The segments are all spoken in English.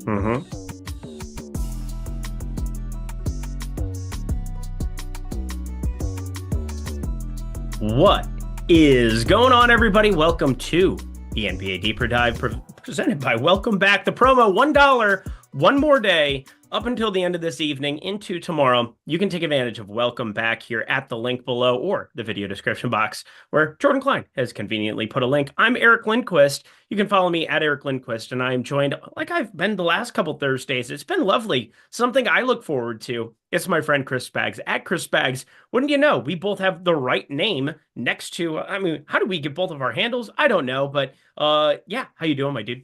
Mm-hmm. What is going on, everybody? Welcome to the NBA Deeper Dive presented by Welcome Back. The promo $1, one more day up until the end of this evening into tomorrow. You can take advantage of Welcome Back here at the link below or the video description box where Jordan Klein has conveniently put a link. I'm Eric Lindquist. You can follow me at Eric Lindquist, and I am joined, like I've been the last couple Thursdays. It's been lovely. Something I look forward to. It's my friend Chris Spags at Chris Spags. Wouldn't you know, we both have the right name next to, how do we get both of our handles? I don't know, but yeah, how you doing, my dude?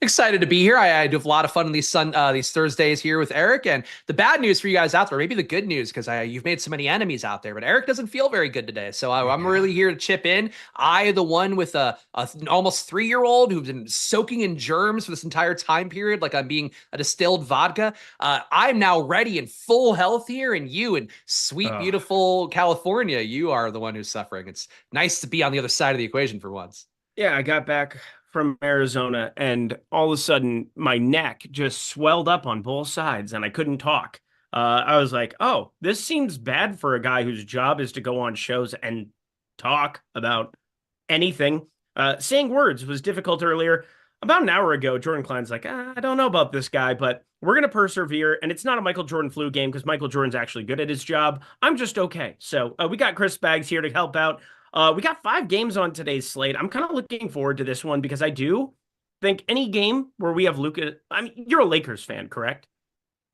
Excited to be here. I do have a lot of fun on these Thursdays here with Eric. And the bad news for you guys out there, maybe the good news, because you've made so many enemies out there, but Eric doesn't feel very good today. So I'm really here to chip in. The one with a almost 3-year-old who's been soaking in germs for this entire time period, like I'm being a distilled vodka. I'm now ready and full health here, and you in sweet, beautiful California, you are the one who's suffering. It's nice to be on the other side of the equation for once. Yeah, I got back from Arizona, and all of a sudden my neck just swelled up on both sides and I couldn't talk. I was like, oh, this seems bad for a guy whose job is to go on shows and talk about anything. Saying words was difficult earlier. About an hour ago, Jordan Klein's like, I don't know about this guy, but we're going to persevere. And it's not a Michael Jordan flu game because Michael Jordan's actually good at his job. I'm just okay. So we got Chris Spags here to help out. We got 5 games on today's slate. I'm kind of looking forward to this one because I do think any game where we have Luka, you're a Lakers fan, correct?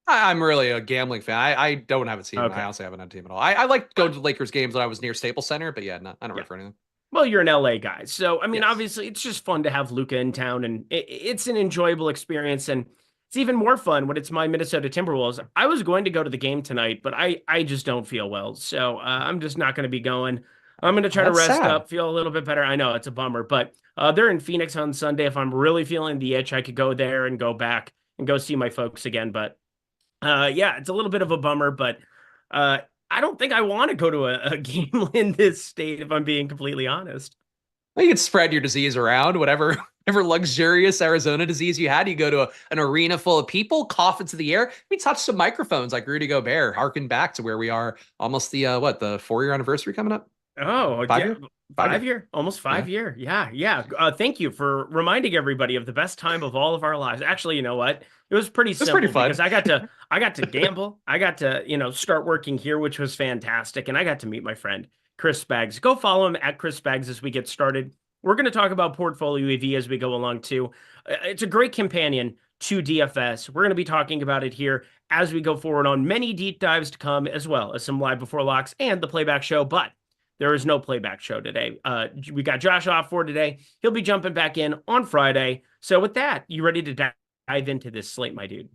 I'm really a gambling fan. I don't have a team. Okay. I honestly haven't had a team at all. I like going to Lakers games when I was near Staples Center, but yeah, no, I don't root for anything. Well, you're an LA guy. So, yes. Obviously it's just fun to have Luka in town, and it's an enjoyable experience. And it's even more fun when it's my Minnesota Timberwolves. I was going to go to the game tonight, but I just don't feel well. So I'm just not going to be going. I'm going to try to rest up, feel a little bit better. I know it's a bummer, but they're in Phoenix on Sunday. If I'm really feeling the itch, I could go there and go back and go see my folks again. But yeah, it's a little bit of a bummer, but I don't think I want to go to a game in this state, if I'm being completely honest. Well, you could spread your disease around, whatever luxurious Arizona disease you had. You go to an arena full of people, cough into the air. We touch some microphones like Rudy Gobert, harken back to where we are almost the 4-year anniversary coming up. Oh, 5 year? 5 year, almost 5 year. Yeah. Thank you for reminding everybody of the best time of all of our lives. Actually, you know what? It was pretty simple. Pretty fun. Because I got to gamble. I got to, start working here, which was fantastic. And I got to meet my friend, Chris Spags. Go follow him at Chris Spags as we get started. We're going to talk about Portfolio EV as we go along too. It's a great companion to DFS. We're going to be talking about it here as we go forward on many deep dives to come, as well as some live before locks and the playback show. But there is no playback show today. We got Josh off for today. He'll be jumping back in on Friday. So with that, you ready to dive into this slate, my dude?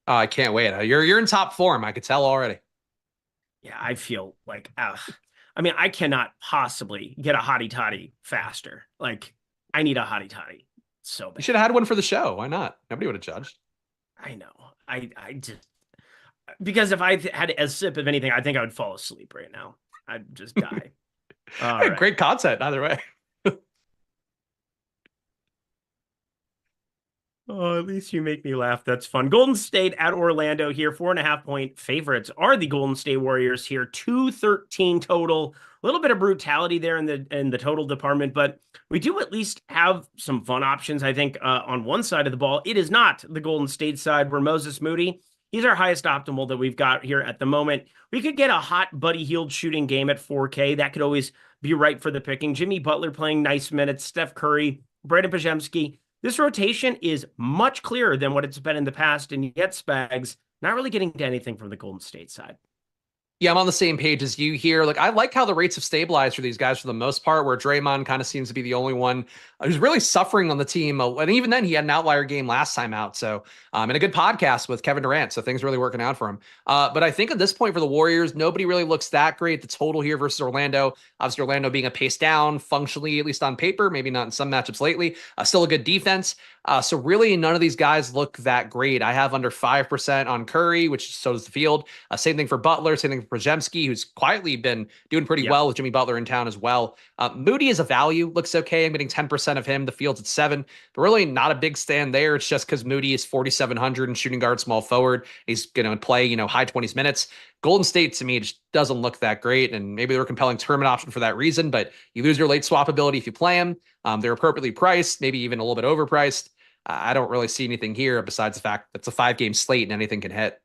I can't wait. You're in top form. I could tell already. Yeah, I feel like, I cannot possibly get a hottie toddy faster. Like, I need a hottie toddy so bad. You should have had one for the show. Why not? Nobody would have judged. I know. I just, because if I had a sip of anything, I think I would fall asleep right now. I'd just die. Hey, right. Great content either way. Oh, at least you make me laugh. That's fun. Golden State at Orlando here. 4.5-point favorites are the Golden State Warriors here. 213 total. A little bit of brutality there in the total department, but we do at least have some fun options, I think, on one side of the ball. It is not the Golden State side where Moses Moody, he's our highest optimal that we've got here at the moment. We could get a hot Buddy Hield shooting game at 4K. That could always be right for the picking. Jimmy Butler playing nice minutes. Steph Curry, Brandon Podziemski. This rotation is much clearer than what it's been in the past, and yet Spags not really getting to anything from the Golden State side. Yeah, I'm on the same page as you here. Like, I like how the rates have stabilized for these guys for the most part, where Draymond kind of seems to be the only one who's really suffering on the team. And even then, he had an outlier game last time out. So, and a good podcast with Kevin Durant. So things really working out for him. But I think at this point for the Warriors, nobody really looks that great. The total here versus Orlando, obviously Orlando being a pace down functionally, at least on paper, maybe not in some matchups lately. Still a good defense. So really none of these guys look that great. I have under 5% on Curry, which so does the field. Same thing for Butler, same thing for Podziemski, who's quietly been doing pretty Yep. well with Jimmy Butler in town as well. Moody is a value, looks okay. I'm getting 10% of him. The field's at 7, but really not a big stand there. It's just because Moody is 4,700 and shooting guard, small forward. He's going to play, high 20s minutes. Golden State to me just doesn't look that great, and maybe they're a compelling tournament option for that reason, but you lose your late swap ability if you play them. They're appropriately priced, maybe even a little bit overpriced. I don't really see anything here besides the fact that it's a 5-game slate and anything can hit.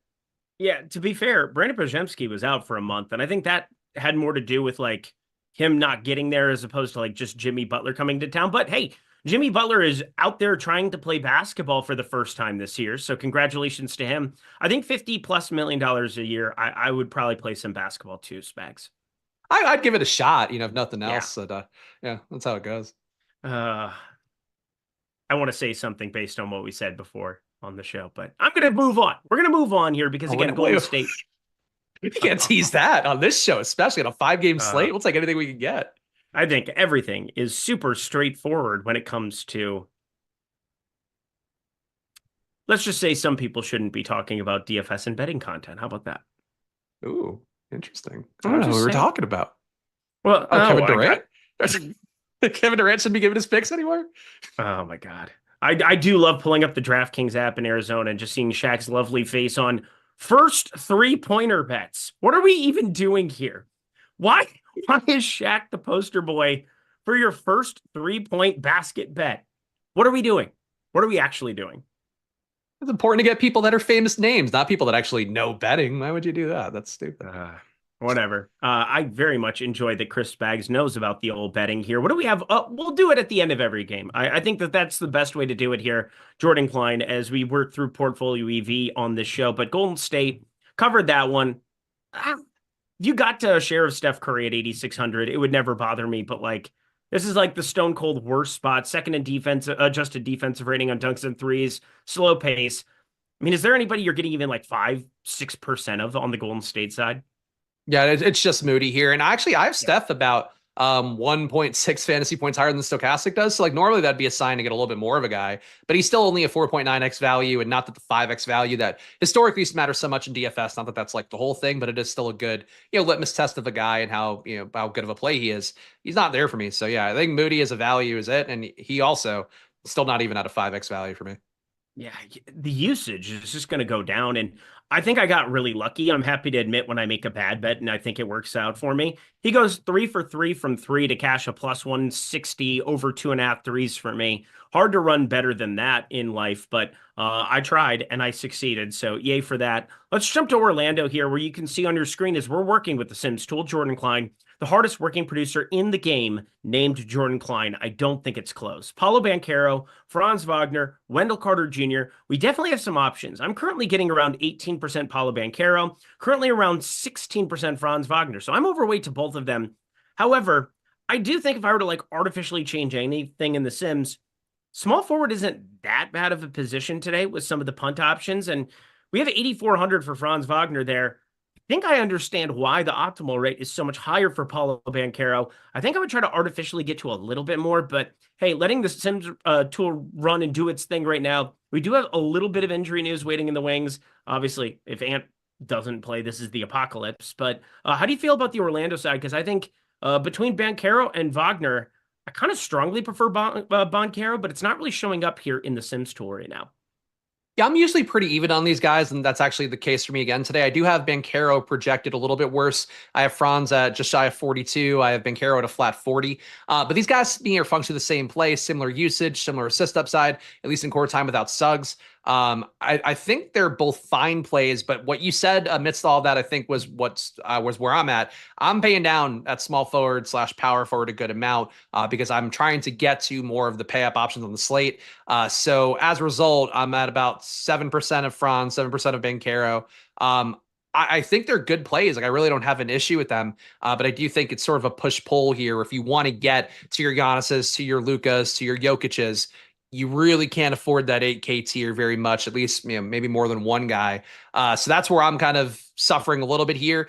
Yeah, to be fair, Brandon Podziemski was out for a month, and I think that had more to do with like him not getting there as opposed to like just Jimmy Butler coming to town. But hey, Jimmy Butler is out there trying to play basketball for the first time this year. So congratulations to him. I think $50+ million a year. I would probably play some basketball too, Spags. I'd give it a shot, if nothing else. But, yeah, that's how it goes. I want to say something based on what we said before on the show, but I'm going to move on. We're going to move on here because again, Golden State. You can't tease that on this show, especially on a 5-game slate. We'll take anything we can get. I think everything is super straightforward when it comes to, let's just say some people shouldn't be talking about DFS and betting content. How about that? Ooh, interesting. I don't know what we were talking about. Well, Kevin Durant? Kevin Durant shouldn't be giving his picks anymore? Oh, my God. I do love pulling up the DraftKings app in Arizona and just seeing Shaq's lovely face on first 3-pointer bets. What are we even doing here? Why is Shaq the poster boy for your first 3-point basket bet? What are we doing? What are we actually doing? It's important to get people that are famous names, not people that actually know betting. Why would you do that? That's stupid. Whatever. I very much enjoy that Chris Spags knows about the old betting here. What do we have? We'll do it at the end of every game. I think that's the best way to do it here, Jordan Klein, as we work through Portfolio EV on this show. But Golden State covered that one. You got to a share of Steph Curry at 8,600. It would never bother me, but like, this is like the stone cold worst spot. Second in defense, adjusted defensive rating on dunks and threes, slow pace. I mean, is there anybody you're getting even like 5-6% of on the Golden State side? Yeah, it's just Moody here. And actually, I have Steph about 1.6 fantasy points higher than Stokastic does. So like normally that'd be a sign to get a little bit more of a guy, but he's still only a 4.9x value, and not that the 5x value that historically used to matter so much in DFS. Not that that's like the whole thing, but it is still a good, litmus test of a guy and how good of a play he is. He's not there for me. So yeah, I think Moody as a value is it. And he also still not even at a 5x value for me. Yeah, the usage is just going to go down. And I think I got really lucky. I'm happy to admit when I make a bad bet, and I think it works out for me. He goes 3 for 3 from 3 to cash a +160 over 2.5 threes for me. Hard to run better than that in life, but I tried and I succeeded. So yay for that. Let's jump to Orlando here, where you can see on your screen as we're working with the Sims tool, Jordan Klein, the hardest working producer in the game, named Jordan Klein. I don't think it's close. Paulo Banchero, Franz Wagner, Wendell Carter Jr. We definitely have some options. I'm currently getting around 18% Paulo Banchero, currently around 16% Franz Wagner. So I'm overweight to both of them. However, I do think if I were to like artificially change anything in the Sims, small forward isn't that bad of a position today with some of the punt options. And we have 8,400 for Franz Wagner there. I think I understand why the optimal rate is so much higher for Paulo Banchero. I think I would try to artificially get to a little bit more, but hey, letting the Sims tool run and do its thing right now. We do have a little bit of injury news waiting in the wings. Obviously, if Ant doesn't play, this is the apocalypse. But how do you feel about the Orlando side? Because I think between Banchero and Wagner, I kind of strongly prefer Banchero, but it's not really showing up here in the Sims tool right now. Yeah, I'm usually pretty even on these guys, and that's actually the case for me again today. I do have Banchero projected a little bit worse. I have Franz at just shy of 42. I have Banchero at a flat 40. But these guys to me are functionally the same play, similar usage, similar assist upside, at least in core time without Suggs. I think they're both fine plays, but what you said amidst all that, I think was was where I'm at. I'm paying down at small forward / power forward a good amount because I'm trying to get to more of the pay up options on the slate. So as a result, I'm at about 7% of Franz, 7% of Banchero. I think they're good plays. Like I really don't have an issue with them, but I do think it's sort of a push pull here. If you want to get to your Giannis's, to your Lukas, to your Jokic's, you really can't afford that 8K tier very much, at least, maybe more than one guy. So that's where I'm kind of suffering a little bit here.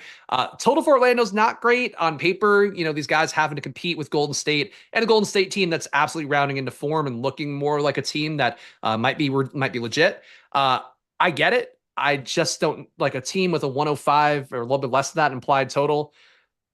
Total for Orlando's not great on paper. These guys having to compete with Golden State and a Golden State team that's absolutely rounding into form and looking more like a team that might be legit. I get it. I just don't like a team with a 105 or a little bit less than that implied total.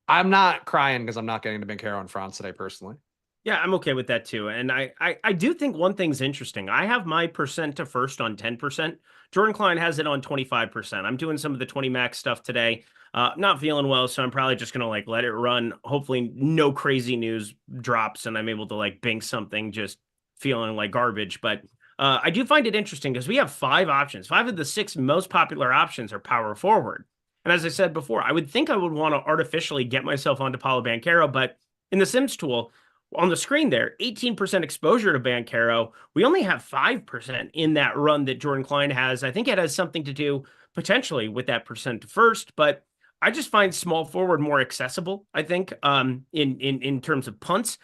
I'm not crying because I'm not getting to Banchero and Franz today personally. Yeah, I'm okay with that too. And I do think one thing's interesting. I have my percent to first on 10%. Jordan Klein has it on 25%. I'm doing some of the 20 max stuff today. Not feeling well, so I'm probably just gonna like let it run. Hopefully no crazy news drops and I'm able to like bink something just feeling like garbage. But I do find it interesting because we have 5 options. 5 of the 6 most popular options are power forward. And as I said before, I would think I would want to artificially get myself onto Paolo Banchero, but in the Sims tool, on the screen there, 18% exposure to Banchero. We only have 5% in that run that Jordan Klein has. I think it has something to do potentially with that percent to first, but I just find small forward more accessible, I think, in terms of punts.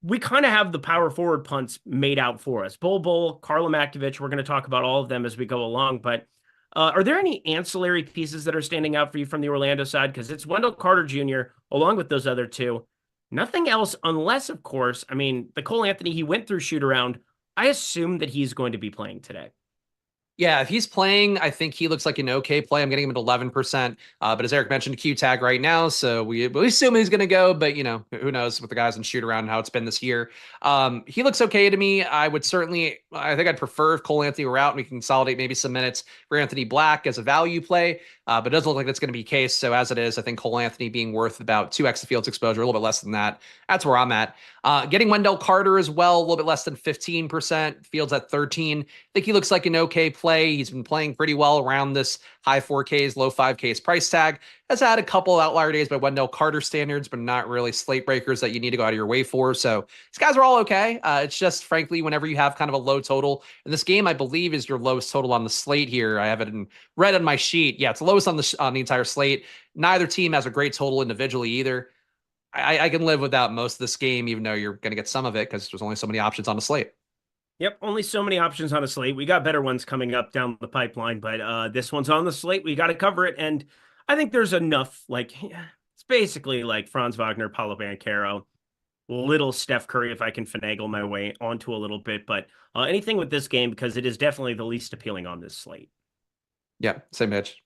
We kind of have the power forward punts made out for us. Bol, Karla Makovic, we're going to talk about all of them as we go along, but are there any ancillary pieces that are standing out for you from the Orlando side? Because it's Wendell Carter Jr. along with those other two. Nothing else, unless, of course, I mean, the Cole Anthony, he went through shoot around. I assume that he's going to be playing today. Yeah, if he's playing, I think he looks like an okay play. I'm getting him at 11%. But as Eric mentioned, Q tag right now. So we assume he's going to go, but who knows with the guys in shoot around and how it's been this year. He looks okay to me. I think I'd prefer if Cole Anthony were out and we can consolidate maybe some minutes for Anthony Black as a value play. But it doesn't look like that's going to be the case. So as it is, I think Cole Anthony being worth about 2x the field's exposure, a little bit less than that. That's where I'm at. Getting Wendell Carter as well, a little bit less than 15%. Fields at 13. I think he looks like an okay play. He's been playing pretty well around this high 4Ks, low 5Ks price tag. Has had a couple outlier days by Wendell Carter standards, but not really slate breakers that you need to go out of your way for. So these guys are all okay. It's just, frankly, whenever you have kind of a low total, and this game, I believe, is your lowest total on the slate here. I have it in red on my sheet. Yeah, it's lowest on the entire slate. Neither team has a great total individually either. I can live without most of this game, even though you're going to get some of it because there's only so many options on the slate. Yep, only so many options on a slate. We got better ones coming up down the pipeline, but this one's on the slate. We got to cover it, and I think there's enough. Like, it's basically like Franz Wagner, Paolo Banchero, little Steph Curry if I can finagle my way onto a little bit, but anything with this game because it is definitely the least appealing on this slate. Yeah, same pitch.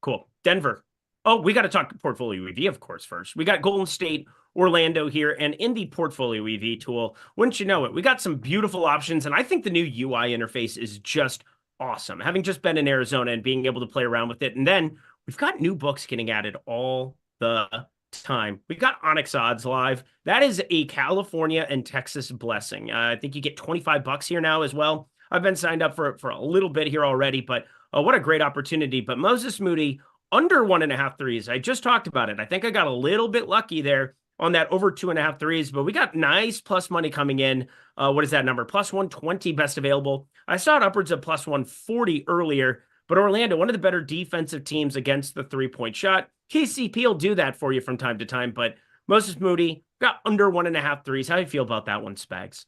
Cool. Denver. Oh, we got to talk portfolio EV, of course, first. We got Golden State, Orlando here, and in the portfolio EV tool, wouldn't you know it, we got some beautiful options, and I think the new UI interface is just awesome. Having just been in Arizona and being able to play around with it, and then we've got new books getting added all the time. We got Onyx Odds live. That is a California and Texas blessing. I think you get $25 here now as well. I've been signed up for a little bit here already, but what a great opportunity. But Moses Moody, under 1.5 threes. I just talked about it. I think I got a little bit lucky there on that over 2.5 threes, but we got nice plus money coming in. What is that number? Plus 120 best available. I saw it upwards of plus 140 earlier, but Orlando, one of the better defensive teams against the 3-point shot. KCP will do that for you from time to time, but Moses Moody got under 1.5 threes. How do you feel about that one, Spags?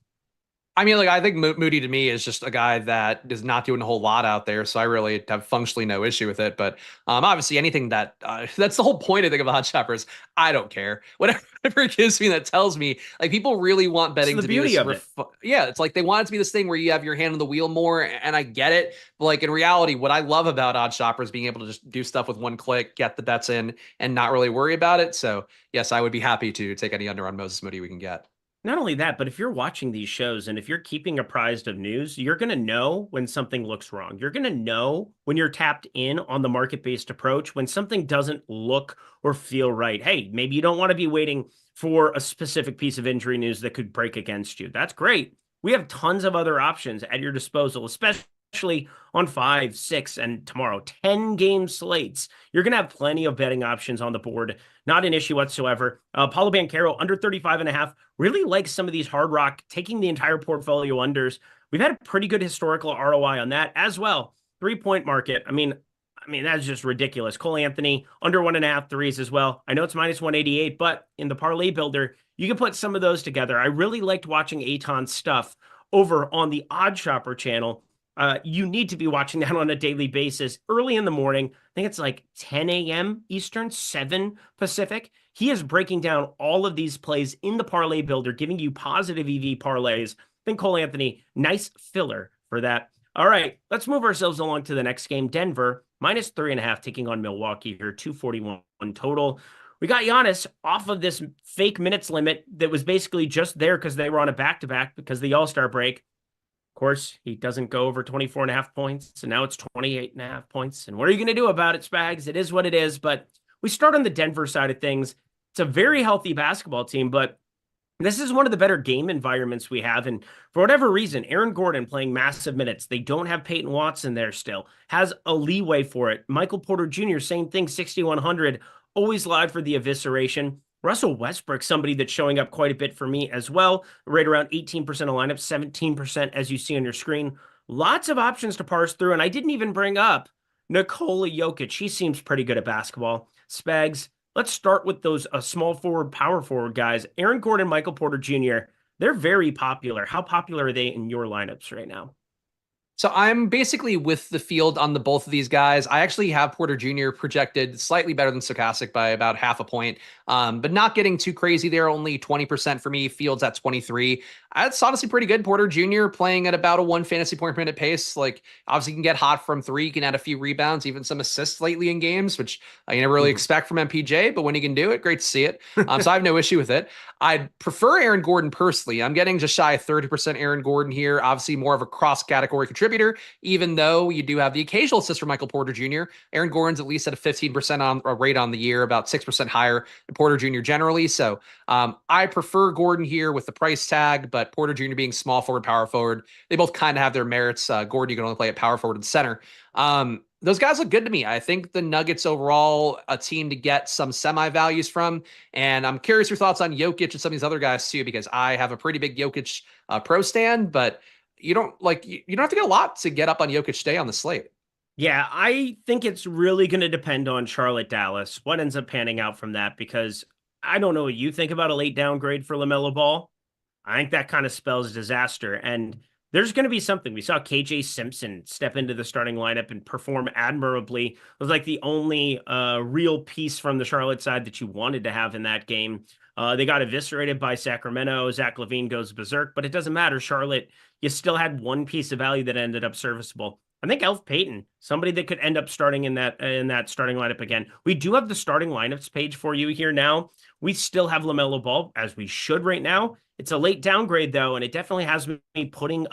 I mean, I think Moody to me is just a guy that is not doing a whole lot out there. So I really have functionally no issue with it. But obviously anything that that's the whole point I think of OddsShopper is I don't care. Whatever it gives me that tells me like people really want betting to be this. Yeah, it's like they want it to be this thing where you have your hand on the wheel more. And I get it. But like in reality, what I love about OddsShopper is being able to just do stuff with one click, get the bets in and not really worry about it. So yes, I would be happy to take any under on Moses Moody we can get. Not only that, but if you're watching these shows and if you're keeping apprised of news, you're going to know when something looks wrong. You're going to know when you're tapped in on the market-based approach, when something doesn't look or feel right. Hey, maybe you don't want to be waiting for a specific piece of injury news that could break against you. That's great. We have tons of other options at your disposal, especially on 5, 6, and tomorrow, 10 game slates. You're going to have plenty of betting options on the board. Not an issue whatsoever. Paolo Banchero, under 35.5. Really likes some of these Hard Rock, taking the entire portfolio unders. We've had a pretty good historical ROI on that as well. 3-point market. I mean, that's just ridiculous. Cole Anthony, under 1.5 threes as well. I know it's minus 188, but in the parlay builder, you can put some of those together. I really liked watching Aton's stuff over on the OddsShopper channel. You need to be watching that on a daily basis early in the morning. I think it's like 10 a.m. Eastern, 7 Pacific. He is breaking down all of these plays in the parlay builder, giving you positive EV parlays. I think Cole Anthony, nice filler for that. All right, let's move ourselves along to the next game. Denver, -3.5, taking on Milwaukee here, 241 total. We got Giannis off of this fake minutes limit that was basically just there because they were on a back-to-back because of the All-Star break. Of course, he doesn't go over 24.5 points, and now it's 28.5 points. And what are you going to do about it, Spags? It is what it is, but we start on the Denver side of things. It's a very healthy basketball team, but this is one of the better game environments we have. And for whatever reason, Aaron Gordon playing massive minutes. They don't have Peyton Watson there still. Has a leeway for it. Michael Porter Jr., same thing, 6,100. Always live for the evisceration. Russell Westbrook, somebody that's showing up quite a bit for me as well. Right around 18% of lineups, 17% as you see on your screen. Lots of options to parse through. And I didn't even bring up Nikola Jokic. He seems pretty good at basketball. Spags, let's start with those small forward, power forward guys. Aaron Gordon, Michael Porter Jr., they're very popular. How popular are they in your lineups right now? So I'm basically with the field on the both of these guys. I actually have Porter Jr. projected slightly better than Stokastic by about half a point, but not getting too crazy there. Only 20% for me. Fields at 23. That's honestly pretty good. Porter Jr. playing at about a 1 fantasy point per minute pace. Like, obviously can get hot from 3. He can add a few rebounds, even some assists lately in games, which you never really expect from MPJ, but when he can do it, great to see it. So I have no issue with it. I'd prefer Aaron Gordon personally. I'm getting just shy of 30% Aaron Gordon here. Obviously more of a cross-category contributor, even though you do have the occasional assist from Michael Porter Jr. Aaron Gordon's at least at a 15% on a rate on the year, about 6% higher than Porter Jr. generally. So I prefer Gordon here with the price tag, but Porter Jr. being small forward, power forward, they both kind of have their merits. Gordon, you can only play at power forward and center. Those guys look good to me. I think the Nuggets overall, a team to get some semi values from. And I'm curious your thoughts on Jokic and some of these other guys too, because I have a pretty big Jokic pro stand, but you don't have to get a lot to get up on Jokic today on the slate. Yeah, I think it's really going to depend on Charlotte Dallas, what ends up panning out from that, because I don't know what you think about a late downgrade for LaMelo Ball. I think that kind of spells disaster. And there's going to be something. We saw KJ Simpson step into the starting lineup and perform admirably. It was like the only real piece from the Charlotte side that you wanted to have in that game. They got eviscerated by Sacramento. Zach LaVine goes berserk, but it doesn't matter. Charlotte, you still had one piece of value that ended up serviceable. I think Elf Payton, somebody that could end up starting in that starting lineup again. We do have the starting lineups page for you here now. We still have LaMelo Ball, as we should right now. It's a late downgrade, though, and it definitely has me putting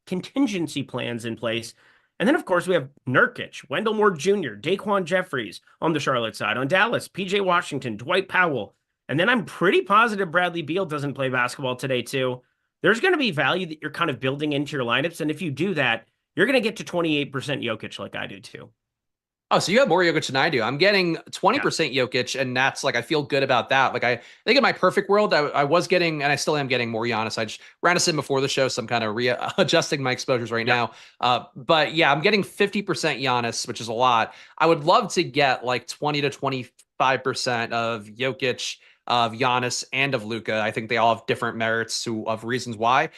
contingency plans in place. And then, of course, we have Nurkic, Wendell Moore Jr., Daquan Jeffries on the Charlotte side. On Dallas, PJ Washington, Dwight Powell. And then I'm pretty positive Bradley Beal doesn't play basketball today, too. There's going to be value that you're kind of building into your lineups, and if you do that, you're going to get to 28% Jokic like I do, too. Oh, so you have more Jokic than I do. I'm getting 20% Jokic, and that's like, I feel good about that. Like, I think in my perfect world, I was getting, and I still am getting more Giannis. I just ran us in before the show, so I'm kind of readjusting my exposures right now. But yeah, I'm getting 50% Giannis, which is a lot. I would love to get like 20 to 25% of Jokic, of Giannis, and of Luka. I think they all have different merits of reasons why.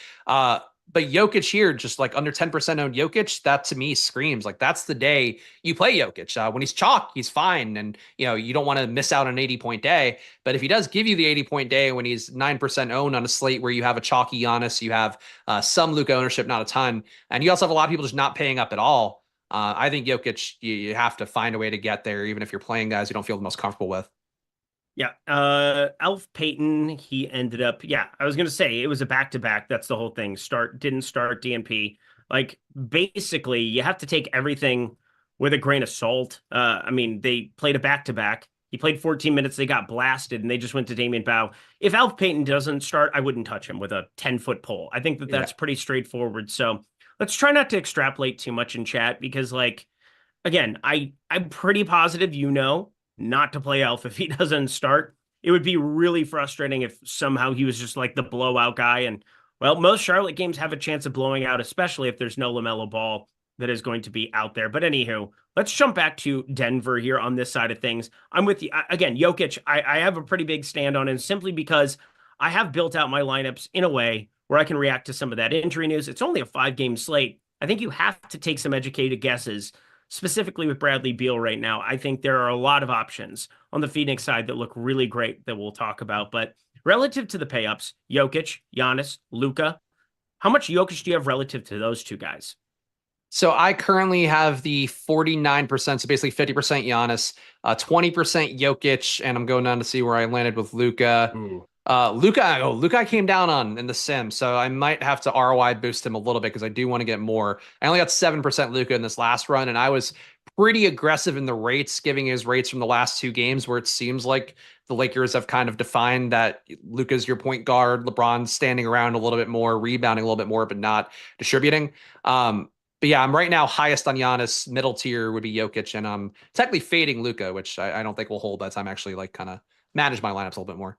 But Jokic here, just like under 10% owned Jokic, that to me screams like that's the day you play Jokic. When he's chalk, he's fine. And, you don't want to miss out on an 80-point day. But if he does give you the 80-point day when he's 9% owned on a slate where you have a chalky Giannis, you have some Luka ownership, not a ton. And you also have a lot of people just not paying up at all. I think Jokic, you have to find a way to get there, even if you're playing guys you don't feel the most comfortable with. Yeah. Elf Payton, he ended up, I was going to say it was a back-to-back. That's the whole thing. Didn't start DNP. Like, basically, you have to take everything with a grain of salt. I mean, they played a back-to-back. He played 14 minutes. They got blasted, and they just went to Damian Bow. If Elf Payton doesn't start, I wouldn't touch him with a 10-foot pole. I think that's pretty straightforward. So let's try not to extrapolate too much in chat because, like, again, I'm pretty positive not to play Elf if he doesn't start. It would be really frustrating if somehow he was just like the blowout guy. And, well, most Charlotte games have a chance of blowing out, especially if there's no LaMelo Ball that is going to be out there. But anywho, let's jump back to Denver here on this side of things. I'm with you. Again, Jokic, I have a pretty big stand on him simply because I have built out my lineups in a way where I can react to some of that injury news. It's only a 5-game slate. I think you have to take some educated guesses, specifically with Bradley Beal right now. I think there are a lot of options on the Phoenix side that look really great that we'll talk about. But relative to the pay-ups, Jokic, Giannis, Luka, how much Jokic do you have relative to those two guys? So I currently have the 49%, so basically 50% Giannis, 20% Jokic, and I'm going down to see where I landed with Luka. Luka came down on in the sim, so I might have to ROI boost him a little bit because I do want to get more. I only got 7% Luka in this last run, and I was pretty aggressive in the rates, giving his rates from the last 2 games where it seems like the Lakers have kind of defined that Luka's your point guard, LeBron's standing around a little bit more, rebounding a little bit more, but not distributing. But yeah, I'm right now highest on Giannis. Middle tier would be Jokic, and I'm technically fading Luka, which I don't think will hold by the time I actually like kind of manage my lineups a little bit more.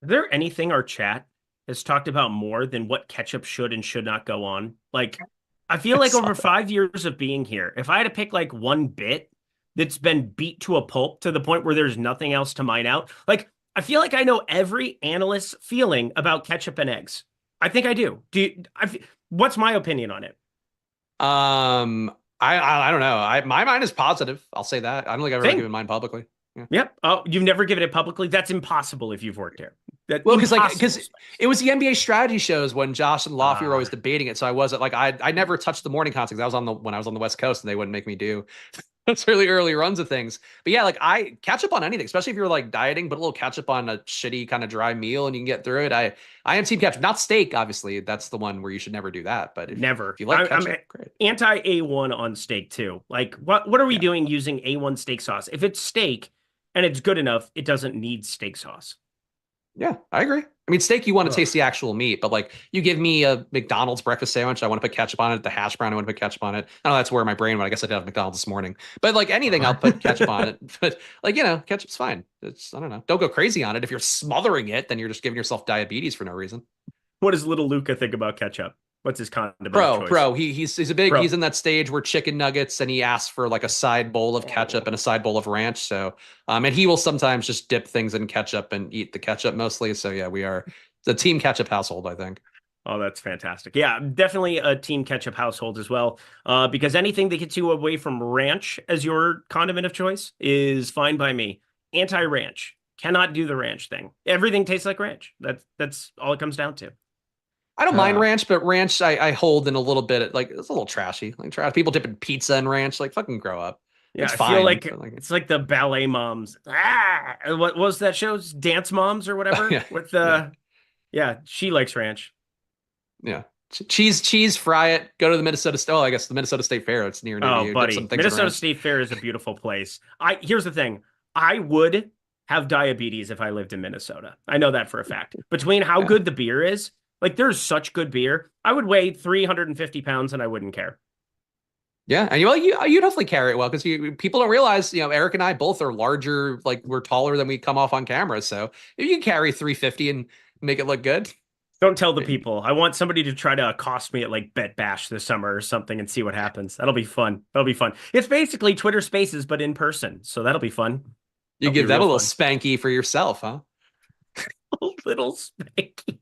Is there anything our chat has talked about more than what ketchup should and should not go on? Like, I feel like over 5 years of being here, if I had to pick like one bit that's been beat to a pulp to the point where there's nothing else to mine out, like, I feel like I know every analyst's feeling about ketchup and eggs. I think I do. What's my opinion on it? I don't know. My mind is positive. I'll say that. I don't think I've ever given mine publicly. Yeah. Yep. Oh, you've never given it publicly? That's impossible if you've worked here. Well, because it was the NBA strategy shows when Josh and Lofty were always debating it. So I wasn't like I never touched the morning context. I was when I was on the West Coast and they wouldn't make me do those really early runs of things. But yeah, like I catch up on anything, especially if you're like dieting, put a little ketchup on a shitty kind of dry meal and you can get through it. I am team ketchup, not steak. Obviously, that's the one where you should never do that. But if you like ketchup, I'm great. Anti A1 on steak too. Like what are we doing using A1 steak sauce? If it's steak and it's good enough, it doesn't need steak sauce. Yeah, I agree. I mean, steak, you want to taste the actual meat, but like you give me a McDonald's breakfast sandwich, I want to put ketchup on it. The hash brown, I want to put ketchup on it. I know that's where my brain went. I guess I did have McDonald's this morning, but like anything, I'll put ketchup on it. But like, ketchup's fine. I don't know. Don't go crazy on it. If you're smothering it, then you're just giving yourself diabetes for no reason. What does little Luka think about ketchup? What's his condiment choice? Bro, he's in that stage where chicken nuggets and he asks for like a side bowl of ketchup and a side bowl of ranch. So, and he will sometimes just dip things in ketchup and eat the ketchup mostly. So yeah, we are the team ketchup household, I think. Oh, that's fantastic. Yeah, definitely a team ketchup household as well. Because anything that gets you away from ranch as your condiment of choice is fine by me. Anti-ranch. Cannot do the ranch thing. Everything tastes like ranch. That's all it comes down to. I don't mind ranch, but ranch I hold in a little bit. Like it's a little trashy. Like trash. People dipping pizza in ranch. Like fucking grow up. Yeah, I feel like it's like the ballet moms. What was that show? Dance Moms or whatever. With the she likes ranch. Yeah, cheese, fry it. Go to the Minnesota State. Oh, I guess the Minnesota State Fair. It's near you. Buddy, Minnesota State Fair is a beautiful place. Here's the thing. I would have diabetes if I lived in Minnesota. I know that for a fact. Between how good the beer is. Like, there's such good beer. I would weigh 350 pounds and I wouldn't care. Yeah. And you definitely carry it well because people don't realize, Eric and I both are larger, like we're taller than we come off on camera. So if you can carry 350 and make it look good. Don't tell the people. I want somebody to try to accost me at like Bet Bash this summer or something and see what happens. That'll be fun. It's basically Twitter Spaces, but in person. So that'll be fun. You give that a little spanky for yourself, huh? A little spanky.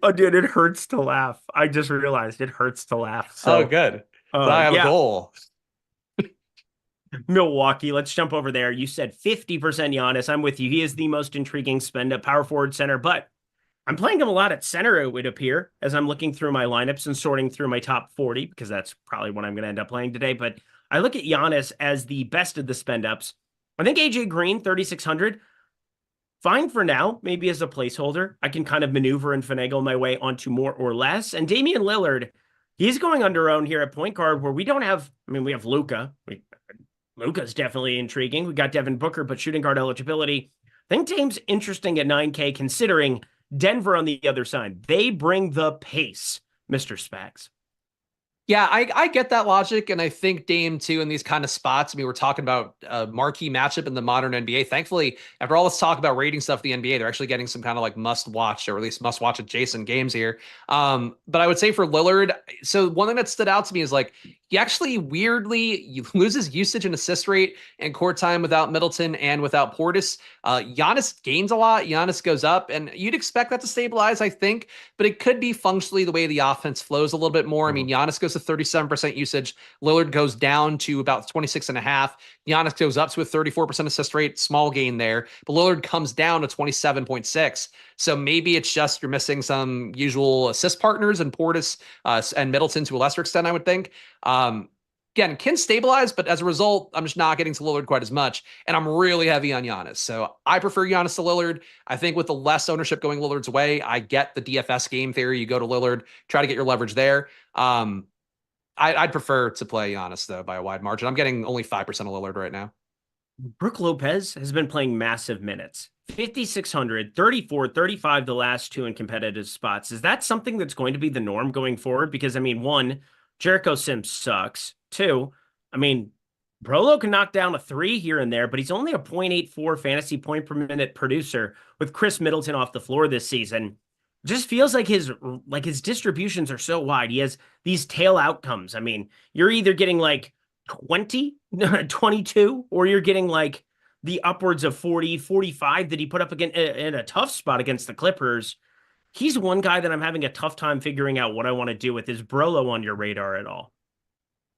Oh, dude, it hurts to laugh. I just realized it hurts to laugh. So, good. I have a goal. Milwaukee, let's jump over there. You said 50% Giannis. I'm with you. He is the most intriguing spend at power forward center, but I'm playing him a lot at center, it would appear, as I'm looking through my lineups and sorting through my top 40, because that's probably what I'm going to end up playing today. But I look at Giannis as the best of the spend ups. I think AJ Green, 3,600. Fine for now, maybe as a placeholder. I can kind of maneuver and finagle my way onto more or less. And Damian Lillard, he's going under own here at point guard where we don't have, we have Luka. Luka's definitely intriguing. We got Devin Booker, but shooting guard eligibility. I think Dame's interesting at 9K considering Denver on the other side. They bring the pace, Mr. Spags. Yeah, I get that logic, and I think Dame too in these kind of spots. I mean, we're talking about a marquee matchup in the modern NBA. Thankfully, after all this talk about rating stuff, the NBA, they're actually getting some kind of like must watch or at least must watch adjacent games here. But I would say for Lillard, so one thing that stood out to me is like he actually weirdly loses usage and assist rate and court time without Middleton and without Portis. Giannis gains a lot. Giannis goes up, and you'd expect that to stabilize, I think, but it could be functionally the way the offense flows a little bit more. I mean, Giannis goes to 37% usage. Lillard goes down to about 26.5. Giannis goes up to a 34% assist rate, small gain there, but Lillard comes down to 27.6. So maybe it's just you're missing some usual assist partners and Portis and Middleton to a lesser extent, I would think. Again, can stabilize, but as a result, I'm just not getting to Lillard quite as much. And I'm really heavy on Giannis. So I prefer Giannis to Lillard. I think with the less ownership going Lillard's way, I get the DFS game theory. You go to Lillard, try to get your leverage there. I'd prefer to play Giannis, though, by a wide margin. I'm getting only 5% of Lillard right now. Brook Lopez has been playing massive minutes. 5,600, 34, 35 the last two in competitive spots. Is that something that's going to be the norm going forward? Because, I mean, one, Jericho Sims sucks. Two, I mean, Brolo can knock down a three here and there, but he's only a 0.84 fantasy point per minute producer with Chris Middleton off the floor this season. Just feels like his distributions are so wide. He has these tail outcomes. I mean, you're either getting like 20, 22, or you're getting like the upwards of 40, 45 that he put up again in a tough spot against the Clippers. He's one guy that I'm having a tough time figuring out what I want to do with. Is Brolo on your radar at all?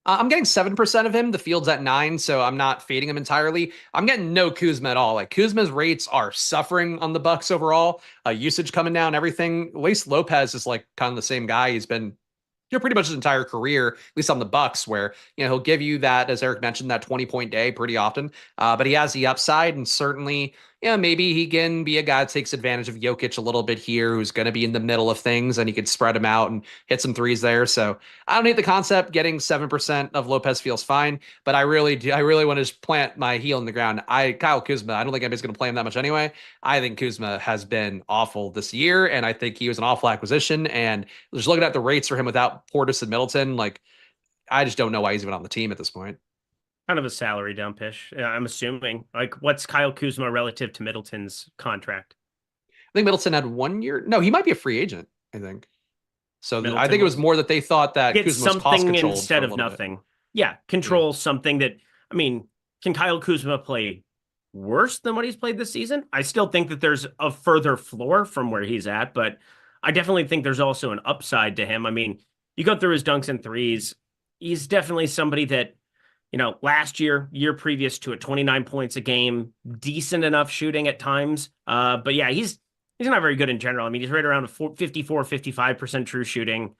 I'm getting 7% of him. The field's at 9, so I'm not fading him entirely. I'm getting no Kuzma at all. Like Kuzma's rates are suffering on the Bucks overall. Usage coming down, everything. At least Lopez is like kind of the same guy. He's been pretty much his entire career, at least on the Bucks, where he'll give you that, as Eric mentioned, that 20-point day pretty often. But he has the upside, and certainly, maybe he can be a guy that takes advantage of Jokic a little bit here, who's going to be in the middle of things, and he could spread him out and hit some threes there. So I don't hate the concept. Getting 7% of Lopez feels fine, but I really want to just plant my heel in the ground. Kyle Kuzma, I don't think anybody's going to play him that much anyway. I think Kuzma has been awful this year, and I think he was an awful acquisition. And just looking at the rates for him without Portis and Middleton, like I just don't know why he's even on the team at this point. Kind of a salary dumpish, I'm assuming. Like, what's Kyle Kuzma relative to Middleton's contract? I think Middleton had 1 year. No, he might be a free agent, I think. So Middleton I think it was more that they thought that get Kuzma was cost something controlled instead of nothing. Bit. Yeah, control something that, I mean, can Kyle Kuzma play worse than what he's played this season? I still think that there's a further floor from where he's at, but I definitely think there's also an upside to him. I mean, you go through his dunks and threes, he's definitely somebody that, last year previous to it, 29 points a game, decent enough shooting at times. But yeah, he's not very good in general. I mean, he's right around a 54, 55% true shooting.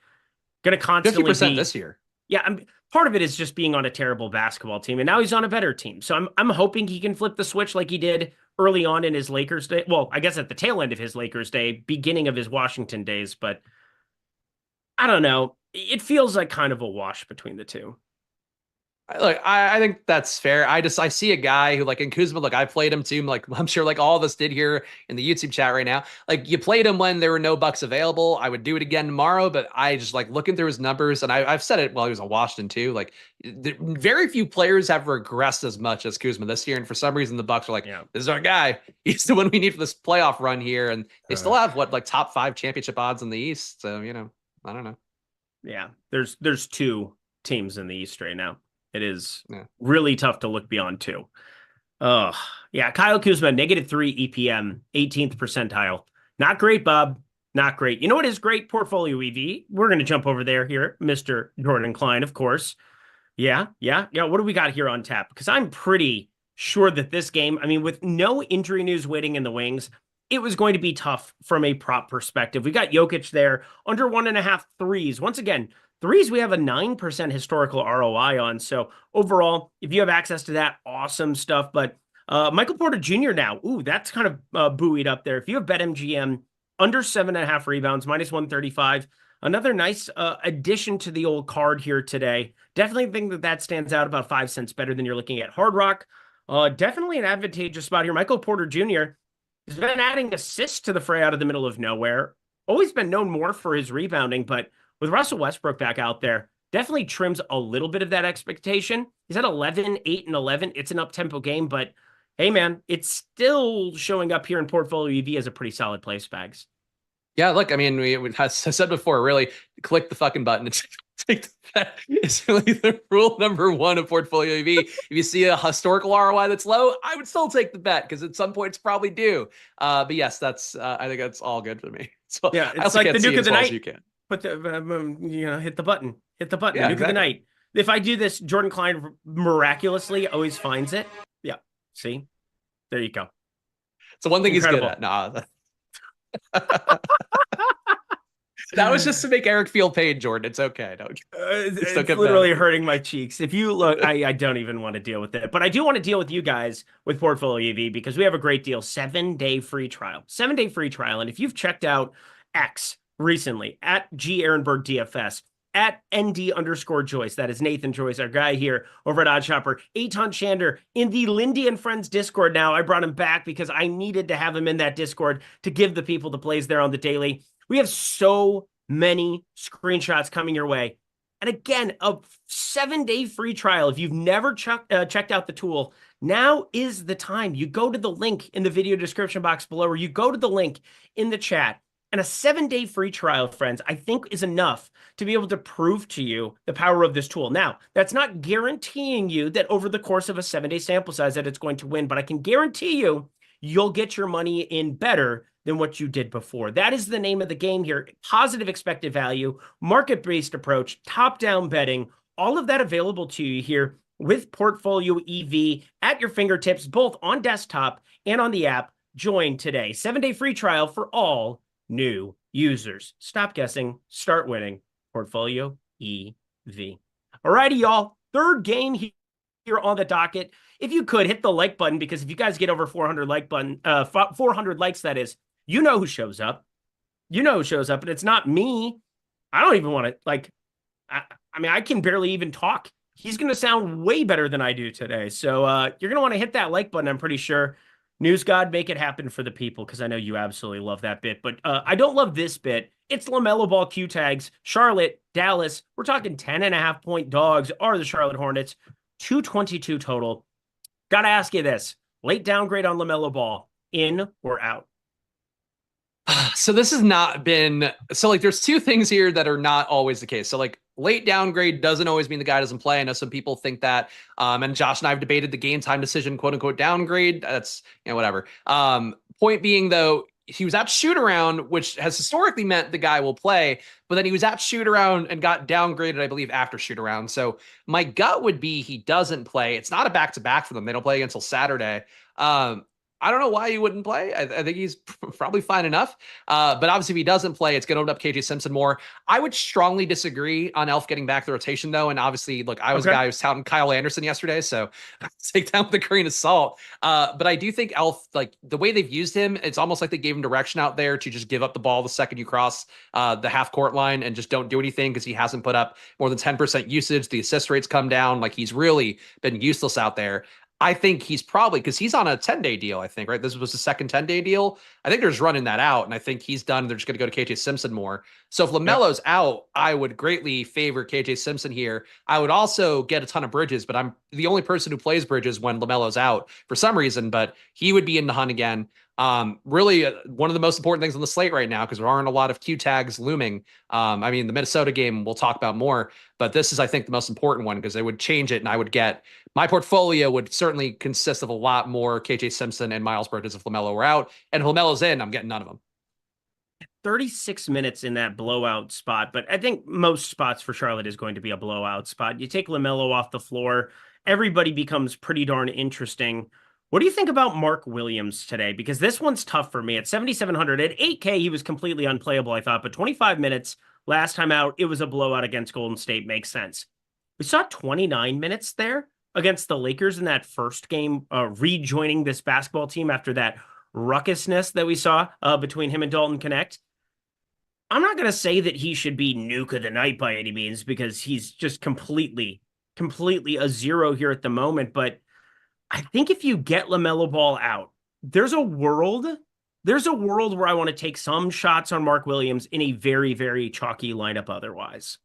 Going to constantly 50% this year. Yeah, part of it is just being on a terrible basketball team, and now he's on a better team. So I'm hoping he can flip the switch like he did early on in his Lakers day. Well, I guess at the tail end of his Lakers day, beginning of his Washington days. But I don't know. It feels like kind of a wash between the two. Look, I think that's fair. I see a guy who, like, in Kuzma, like I played him too. Like I'm sure like all of us did here in the YouTube chat right now. Like you played him when there were no Bucks available. I would do it again tomorrow, but I just like looking through his numbers, and I've said it while he was on Washington too. Like very few players have regressed as much as Kuzma this year, and for some reason the Bucks are like, this is our guy. He's the one we need for this playoff run here, and they still have like top 5 championship odds in the East. So I don't know. Yeah, there's 2 teams in the East right now. It is really tough to look beyond 2. Yeah, Kyle Kuzma, -3 EPM, 18th percentile. Not great, Bob. Not great. You know what is great? Portfolio EV. We're going to jump over there here. Mr. Jordan Klein, of course. Yeah. What do we got here on tap? Because I'm pretty sure that this game, I mean, with no injury news waiting in the wings, it was going to be tough from a prop perspective. We got Jokic there, under 1.5 threes. Once again, threes, we have a 9% historical ROI on. So overall, if you have access to that, awesome stuff. But Michael Porter Jr. now, that's kind of buoyed up there. If you have BetMGM, under 7.5 rebounds, -135. Another nice addition to the old card here today. Definitely think that stands out about 5 cents better than you're looking at Hard Rock. Definitely an advantageous spot here. Michael Porter Jr. has been adding assists to the fray out of the middle of nowhere. Always been known more for his rebounding, but with Russell Westbrook back out there, definitely trims a little bit of that expectation. He's at 11, 8, and 11. It's an up-tempo game, but hey, man, it's still showing up here in Portfolio EV as a pretty solid play, Spags. Yeah, look, I mean, I said before, really click the fucking button and take the bet. It's really the rule number one of Portfolio EV. If you see a historical ROI that's low, I would still take the bet because at some point it's probably due. But yes, that's I think that's all good for me. So yeah, I it's also like can't the see Nuke it of as the well as night. you can. Put the hit the button. Hit the button. Yeah, Nuke exactly. of the night. If I do this, Jordan Klein miraculously always finds it. Yeah. See? There you go. So one thing Incredible. he's good at. That was just to make Eric feel pain, Jordan. It's okay. It's literally hurting my cheeks. If you look, I don't even want to deal with it. But I do want to deal with you guys with Portfolio EV because we have a great deal. 7-day free trial. 7-day free trial. And if you've checked out X recently at G Ehrenberg DFS, at ND_Joyce, that is Nathan Joyce, our guy here over at OddsShopper, Eitan Shander in the Lindy and Friends Discord now. I brought him back because I needed to have him in that Discord to give the people the plays there on the daily. We have so many screenshots coming your way. And again, a 7-day free trial. If you've never checked out the tool, now is the time. You go to the link in the video description box below, or you go to the link in the chat. And a 7-day free trial, friends, I think is enough to be able to prove to you the power of this tool. Now, that's not guaranteeing you that over the course of a 7-day sample size that it's going to win, but I can guarantee you you'll get your money in better than what you did before. That is the name of the game here. Positive expected value, market-based approach, top-down betting, all of that available to you here with Portfolio EV at your fingertips, both on desktop and on the app. Join today. 7-day free trial for all new users. Stop guessing, start winning. Portfolio EV. All righty, y'all. Third game here on the docket. If you could hit the like button, because if you guys get over 400 400 likes, that is, you know who shows up. You know who shows up, and it's not me. I don't even want to, like, I mean, I can barely even talk. He's going to sound way better than I do today. So you're going to want to hit that like button, I'm pretty sure. News God, make it happen for the people, because I know you absolutely love that bit. But I don't love this bit. It's LaMelo Ball Q tags. Charlotte, Dallas. We're talking 10.5-point dogs are the Charlotte Hornets. 222 total. Got to ask you this. Late downgrade on LaMelo Ball. In or out? So this has not been, so like there's two things here that are not always the case. So like late downgrade doesn't always mean the guy doesn't play. I know some people think that, and Josh and I have debated the game time decision, quote unquote downgrade. That's, whatever. Point being though, he was at shoot around, which has historically meant the guy will play, but then he was at shoot around and got downgraded, I believe, after shoot around. So my gut would be he doesn't play. It's not a back-to-back for them. They don't play until Saturday. I don't know why he wouldn't play. I think he's probably fine enough. But obviously, if he doesn't play, it's going to open up KJ Simpson more. I would strongly disagree on Elf getting back the rotation, though. And obviously, look, I was a guy who was touting Kyle Anderson yesterday, so take that with a grain of salt. But I do think Elf, like the way they've used him, it's almost like they gave him direction out there to just give up the ball the second you cross the half court line and just don't do anything because he hasn't put up more than 10% usage. The assist rates come down. Like he's really been useless out there. I think he's probably, because he's on a 10-day deal, I think, right? This was the second 10-day deal. I think they're just running that out, and I think he's done. They're just going to go to KJ Simpson more. So if LaMelo's out, I would greatly favor KJ Simpson here. I would also get a ton of Bridges, but I'm the only person who plays Bridges when LaMelo's out for some reason, but he would be in the hunt again. Really one of the most important things on the slate right now, because there aren't a lot of Q tags looming. I mean, the Minnesota game we'll talk about more, but this is, I think, the most important one because they would change it, and I would get my portfolio would certainly consist of a lot more KJ Simpson and Miles Bridges if LaMelo were out, and if LaMelo's in, I'm getting none of them. 36 minutes in that blowout spot, but I think most spots for Charlotte is going to be a blowout spot. You take LaMelo off the floor, everybody becomes pretty darn interesting. What do you think about Mark Williams today? Because this one's tough for me. At 7,700, at 8K, he was completely unplayable, I thought. But 25 minutes last time out, it was a blowout against Golden State. Makes sense. We saw 29 minutes there against the Lakers in that first game, rejoining this basketball team after that ruckusness that we saw between him and Dalton Connect. I'm not going to say that he should be nuke of the night by any means, because he's just completely a zero here at the moment. But I think if you get LaMelo Ball out, there's a world where I want to take some shots on Mark Williams in a very, very chalky lineup otherwise.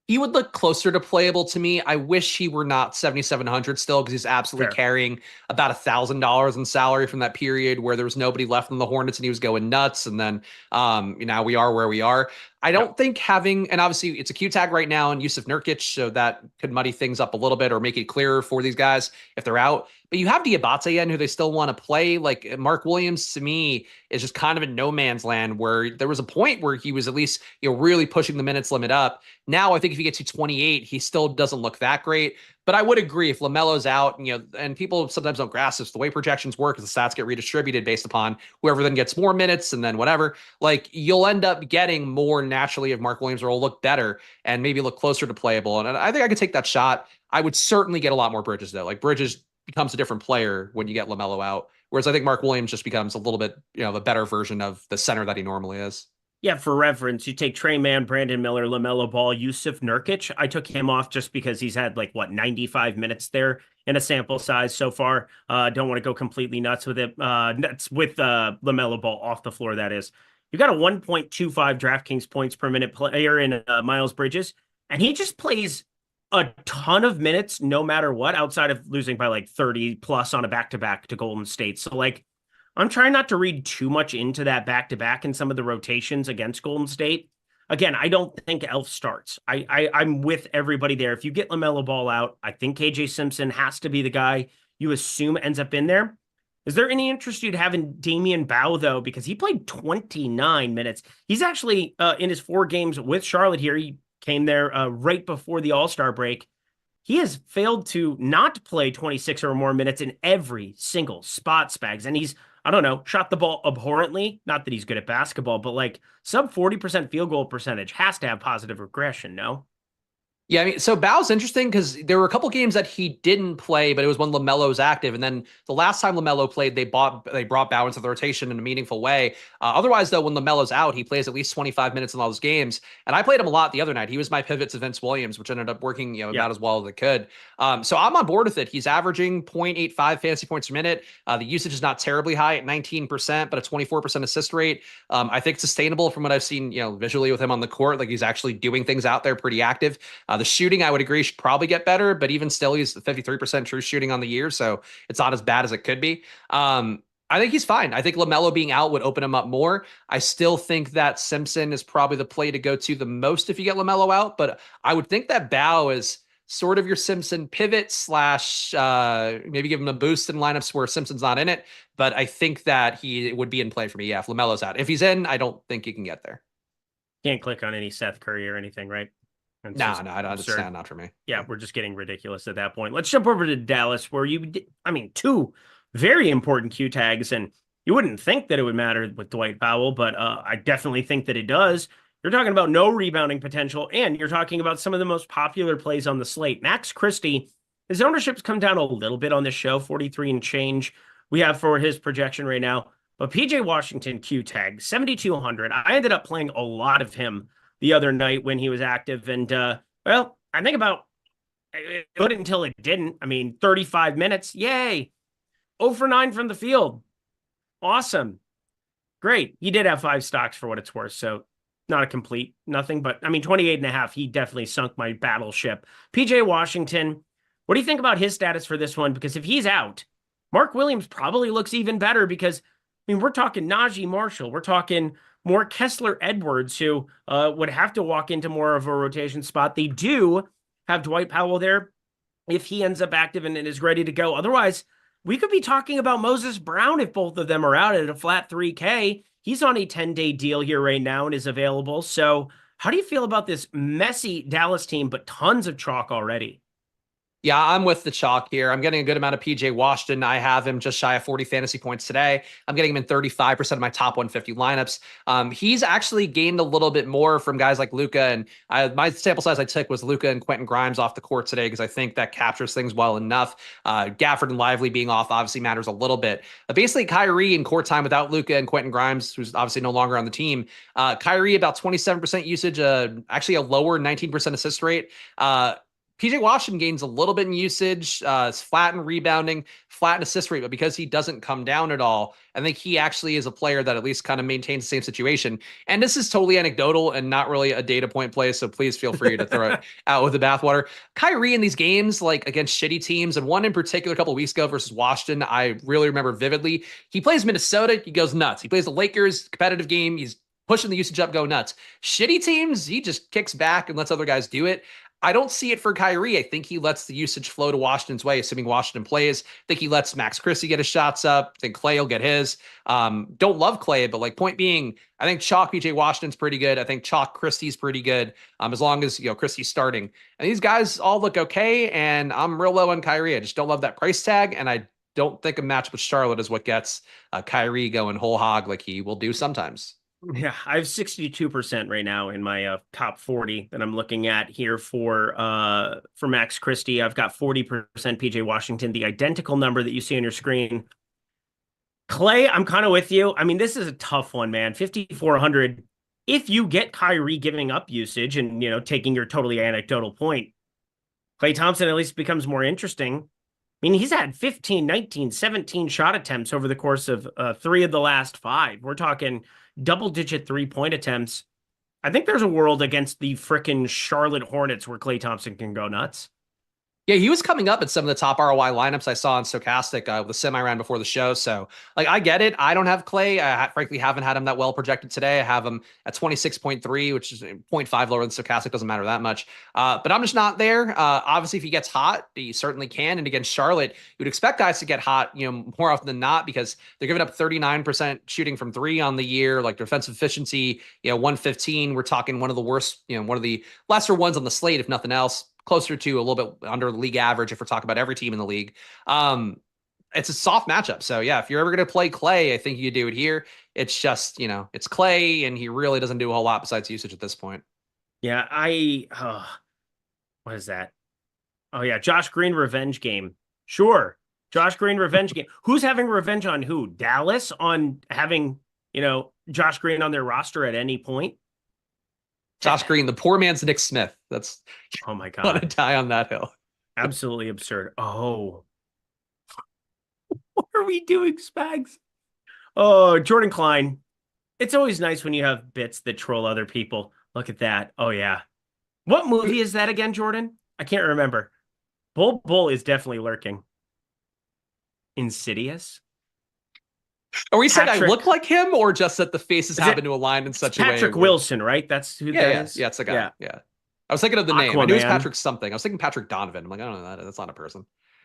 He would look closer to playable to me. I wish he were not 7,700 still, because he's absolutely carrying about $1,000 in salary from that period where there was nobody left in the Hornets and he was going nuts. And then now we are where we are. I don't think having, and obviously it's a Q tag right now and Yusuf Nurkic, so that could muddy things up a little bit or make it clearer for these guys if they're out. But you have Diabate in, who they still want to play. Like Mark Williams, to me, is just kind of in no man's land, where there was a point where he was at least, really pushing the minutes limit up. Now I think if he gets to 28, he still doesn't look that great. But I would agree, if LaMelo's out, and people sometimes don't grasp this, the way projections work is the stats get redistributed based upon whoever then gets more minutes and then whatever. Like, you'll end up getting more naturally if Mark Williams will look better and maybe look closer to playable. And I think I could take that shot. I would certainly get a lot more Bridges, though. Like, Bridges becomes a different player when you get LaMelo out, whereas I think Mark Williams just becomes a little bit, the better version of the center that he normally is. Yeah, for reference, you take Trey Mann, Brandon Miller, LaMelo Ball, Yusuf Nurkic. I took him off just because he's had 95 minutes there in a sample size so far. Don't want to go completely nuts with it. Nuts with LaMelo Ball off the floor, that is. You got a 1.25 DraftKings points per minute player in Miles Bridges, and he just plays a ton of minutes no matter what, outside of losing by 30 plus on a back-to-back to Golden State. So I'm trying not to read too much into that back-to-back and some of the rotations against Golden State. Again, I don't think Elf starts. I'm with everybody there. If you get LaMelo Ball out, I think KJ Simpson has to be the guy you assume ends up in there. Is there any interest you'd have in Damian Bow, though? Because he played 29 minutes. He's actually, in his 4 games with Charlotte here, he came there right before the All-Star break. He has failed to not play 26 or more minutes in every single spot, Spags. And he's, I don't know, shot the ball abhorrently. Not that he's good at basketball, but sub 40% field goal percentage has to have positive regression, no? Yeah, I mean, so Bow's interesting because there were a couple games that he didn't play, but it was when LaMelo was active. And then the last time LaMelo played, they brought Bow into the rotation in a meaningful way. Otherwise, though, when LaMelo's out, he plays at least 25 minutes in all those games. And I played him a lot the other night. He was my pivot to Vince Williams, which ended up working about as well as it could. So I'm on board with it. He's averaging 0.85 fantasy points per minute. The usage is not terribly high at 19%, but a 24% assist rate. I think it's sustainable from what I've seen, visually with him on the court. Like, he's actually doing things out there, pretty active. The shooting, I would agree, should probably get better, but even still, he's 53% true shooting on the year, so it's not as bad as it could be. I think he's fine. I think LaMelo being out would open him up more. I still think that Simpson is probably the play to go to the most if you get LaMelo out, but I would think that Bow is sort of your Simpson pivot / maybe give him a boost in lineups where Simpson's not in it, but I think that he would be in play for me, if LaMelo's out. If he's in, I don't think he can get there. Can't click on any Seth Curry or anything, right? No, I don't understand. Not for me. Yeah, we're just getting ridiculous at that point. Let's jump over to Dallas, where 2 very important Q tags, and you wouldn't think that it would matter with Dwight Powell, but I definitely think that it does. You're talking about no rebounding potential, and you're talking about some of the most popular plays on the slate. Max Christie, his ownership's come down a little bit on this show, 43 and change we have for his projection right now. But PJ Washington Q tag, 7,200. I ended up playing a lot of him the other night when he was active. And, I think about it until it didn't. 35 minutes. Yay. 0 for 9 from the field. Awesome. Great. He did have 5 stocks for what it's worth. So not a complete nothing, but 28 and a half. He definitely sunk my battleship. PJ Washington, what do you think about his status for this one? Because if he's out, Mark Williams probably looks even better because, we're talking Najee Marshall. We're talking more Kessler Edwards, who would have to walk into more of a rotation spot. They do have Dwight Powell there if he ends up active and is ready to go. Otherwise, we could be talking about Moses Brown if both of them are out at a flat 3K. He's on a 10-day deal here right now and is available. So how do you feel about this messy Dallas team, but tons of chalk already? Yeah, I'm with the chalk here. I'm getting a good amount of PJ Washington. I have him just shy of 40 fantasy points today. I'm getting him in 35% of my top 150 lineups. He's actually gained a little bit more from guys like Luka, and my sample size I took was Luka and Quentin Grimes off the court today because I think that captures things well enough. Gafford and Lively being off obviously matters a little bit. Basically, Kyrie in court time without Luka and Quentin Grimes, who's obviously no longer on the team. Kyrie about 27% usage, actually a lower 19% assist rate. PJ Washington gains a little bit in usage, it's flat in rebounding, flat in assist rate, but because he doesn't come down at all, I think he actually is a player that at least kind of maintains the same situation. And this is totally anecdotal and not really a data point play, so please feel free to throw it out with the bathwater. Kyrie in these games, like against shitty teams, and one in particular a couple of weeks ago versus Washington, I really remember vividly. He plays Minnesota, he goes nuts. He plays the Lakers, competitive game, he's pushing the usage up, go nuts. Shitty teams, he just kicks back and lets other guys do it. I don't see it for Kyrie. I think he lets the usage flow to Washington's way, assuming Washington plays. I think he lets Max Christie get his shots up. I think Clay will get his. Don't love Clay, but like point being, I think Chalk PJ Washington's pretty good. I think Chalk Christie's pretty good. As long as Christie's starting. And these guys all look okay. And I'm real low on Kyrie. I just don't love that price tag. And I don't think a match with Charlotte is what gets Kyrie going whole hog like he will do sometimes. Yeah, I have 62% right now in my top 40 that I'm looking at here for Max Christie. I've got 40% PJ Washington, the identical number that you see on your screen. Clay, I'm kind of with you. I mean, this is a tough one, man. 5,400. If you get Kyrie giving up usage and, taking your totally anecdotal point, Klay Thompson at least becomes more interesting. I mean, he's had 15, 19, 17 shot attempts over the course of 3 of the last 5. We're talking double-digit 3-point attempts. I think there's a world against the frickin' Charlotte Hornets where Klay Thompson can go nuts. Yeah, he was coming up at some of the top ROI lineups I saw on Stokastic the semi-round before the show. So, I get it. I don't have Clay. I frankly haven't had him that well projected today. I have him at 26.3, which is 0.5 lower than Stokastic. Doesn't matter that much. But I'm just not there. Obviously, if he gets hot, he certainly can. And against Charlotte, you would expect guys to get hot, more often than not, because they're giving up 39% shooting from 3 on the year. Like defensive efficiency, 115. We're talking one of the worst, one of the lesser ones on the slate, if nothing else. Closer to a little bit under the league average if we're talking about every team in the league. It's a soft matchup. So yeah, if you're ever going to play Clay, I think you do it here. It's just, it's Clay and he really doesn't do a whole lot besides usage at this point. Yeah, what is that? Oh yeah, Josh Green revenge game. Sure. Josh Green revenge game. Who's having revenge on who? Dallas on having, Josh Green on their roster at any point? Josh Green, the poor man's Nick Smith. That's oh my god, want to die on that hill. Absolutely absurd. Oh, what are we doing, Spags? Oh, Jordan Klein. It's always nice when you have bits that troll other people. Look at that. Oh yeah, what movie is that again, Jordan? I can't remember. Bull is definitely lurking. Insidious. Are we saying I look like him, or just that the faces happen to align in such a way? Patrick Wilson, right? That's who that is? Yeah, it's the guy. Yeah. I was thinking of the name. I knew it was Patrick something. I was thinking Patrick Donovan. I'm like, I don't know. That's not a person.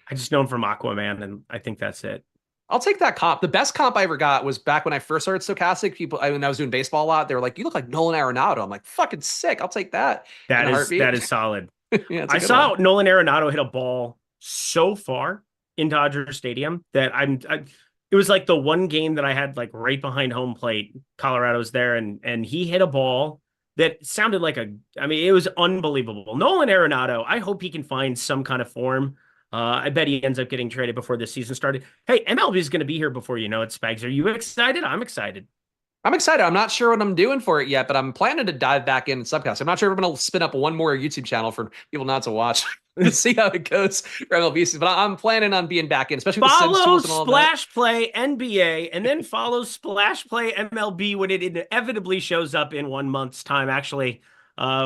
I just know him from Aquaman, and I think that's it. I'll take that comp. The best comp I ever got was back when I first started Stokastic. When I was doing baseball a lot, they were like, you look like Nolan Arenado. I'm like, fucking sick. I'll take that. That is solid. Yeah, I saw Nolan Arenado hit a ball so far in Dodger Stadium that it was like the one game that I had like right behind home plate. Colorado's there, and he hit a ball that sounded like it was unbelievable. Nolan Arenado, I hope he can find some kind of form. I bet he ends up getting traded before the season started. Hey, MLB is going to be here before you know it, Spags. Are you excited? I'm excited. I'm excited. I'm not sure what I'm doing for it yet, but I'm planning to dive back in Subcast. I'm not sure if I'm going to spin up one more YouTube channel for people not to watch to see how it goes for MLB season. But I'm planning on being back in, especially with the Sims tools and all Splash Play NBA, and then follow Splash Play MLB when it inevitably shows up in 1 month's time. Actually,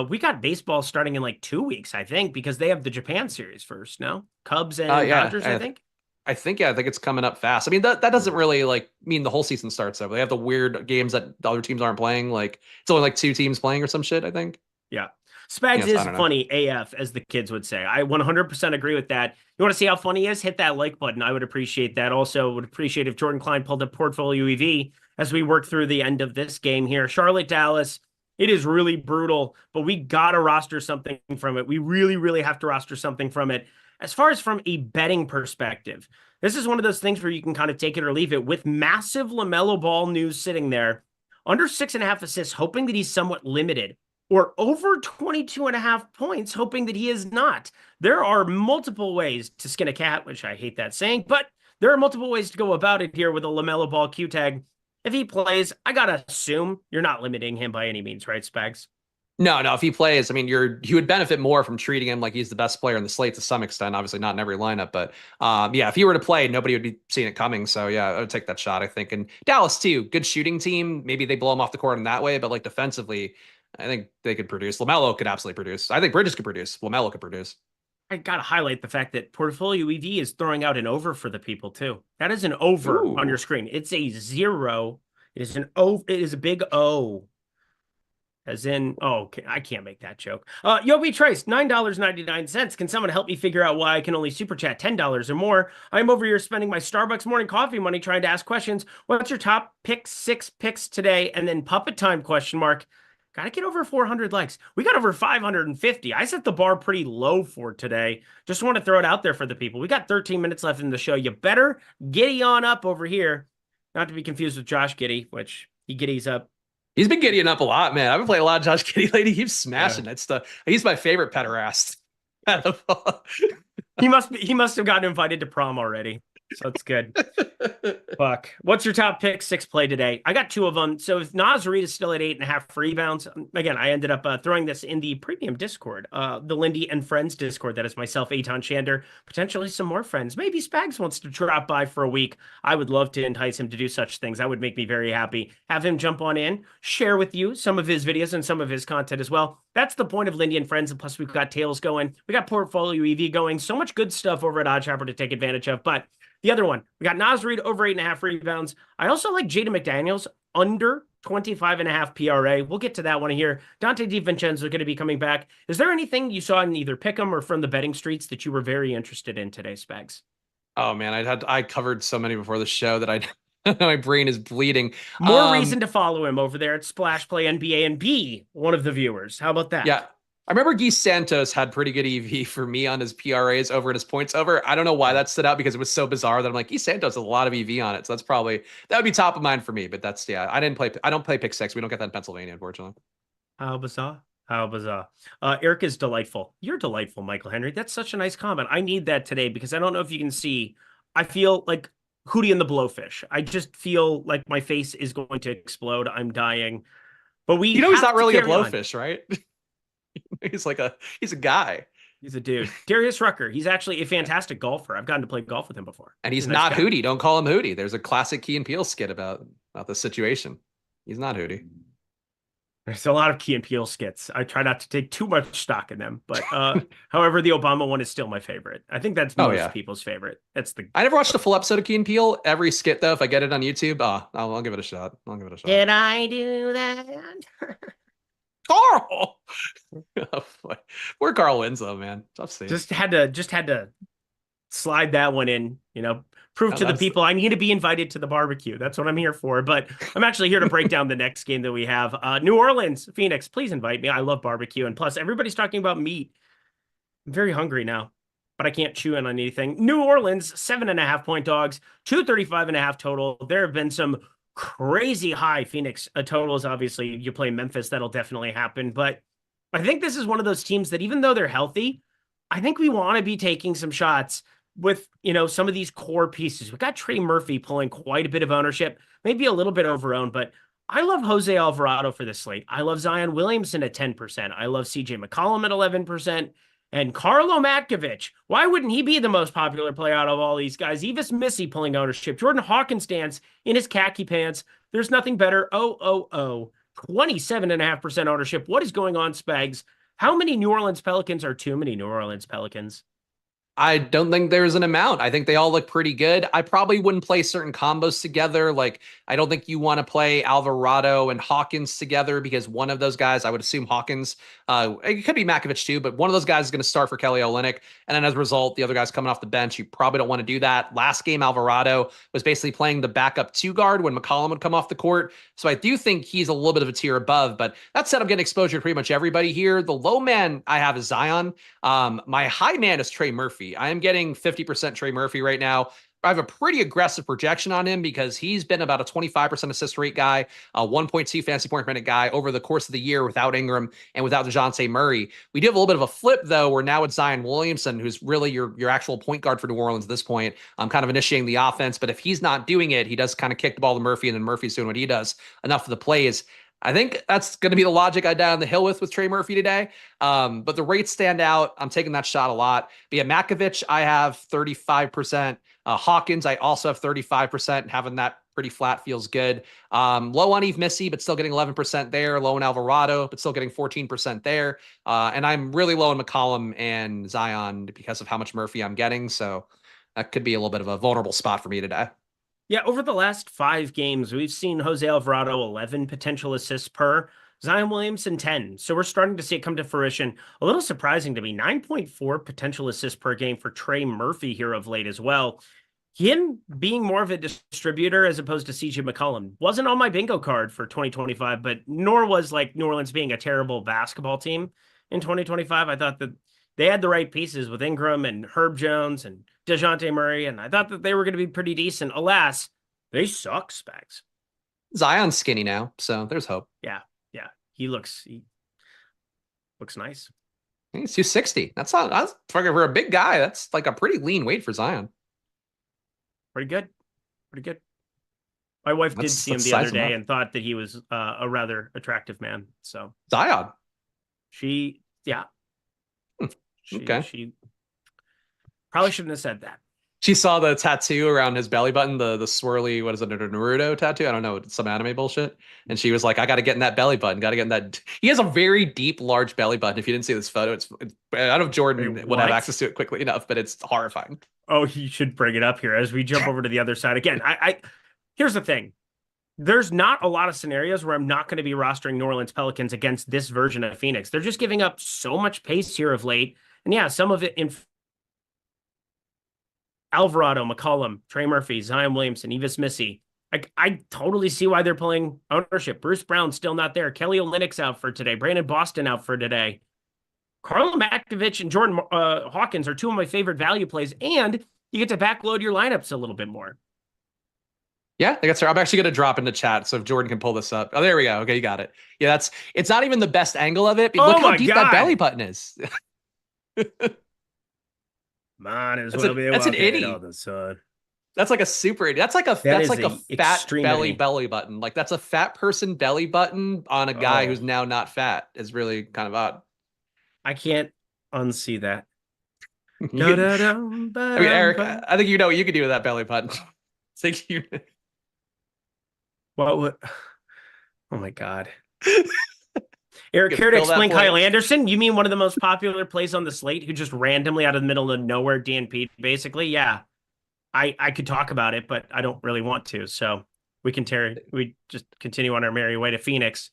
we got baseball starting in like 2 weeks, I think, because they have the Japan series first. No, Cubs and Dodgers, I think. I think it's coming up fast. I mean, that doesn't really mean the whole season starts though. They have the weird games that the other teams aren't playing. Like it's only like 2 teams playing or some shit, I think. Yeah. Spags is funny AF, as the kids would say. I 100% agree with that. You want to see how funny he is? Hit that like button. I would appreciate that. Also would appreciate if Jordan Klein pulled up Portfolio EV as we work through the end of this game here. Charlotte, Dallas. It is really brutal, but we got to roster something from it. We really, really have to roster something from it. As far as from a betting perspective, this is one of those things where you can kind of take it or leave it. With massive LaMelo Ball news sitting there, under 6.5 assists, hoping that he's somewhat limited, or over 22.5 points, hoping that he is not. There are multiple ways to skin a cat, which I hate that saying, but there are multiple ways to go about it here with a LaMelo Ball Q tag. If he plays, I got to assume you're not limiting him by any means, right, Spags? No, no. If he plays, I mean, you would benefit more from treating him like he's the best player in the slate to some extent. Obviously, not in every lineup, but yeah, if he were to play, nobody would be seeing it coming. So yeah, I would take that shot. I think, and Dallas too, good shooting team. Maybe they blow him off the court in that way, but like defensively, I think they could produce. LaMelo could absolutely produce. I think Bridges could produce. LaMelo could produce. I got to highlight the fact that Portfolio EV is throwing out an over for the people too. That is an over on your Ooh. screen. It's a 0. It is an O. It is a big O. As in, oh, okay, I can't make that joke. Yobi Trice, $9.99. Can someone help me figure out why I can only super chat $10 or more? I'm over here spending my Starbucks morning coffee money trying to ask questions. What's your top pick 6 picks today? And then puppet time question mark. Gotta get over 400 likes. We got over 550. I set the bar pretty low for today. Just want to throw it out there for the people. We got 13 minutes left in the show. You better giddy on up over here. Not to be confused with Josh Giddy, which he giddies up. He's been giddying up a lot, man. I've been playing a lot of Josh Giddey lately. He's smashing. Yeah. He's my favorite pederast. He must have gotten invited to prom already. So it's good. Fuck. What's your top pick 6 play today? I got 2 of them. So if Naz Reid is still at 8.5 rebounds, again, I ended up throwing this in the premium Discord, the Lindy and Friends Discord. That is myself, Eitan Shander, potentially some more friends. Maybe Spags wants to drop by for a week. I would love to entice him to do such things. That would make me very happy. Have him jump on in, share with you some of his videos and some of his content as well. That's the point of Lindy and Friends. And plus, we've got Tails going. We got Portfolio EV going. So much good stuff over at OddsShopper to take advantage of. But the other one, we got Naz Reid over 8.5 rebounds. I also like Jaden McDaniels under 25.5 PRA. We'll get to that one here. Dante DiVincenzo going to be coming back. Is there anything you saw in either Pick'em or from the betting streets that you were very interested in today, Spags? Oh man, I covered so many before the show that my brain is bleeding. More reason to follow him over there at Splash Play NBA and be one of the viewers. How about that? Yeah. I remember Guy Santos had pretty good EV for me on his PRAs over and his points over. I don't know why that stood out because it was so bizarre that I'm like, Guy Santos has a lot of EV on it. So that would be top of mind for me. But that's, yeah, I don't play pick 6. We don't get that in Pennsylvania, unfortunately. How bizarre. How bizarre. Eric is delightful. You're delightful, Michael Henry. That's such a nice comment. I need that today because I don't know if you can see. I feel like Hootie and the Blowfish. I just feel like my face is going to explode. I'm dying. But he's not really a blowfish, right? He's a guy. He's a dude. Darius Rucker. He's actually a fantastic golfer. I've gotten to play golf with him before. And he's not Hootie. Don't call him Hootie. There's a classic Key and Peele skit about the situation. He's not Hootie. There's a lot of Key and Peele skits. I try not to take too much stock in them, but however, the Obama one is still my favorite. I think that's most people's favorite. I never watched a full episode of Key and Peele. Every skit though, if I get it on YouTube, I'll give it a shot. Did I do that? Carl. Poor Carl Winslow, man. Tough scene. Just had to slide that one in, prove to the people I need to be invited to the barbecue. That's what I'm here for. But I'm actually here to break down the next game that we have. New Orleans, Phoenix, please invite me. I love barbecue. And plus, everybody's talking about meat. I'm very hungry now, but I can't chew in on anything. New Orleans, 7.5 point dogs, 235.5 total. There have been some crazy high Phoenix totals. Obviously, you play Memphis, that'll definitely happen. But I think this is one of those teams that even though they're healthy, I think we want to be taking some shots with, some of these core pieces. We've got Trey Murphy pulling quite a bit of ownership, maybe a little bit overowned, but I love Jose Alvarado for this slate. I love Zion Williamson at 10%. I love CJ McCollum at 11%. And Carlo Matkovic, why wouldn't he be the most popular player out of all these guys? Evis Missy pulling ownership. Jordan Hawkins stands in his khaki pants. There's nothing better. 27.5% ownership. What is going on, Spags? How many New Orleans Pelicans are too many New Orleans Pelicans? I don't think there's an amount. I think they all look pretty good. I probably wouldn't play certain combos together. Like, I don't think you want to play Alvarado and Hawkins together because one of those guys, I would assume Hawkins, it could be Makovic too, but one of those guys is going to start for Kelly Olynyk. And then as a result, the other guy's coming off the bench. You probably don't want to do that. Last game, Alvarado was basically playing the backup 2 guard when McCollum would come off the court. So I do think he's a little bit of a tier above, but that said, I'm getting exposure to pretty much everybody here. The low man I have is Zion. My high man is Trey Murphy. I am getting 50% Trey Murphy right now. I have a pretty aggressive projection on him because he's been about a 25% assist rate guy, a 1.2 fantasy point per minute guy over the course of the year without Ingram and without DeJounte Murray. We do have a little bit of a flip, though, where now it's Zion Williamson, who's really your actual point guard for New Orleans at this point. I'm kind of initiating the offense, but if he's not doing it, he does kind of kick the ball to Murphy, and then Murphy's doing what he does. Enough of the plays. I think that's going to be the logic I down the hill with Trey Murphy today. But the rates stand out. I'm taking that shot a lot. But yeah, Makovich, I have 35%. Hawkins, I also have 35%. Having that pretty flat feels good. Low on Eve Missy, but still getting 11% there. Low on Alvarado, but still getting 14% there. And I'm really low on McCollum and Zion because of how much Murphy I'm getting. So that could be a little bit of a vulnerable spot for me today. Yeah, over the last 5 games, we've seen Jose Alvarado 11 potential assists per, Zion Williamson 10. So we're starting to see it come to fruition. A little surprising to me, 9.4 potential assists per game for Trey Murphy here of late as well. Him being more of a distributor as opposed to CJ McCollum wasn't on my bingo card for 2025, but nor was like New Orleans being a terrible basketball team in 2025. I thought that they had the right pieces with Ingram and Herb Jones and DeJounte Murray, and I thought that they were going to be pretty decent. Alas, they suck, Spags. Zion's skinny now, so there's hope. Yeah. He looks nice. He's 260. That's for a big guy. That's like a pretty lean weight for Zion. Pretty good. My wife did see him the other day and thought that he was a rather attractive man. So Zion. She Okay. Probably shouldn't have said that. She saw the tattoo around his belly button, the swirly, what is it, a Naruto tattoo? I don't know, some anime bullshit. And she was like, I got to get in that belly button. Got to get in that. He has a very deep, large belly button. If you didn't see this photo, it's I don't know if Jordan would have access to it quickly enough, but it's horrifying. Oh, you should bring it up here as we jump over to the other side. Again, here's the thing. There's not a lot of scenarios where I'm not going to be rostering New Orleans Pelicans against this version of Phoenix. They're just giving up so much pace here of late. And yeah, some of it in Alvarado, McCollum, Trey Murphy, Zion Williamson, Evis Missy. I totally see why they're playing ownership. Bruce Brown still not there. Kelly Olynyk's out for today. Brandon Boston out for today. Karl Makovich and Jordan Hawkins are two of my favorite value plays, and you get to backload your lineups a little bit more. Yeah, I guess I'm actually going to drop into chat, so if Jordan can pull this up. Oh, there we go. Okay, you got it. Yeah, it's not even the best angle of it, but look how deep that belly button is. Might as well be that's an itty. That's like a super itty. That's like a fat belly button. Like that's a fat person belly button on a guy who's now not fat is really kind of odd. I can't unsee that. I mean, Eric, I think you know what you could do with that belly button. Thank you. What would? Oh my God. Eric, care to explain Kyle Anderson? You mean one of the most popular plays on the slate who just randomly out of the middle of nowhere DNP'd, basically? Yeah. I could talk about it, but I don't really want to. So we just continue on our merry way to Phoenix.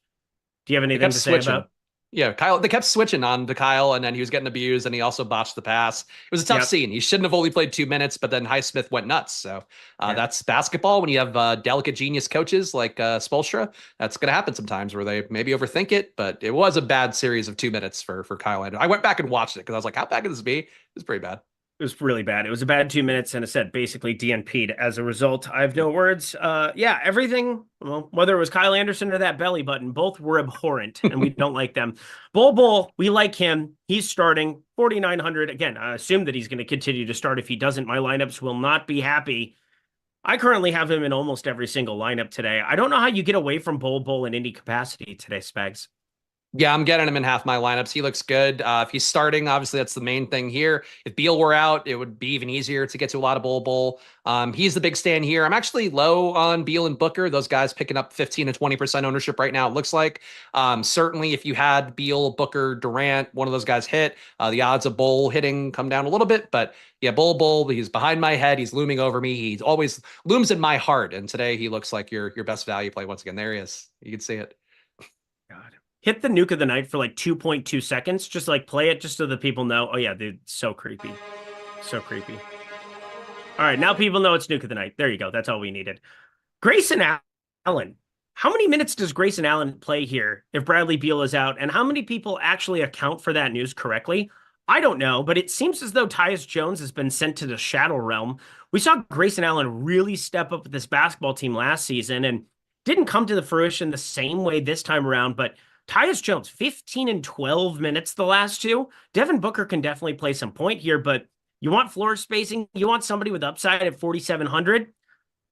Do you have anything to say about? Yeah, Kyle, they kept switching on to Kyle, and then he was getting abused, and he also botched the pass. It was a tough scene. He shouldn't have only played 2 minutes, but then Highsmith went nuts. So that's basketball. When you have delicate genius coaches like Spoelstra, that's going to happen sometimes where they maybe overthink it, but it was a bad series of 2 minutes for Kyle Anderson. I went back and watched it because I was like, how bad could this be? It was pretty bad. It was really bad. It was a bad 2 minutes, and it said basically DNP'd as a result. I have no words. Yeah, everything, well, whether it was Kyle Anderson or that belly button, both were abhorrent, and we don't like them. Bull, we like him. He's starting 4,900. Again, I assume that he's going to continue to start. If he doesn't, my lineups will not be happy. I currently have him in almost every single lineup today. I don't know how you get away from Bull in any capacity today, Spags. Yeah, I'm getting him in half my lineups. He looks good. If he's starting, obviously that's the main thing here. If Beal were out, it would be even easier to get to a lot of Bull. He's the big stand here. I'm actually low on Beal and Booker. Those guys picking up 15 to 20% ownership right now, it looks like. Certainly, if you had Beal, Booker, Durant, one of those guys hit, the odds of Bull hitting come down a little bit. But yeah, Bull, he's behind my head. He's looming over me. He's always looms in my heart. And today he looks like your best value play once again. There he is. You can see it. God. Hit the nuke of the night for like 2.2 seconds. Just like play it just so that people know. Oh yeah, dude, so creepy. So creepy. All right, now people know it's nuke of the night. There you go. That's all we needed. Grayson Allen. How many minutes does Grayson Allen play here if Bradley Beal is out? And how many people actually account for that news correctly? I don't know, but it seems as though Tyus Jones has been sent to the shadow realm. We saw Grayson Allen really step up with this basketball team last season and didn't come to the fruition the same way this time around, but Tyus Jones, 15 and 12 minutes the last two. Devin Booker can definitely play some point here, but you want floor spacing. You want somebody with upside at 4,700.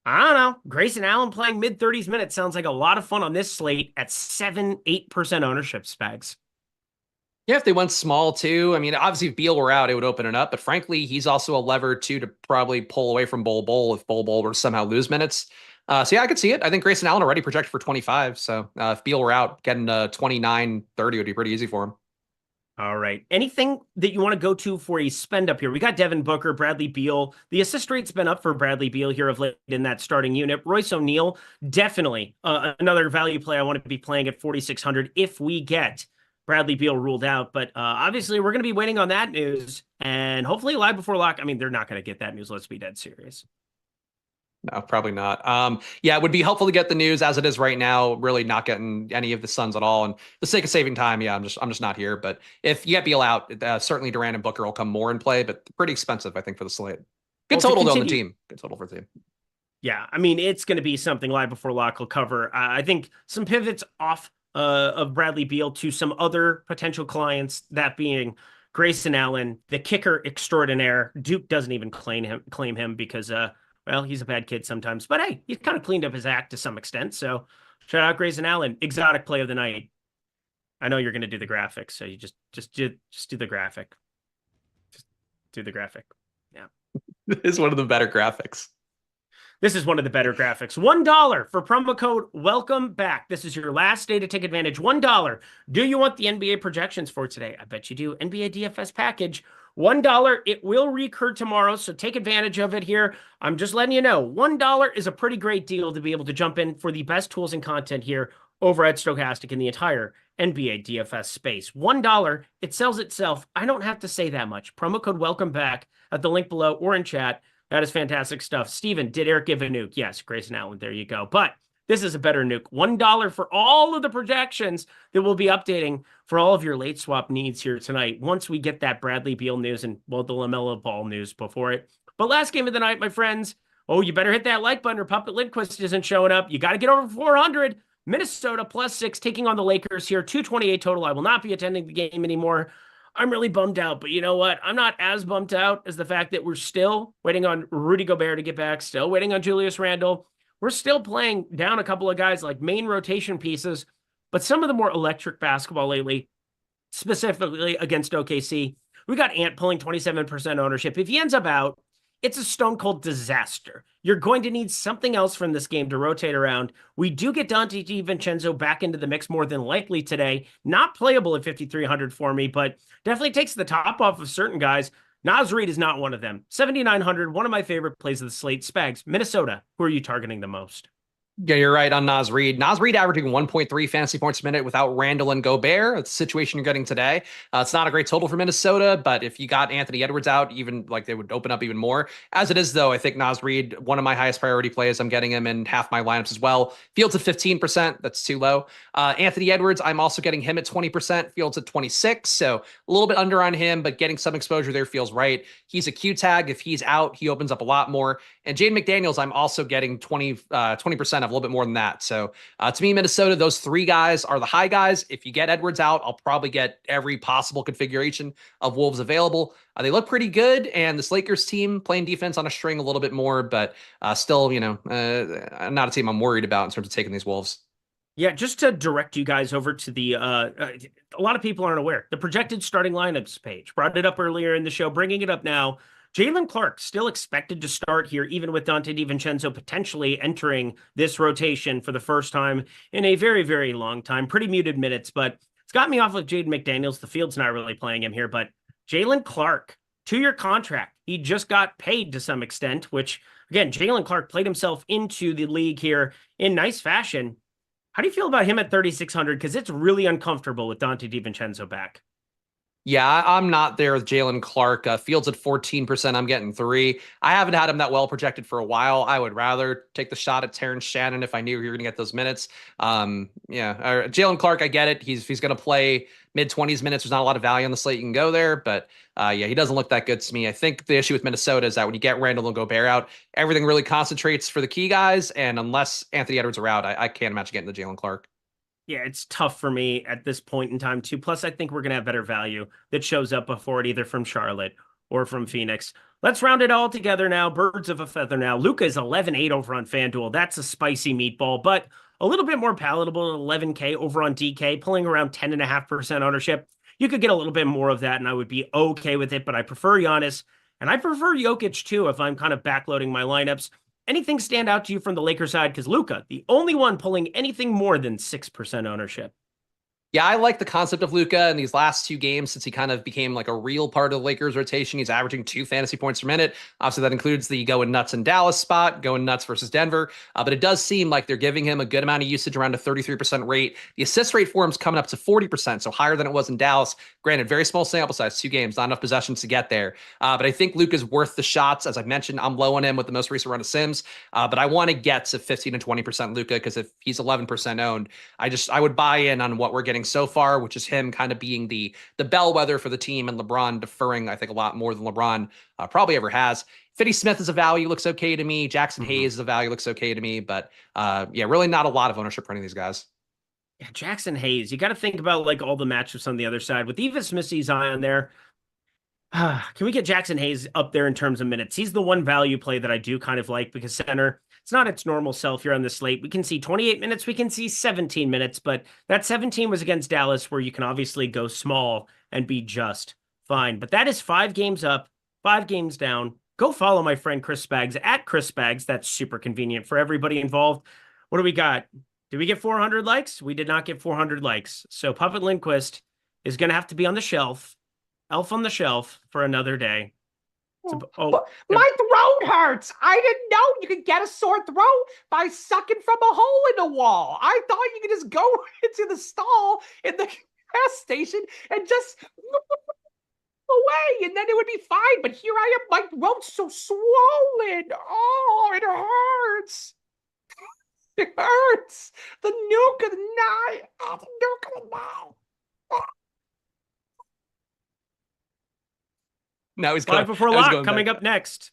I don't know. Grayson Allen playing mid 30s minutes sounds like a lot of fun on this slate at 7-8% ownership, Spags. Yeah, if they went small too. I mean, obviously if Beal were out, it would open it up. But frankly, he's also a lever too to probably pull away from Bol if Bol were to somehow lose minutes. So yeah, I could see it. I think Grayson Allen already projected for 25. So if Beal were out, getting 29, 30 would be pretty easy for him. All right. Anything that you want to go to for a spend up here? We got Devin Booker, Bradley Beal. The assist rate's been up for Bradley Beal here of late in that starting unit. Royce O'Neal, definitely another value play I want to be playing at 4,600 if we get Bradley Beal ruled out. But obviously, we're going to be waiting on that news and hopefully live before lock. I mean, they're not going to get that news. Let's be dead serious. No, probably not. Yeah, it would be helpful to get the news as it is right now. Really not getting any of the Suns at all. And for the sake of saving time, yeah, I'm just not here. But if you get Beal out, certainly Durant and Booker will come more in play, but pretty expensive, I think, for the slate. Good total though on the team. Good total for the team. Yeah, I mean, it's going to be something live before lock will cover. I think some pivots off of Bradley Beal to some other potential clients, that being Grayson Allen, the kicker extraordinaire. Duke doesn't even claim him because well, he's a bad kid sometimes. But hey, he's kind of cleaned up his act to some extent. So shout out Grayson Allen, exotic play of the night. I know you're going to do the graphics, so you just do the graphic. Just do the graphic. Yeah. This is one of the better graphics. This is one of the better graphics. $1 for promo code welcome back. This is your last day to take advantage. $1. Do you want the NBA projections for today? I bet you do. NBA DFS package. $1. It will recur tomorrow, so take advantage of it here. I'm just letting you know, $1 is a pretty great deal to be able to jump in for the best tools and content here over at Stokastic in the entire NBA DFS space. $1, it sells itself. I don't have to say that much. Promo code welcome back at the link below or in chat. That is fantastic stuff. Steven, did Eric give a nuke? Yes, Grayson Allen, there you go. But this is a better nuke. $1 for all of the projections that we'll be updating for all of your late swap needs here tonight once we get that Bradley Beal news and, well, the LaMelo Ball news before it. But last game of the night, my friends, oh, you better hit that like button or Puppet Lindquist isn't showing up. You got to get over 400. Minnesota +6 taking on the Lakers here. 228 total. I will not be attending the game anymore. I'm really bummed out, but you know what? I'm not as bummed out as the fact that we're still waiting on Rudy Gobert to get back, still waiting on Julius Randle. We're still playing down a couple of guys like main rotation pieces, but some of the more electric basketball lately, specifically against OKC, we got Ant pulling 27% ownership. If he ends up out, it's a stone cold disaster. You're going to need something else from this game to rotate around. We do get Dante DiVincenzo back into the mix more than likely today. Not playable at 5,300 for me, but definitely takes the top off of certain guys. Naz Reid is not one of them. 7,900, one of my favorite plays of the slate. Spags, Minnesota, who are you targeting the most? Yeah, you're right on Naz Reid. Naz Reid averaging 1.3 fantasy points a minute without Randall and Gobert. It's the situation you're getting today. It's not a great total for Minnesota, but if you got Anthony Edwards out, even like they would open up even more. As it is, though, I think Naz Reid, one of my highest priority plays. I'm getting him in half my lineups as well. Fields at 15%. That's too low. Anthony Edwards, I'm also getting him at 20%. Fields at 26. So a little bit under on him, but getting some exposure there feels right. He's a Q tag. If he's out, he opens up a lot more. And Jaden McDaniels, I'm also getting 20% of a little bit more than that. So to me, Minnesota, those three guys are the high guys. If you get Edwards out, I'll probably get every possible configuration of Wolves available. They look pretty good. And this Lakers team playing defense on a string a little bit more, but still, not a team I'm worried about in terms of taking these Wolves. Yeah, just to direct you guys over to the, a lot of people aren't aware, the projected starting lineups page. Brought it up earlier in the show, bringing it up now. Jalen Clark still expected to start here, even with Dante DiVincenzo potentially entering this rotation for the first time in a very, very long time. Pretty muted minutes, but it's got me off of Jaden McDaniels. The field's not really playing him here, but Jalen Clark, 2-year contract. He just got paid to some extent, which, again, Jalen Clark played himself into the league here in nice fashion. How do you feel about him at 3,600? Because it's really uncomfortable with Dante DiVincenzo back. Yeah, I'm not there with Jalen Clark. Fields at 14%. I'm getting 3. I haven't had him that well projected for a while. I would rather take the shot at Terrence Shannon if I knew you were going to get those minutes. Jalen Clark, I get it. He's going to play mid-20s minutes. There's not a lot of value on the slate. You can go there, but he doesn't look that good to me. I think the issue with Minnesota is that when you get Randall and Gobert out, everything really concentrates for the key guys. And unless Anthony Edwards are out, I can't imagine getting the Jalen Clark. Yeah, it's tough for me at this point in time, too. Plus, I think we're going to have better value that shows up before it, either from Charlotte or from Phoenix. Let's round it all together now. Birds of a feather now. Luka is 11-8 over on FanDuel. That's a spicy meatball, but a little bit more palatable at 11K over on DK, pulling around 10.5% ownership. You could get a little bit more of that, and I would be okay with it, but I prefer Giannis, and I prefer Jokic too if I'm kind of backloading my lineups. Anything stand out to you from the Lakers side? Because Luka, the only one pulling anything more than 6% ownership. Yeah, I like the concept of Luka in these last 2 games since he kind of became like a real part of the Lakers rotation. He's averaging 2 fantasy points per minute. Obviously, that includes the going nuts in Dallas spot, going nuts versus Denver. But it does seem like they're giving him a good amount of usage, around a 33% rate. The assist rate for him is coming up to 40%, so higher than it was in Dallas. Granted, very small sample size, 2 games, not enough possessions to get there. But I think Luka's worth the shots. As I mentioned, I'm low on him with the most recent run of Sims. But I want to get to 15 to 20% Luka, because if he's 11% owned, I would buy in on what we're getting so far, which is him kind of being the bellwether for the team, and LeBron deferring, I think, a lot more than LeBron probably ever has. Finney Smith is a value, looks okay to me. Jackson Hayes is a value, looks okay to me. But yeah, really not a lot of ownership for any of these guys. Yeah, Jackson Hayes, you got to think about like all the matchups on the other side. With Eva Smith on there, can we get Jackson Hayes up there in terms of minutes? He's the one value play that I do kind of like, because center, it's not its normal self here on the slate. We can see 28 minutes, we can see 17 minutes, but that 17 was against Dallas, where you can obviously go small and be just fine. But that is 5 games up, 5 games down. Go follow my friend Chris Spags at Chris Spags. That's super convenient for everybody involved. What do we got? Did we get 400 likes? We did not get 400 likes. So Puppet Lindquist is going to have to be on the shelf, elf on the shelf, for another day. My throat hurts. I didn't know you could get a sore throat by sucking from a hole in the wall. I thought you could just go into the stall in the gas station and just away, and then it would be fine. But here I am, my throat's so swollen. Oh, it hurts. It hurts. The nuke of the night. Oh, the nuke of the night. Now he's 5 before lock coming up next.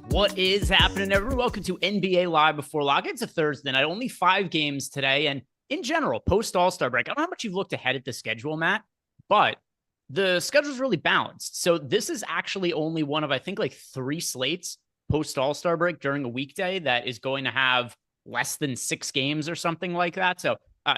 What is happening, everyone? Welcome to NBA Live Before Lock. It's a Thursday night, only 5 games today. And in general, post All-Star break, I don't know how much you've looked ahead at the schedule, Matt, but the schedule's really balanced. So this is actually only one of, I think, like 3 slates post All-Star break during a weekday that is going to have less than 6 games or something like that. So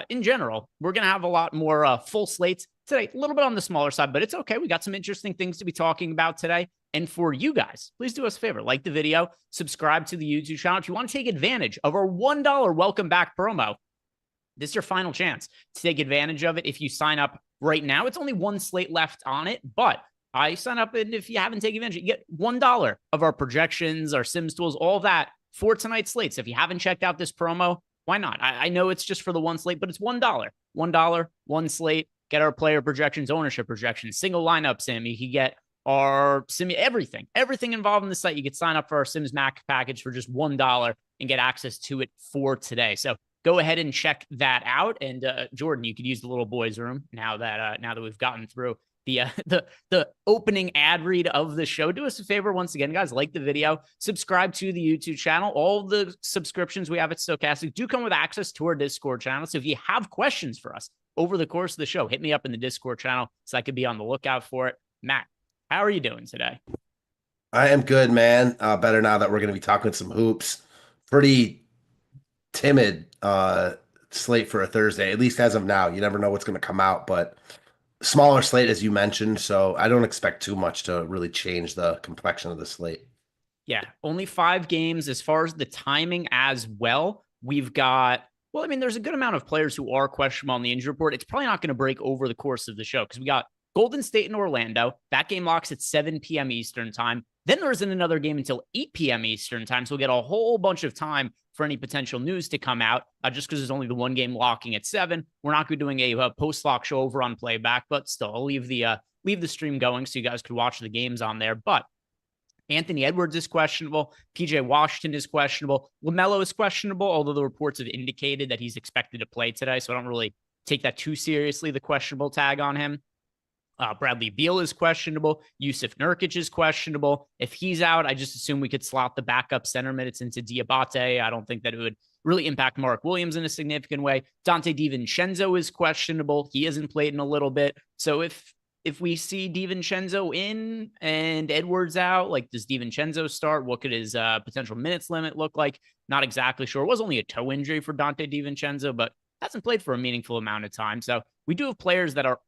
in general, we're going to have a lot more full slates today, a little bit on the smaller side, but it's okay. We got some interesting things to be talking about today. And for you guys, please do us a favor, like the video, subscribe to the YouTube channel. If you want to take advantage of our $1 welcome back promo, this is your final chance to take advantage of it. If you sign up right now, it's only 1 slate left on it, but I sign up, and if you haven't taken advantage, you get $1 of our projections, our Sims tools, all that for tonight's slates. If you haven't checked out this promo, why not? I know it's just for the 1 slate, but it's $1. $1, 1 slate. Get our player projections, ownership projections, single lineup sim. You can get our sim, everything involved in the site. You could sign up for our Sims Mac package for just $1 and get access to it for today. So go ahead and check that out. And Jordan, you could use the little boys room now that we've gotten through the opening ad read of the show. Do us a favor once again, guys, like the video, subscribe to the YouTube channel. All the subscriptions we have at Stokastic do come with access to our Discord channel. So if you have questions for us over the course of the show, hit me up in the Discord channel so I could be on the lookout for it. Matt, how are you doing today? I am good, man. Better now that we're going to be talking some hoops. Pretty timid slate for a Thursday, at least as of now. You never know what's going to come out, but smaller slate, as you mentioned, so I don't expect too much to really change the complexion of the slate. Yeah, only 5 games. As far as the timing as well, we've got, well, I mean, there's a good amount of players who are questionable on the injury report. It's probably not going to break over the course of the show because we got Golden State and Orlando. That game locks at 7 p.m. Eastern time. Then there isn't another game until 8 p.m. Eastern time. So we'll get a whole bunch of time for any potential news to come out. Just because there's only the 1 game locking at 7. We're not going to be doing a post-lock show over on playback, but still, I'll leave the stream going so you guys could watch the games on there. But Anthony Edwards is questionable. PJ Washington is questionable. LaMelo is questionable, although the reports have indicated that he's expected to play today. So I don't really take that too seriously, the questionable tag on him. Bradley Beal is questionable. Yusuf Nurkic is questionable. If he's out, I just assume we could slot the backup center minutes into Diabate. I don't think that it would really impact Mark Williams in a significant way. Dante DiVincenzo is questionable. He hasn't played in a little bit. So if we see DiVincenzo in and Edwards out, like, does DiVincenzo start? What could his potential minutes limit look like? Not exactly sure. It was only a toe injury for Dante DiVincenzo, but hasn't played for a meaningful amount of time. So we do have players that are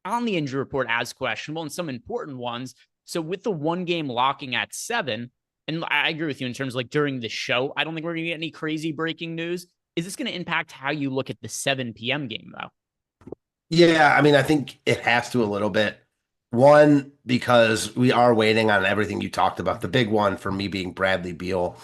on the injury report as questionable and some important ones. So with the 1 game locking at 7, and I agree with you in terms of like during the show, I don't think we're going to get any crazy breaking news. Is this going to impact how you look at the 7 p.m. game though? Yeah, I mean, I think it has to a little bit. One, because we are waiting on everything you talked about. The big one for me being Bradley Beal.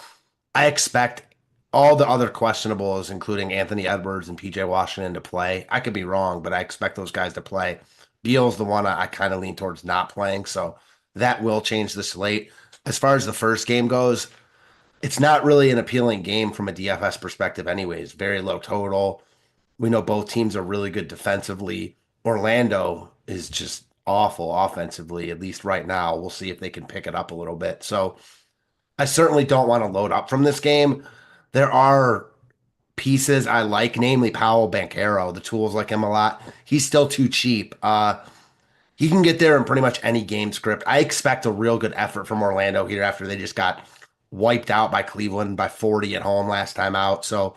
I expect all the other questionables, including Anthony Edwards and PJ Washington, to play. I could be wrong, but I expect those guys to play. Beal's the one I kind of lean towards not playing, so that will change the slate. As far as the first game goes, it's not really an appealing game from a DFS perspective anyways. Very low total. We know both teams are really good defensively. Orlando is just awful offensively, at least right now. We'll see if they can pick it up a little bit. So I certainly don't want to load up from this game. There are pieces I like, namely Paolo Banchero. The tools like him a lot. He's still too cheap. He can get there in pretty much any game script. I expect a real good effort from Orlando here after they just got wiped out by Cleveland by 40 at home last time out. So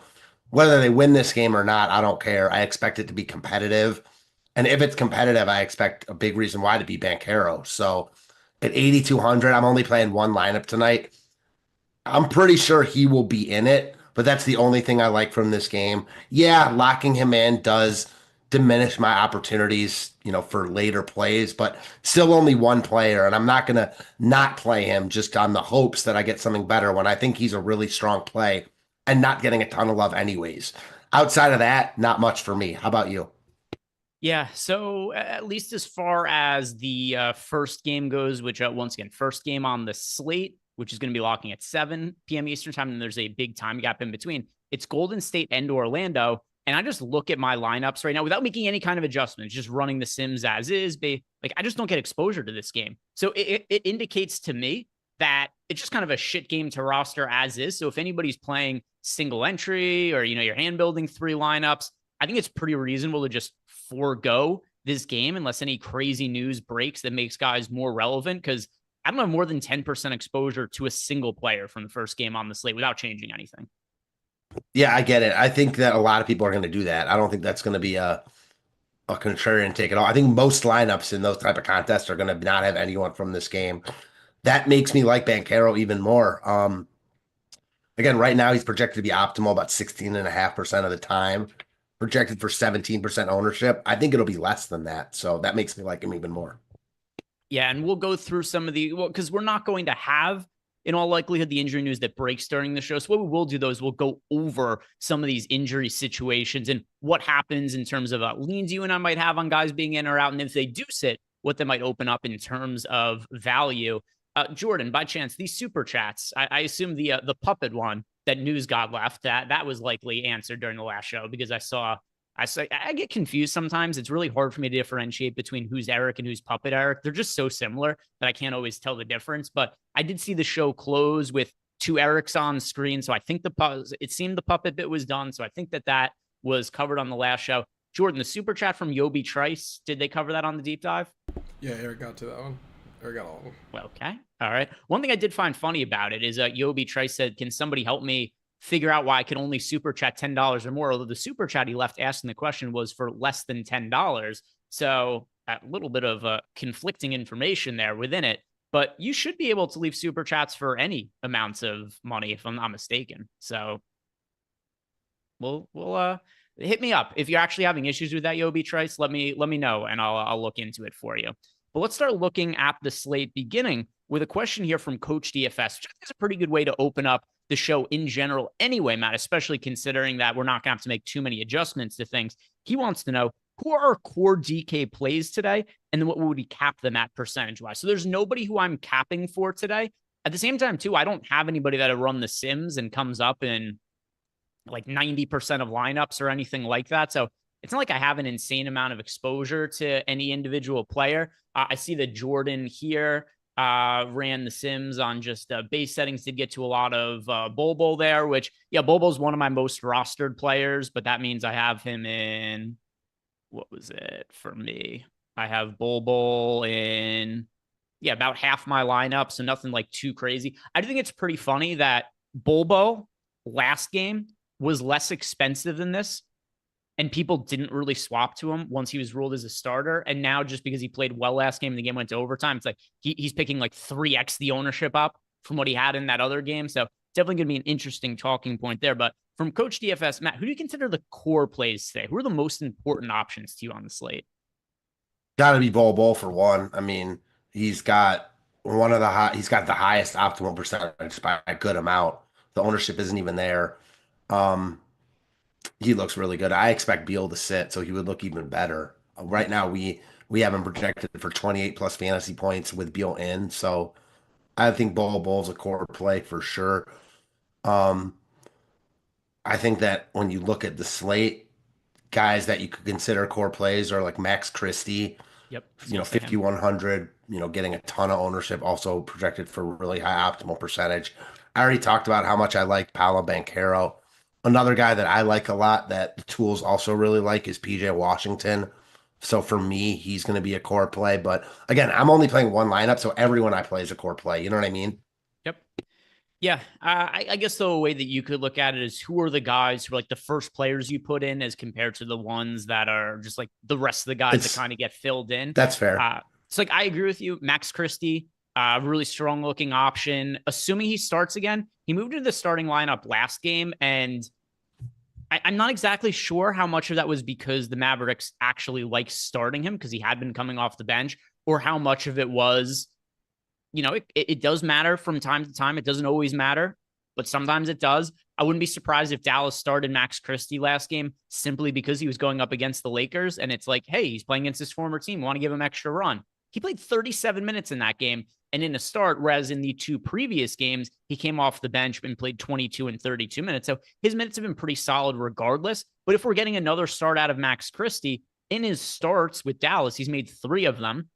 whether they win this game or not, I don't care. I expect it to be competitive. And if it's competitive, I expect a big reason why to be Banchero. So at 8,200, I'm only playing 1 lineup tonight. I'm pretty sure he will be in it, but that's the only thing I like from this game. Yeah, locking him in does diminish my opportunities, for later plays, but still only 1 player, and I'm not going to not play him just on the hopes that I get something better when I think he's a really strong play and not getting a ton of love anyways. Outside of that, not much for me. How about you? Yeah, so at least as far as the first game goes, which once again, first game on the slate, which is going to be locking at 7 p.m. Eastern time, and there's a big time gap in between. It's Golden State and Orlando. And I just look at my lineups right now without making any kind of adjustments, just running the Sims as is. I just don't get exposure to this game. So it indicates to me that it's just kind of a shit game to roster as is. So if anybody's playing single entry or, you're hand building 3 lineups, I think it's pretty reasonable to just forego this game unless any crazy news breaks that makes guys more relevant. Because I don't have more than 10% exposure to a single player from the first game on the slate without changing anything. Yeah, I get it. I think that a lot of people are going to do that. I don't think that's going to be a contrarian take at all. I think most lineups in those type of contests are going to not have anyone from this game. That makes me like Banchero even more. Again, right now he's projected to be optimal about 16.5% of the time, projected for 17% ownership. I think it'll be less than that. So that makes me like him even more. Yeah, and we'll go through some of because we're not going to have, in all likelihood, the injury news that breaks during the show. So what we will do, though, is we'll go over some of these injury situations and what happens in terms of leans you and I might have on guys being in or out. And if they do sit, what they might open up in terms of value. Jordan, by chance, these super chats, I assume the puppet one that News God left, that was likely answered during the last show, because I get confused sometimes. It's really hard for me to differentiate between who's Eric and who's Puppet Eric. They're just so similar that I can't always tell the difference. But I did see the show close with 2 Erics on screen. So I think it seemed the puppet bit was done. So I think that was covered on the last show. Jordan, the super chat from Yobi Trice, did they cover that on the deep dive? Yeah, Eric got to that one. Eric got all of them. Well, okay. All right. One thing I did find funny about it is Yobi Trice said, can somebody help me figure out why I can only super chat $10 or more? Although the super chat he left asking the question was for less than $10. So a little bit of conflicting information there within it, but you should be able to leave super chats for any amounts of money, if I'm not mistaken. So we'll hit me up if you're actually having issues with that, Yobi Trice. Let me know and I'll look into it for you. But let's start looking at the slate, beginning with a question here from Coach DFS, which I think is a pretty good way to open up the show in general anyway, Matt, especially considering that we're not going to have to make too many adjustments to things. He wants to know, who are our core DK plays today? And then what would we cap them at percentage-wise? So there's nobody who I'm capping for today. At the same time, too, I don't have anybody that run the Sims and comes up in like 90% of lineups or anything like that. So it's not like I have an insane amount of exposure to any individual player. I see that Jordan here ran the Sims on just base settings, did get to a lot of Bol there, which, yeah, Bol's one of my most rostered players, but that means I have him in, what was it for me? I have Bol in, yeah, about half my lineup, so nothing like too crazy. I think it's pretty funny that Bol last game was less expensive than this, and people didn't really swap to him once he was ruled as a starter. And now, just because he played well last game and the game went to overtime, it's like he's picking like 3x the ownership up from what he had in that other game. So definitely going to be an interesting talking point there. But from Coach DFS, Matt, who do you consider the core plays today? Who are the most important options to you on the slate? Got to be Bol for one. I mean, he's got he's got the highest optimal percentage by a good amount. The ownership isn't even there. He looks really good. I expect Beal to sit, so he would look even better. Right now, we have him projected for 28 plus fantasy points with Beal in, so I think Bol's a core play for sure. I think that when you look at the slate, guys that you could consider core plays are like Max Christie. Yep. 5,100, getting a ton of ownership, also projected for really high optimal percentage. I already talked about how much I like Paolo Banchero. Another guy that I like a lot that the tools also really like is PJ Washington. So for me, he's going to be a core play. But again, I'm only playing one lineup, so everyone I play is a core play. You know what I mean? Yep. Yeah. I guess the way that you could look at it is, who are the guys who are like the first players you put in as compared to the ones that are just like the rest of the guys that kind of get filled in. That's fair. So like, I agree with you. Max Christie, really strong looking option. Assuming he starts again, he moved into the starting lineup last game, and I'm not exactly sure how much of that was because the Mavericks actually like starting him because he had been coming off the bench, or how much of it was, it does matter from time to time. It doesn't always matter, but sometimes it does. I wouldn't be surprised if Dallas started Max Christie last game simply because he was going up against the Lakers, and it's like, hey, he's playing against his former team. We want to give him extra run. He played 37 minutes in that game and in a start, whereas in the 2 previous games, he came off the bench and played 22 and 32 minutes. So his minutes have been pretty solid regardless. But if we're getting another start out of Max Christie, in his starts with Dallas, he's made 3 of them.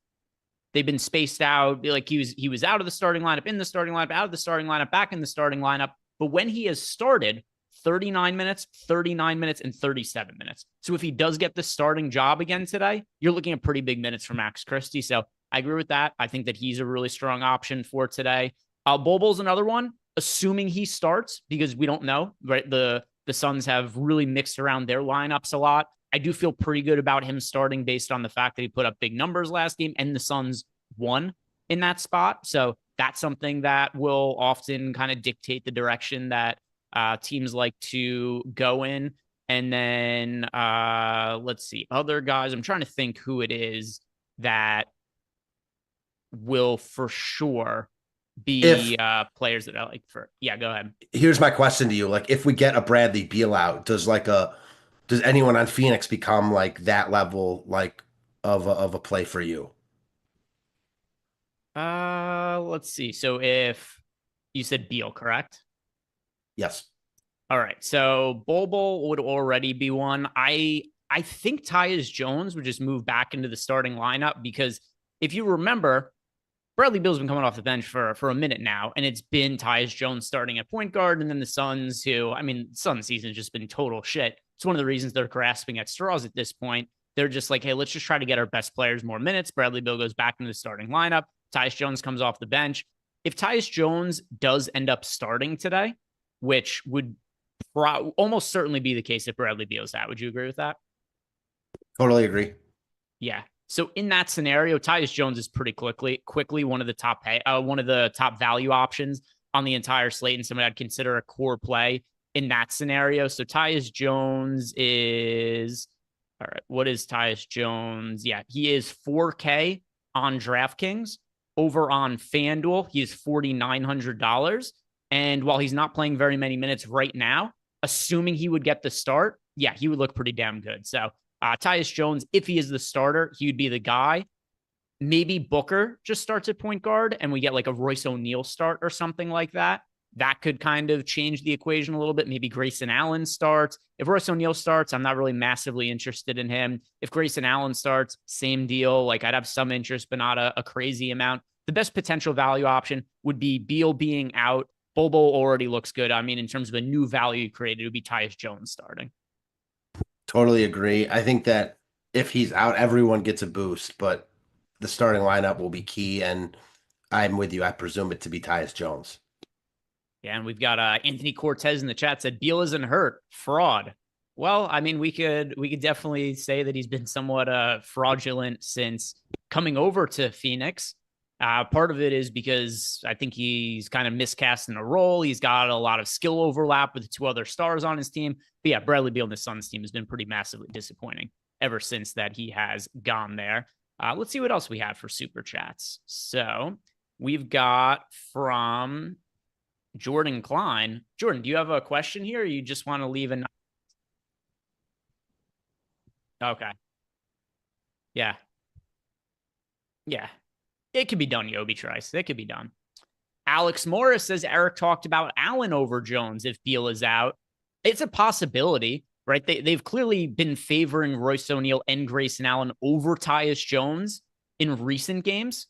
they've been spaced out. Like he was out of the starting lineup, in the starting lineup, out of the starting lineup, back in the starting lineup. But when he has started, 39 minutes, 39 minutes, and 37 minutes. So if he does get the starting job again today, you're looking at pretty big minutes for Max Christie. So I agree with that. I think that he's a really strong option for today. Bol Bol's another one, assuming he starts, because we don't know, right? The Suns have really mixed around their lineups a lot. I do feel pretty good about him starting based on the fact that he put up big numbers last game and the Suns won in that spot. So that's something that will often kind of dictate the direction that teams like to go in. And then let's see, other guys. I'm trying to think who it is that will for sure be players that I like for. Yeah, go ahead. Here's my question to you. Like, if we get a Bradley Beal out, does anyone on Phoenix become like that level, like of a play for you? Let's see. So if you said Beal, correct? Yes. All right. So Bol would already be one. I think Tyus Jones would just move back into the starting lineup, because if you remember, Bradley Beal's been coming off the bench for a minute now, and it's been Tyus Jones starting at point guard, and then the Suns, Suns season has just been total shit. It's one of the reasons they're grasping at straws at this point. They're just like, hey, let's just try to get our best players more minutes. Bradley Beal goes back into the starting lineup. Tyus Jones comes off the bench. If Tyus Jones does end up starting today, which would almost certainly be the case if Bradley Beal's out, would you agree with that? Totally agree. Yeah. So in that scenario, Tyus Jones is pretty quickly one of the top value options on the entire slate, and somebody I'd consider a core play in that scenario. So Tyus Jones is, all right, what is Tyus Jones? Yeah, he is 4K on DraftKings. Over on FanDuel, he is $4,900. And while he's not playing very many minutes right now, assuming he would get the start, yeah, he would look pretty damn good. So Tyus Jones, if he is the starter, he would be the guy. Maybe Booker just starts at point guard and we get like a Royce O'Neal start or something like that. That could kind of change the equation a little bit. Maybe Grayson Allen starts. If Royce O'Neal starts, I'm not really massively interested in him. If Grayson Allen starts, same deal. Like, I'd have some interest, but not a crazy amount. The best potential value option would be Beal being out. Bol already looks good. I mean, in terms of a new value created, it would be Tyus Jones starting. Totally agree. I think that if he's out, everyone gets a boost, but the starting lineup will be key. And I'm with you. I presume it to be Tyus Jones. Yeah, and we've got Anthony Cortez in the chat said Beal isn't hurt. Fraud. Well, I mean, we could definitely say that he's been somewhat fraudulent since coming over to Phoenix. Part of it is because I think he's kind of miscast in a role. He's got a lot of skill overlap with the two other stars on his team. But yeah, Bradley Beal on the Suns team has been pretty massively disappointing ever since that he has gone there. Let's see what else we have for super chats. So we've got from Jordan Klein. Jordan, do you have a question here, or you just want to leave a... Okay. Yeah. Yeah. It could be done, Yobi Trice. It could be done. Alex Morris says Eric talked about Allen over Jones if Beal is out. It's a possibility, right? They've clearly been favoring Royce O'Neal and Grayson Allen over Tyus Jones in recent games.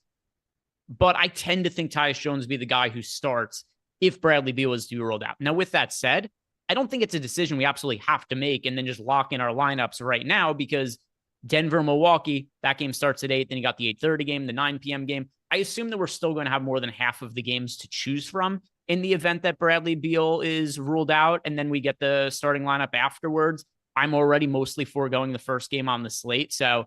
But I tend to think Tyus Jones will be the guy who starts if Bradley Beal is to be rolled out. Now, with that said, I don't think it's a decision we absolutely have to make and then just lock in our lineups right now, because Denver, Milwaukee, that game starts at 8. Then you got the 8:30 game, the 9 p.m. game. I assume that we're still going to have more than half of the games to choose from in the event that Bradley Beal is ruled out, and then we get the starting lineup afterwards. I'm already mostly foregoing the first game on the slate. So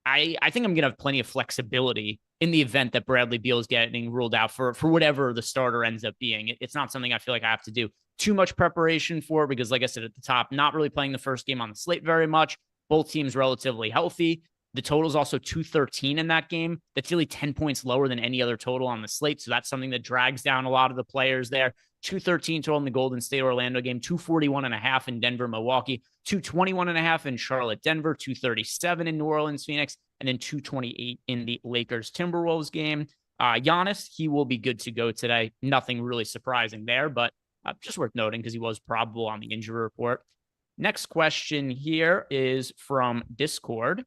I think I'm going to have plenty of flexibility in the event that Bradley Beal is getting ruled out for whatever the starter ends up being. It's not something I feel like I have to do too much preparation for, because like I said at the top, not really playing the first game on the slate very much. Both teams relatively healthy. The total is also 213 in that game. That's really 10 points lower than any other total on the slate. So that's something that drags down a lot of the players there. 213 total in the Golden State Orlando game, 241.5 in Denver, Milwaukee, 221.5 in Charlotte, Denver, 237 in New Orleans, Phoenix, and then 228 in the Lakers Timberwolves game. Giannis, he will be good to go today. Nothing really surprising there, but just worth noting because he was probable on the injury report. Next question here is from Discord.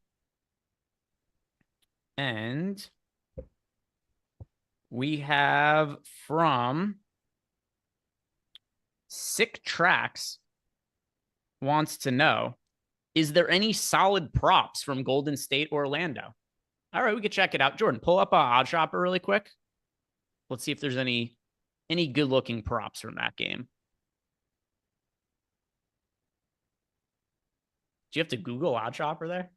And We have from Sick Tracks wants to know, is there any solid props from Golden State or Orlando? All right, we could check it out. Jordan, pull up OddsShopper really quick. Let's see if there's any good looking props from that game. Do you have to Google OddsShopper there?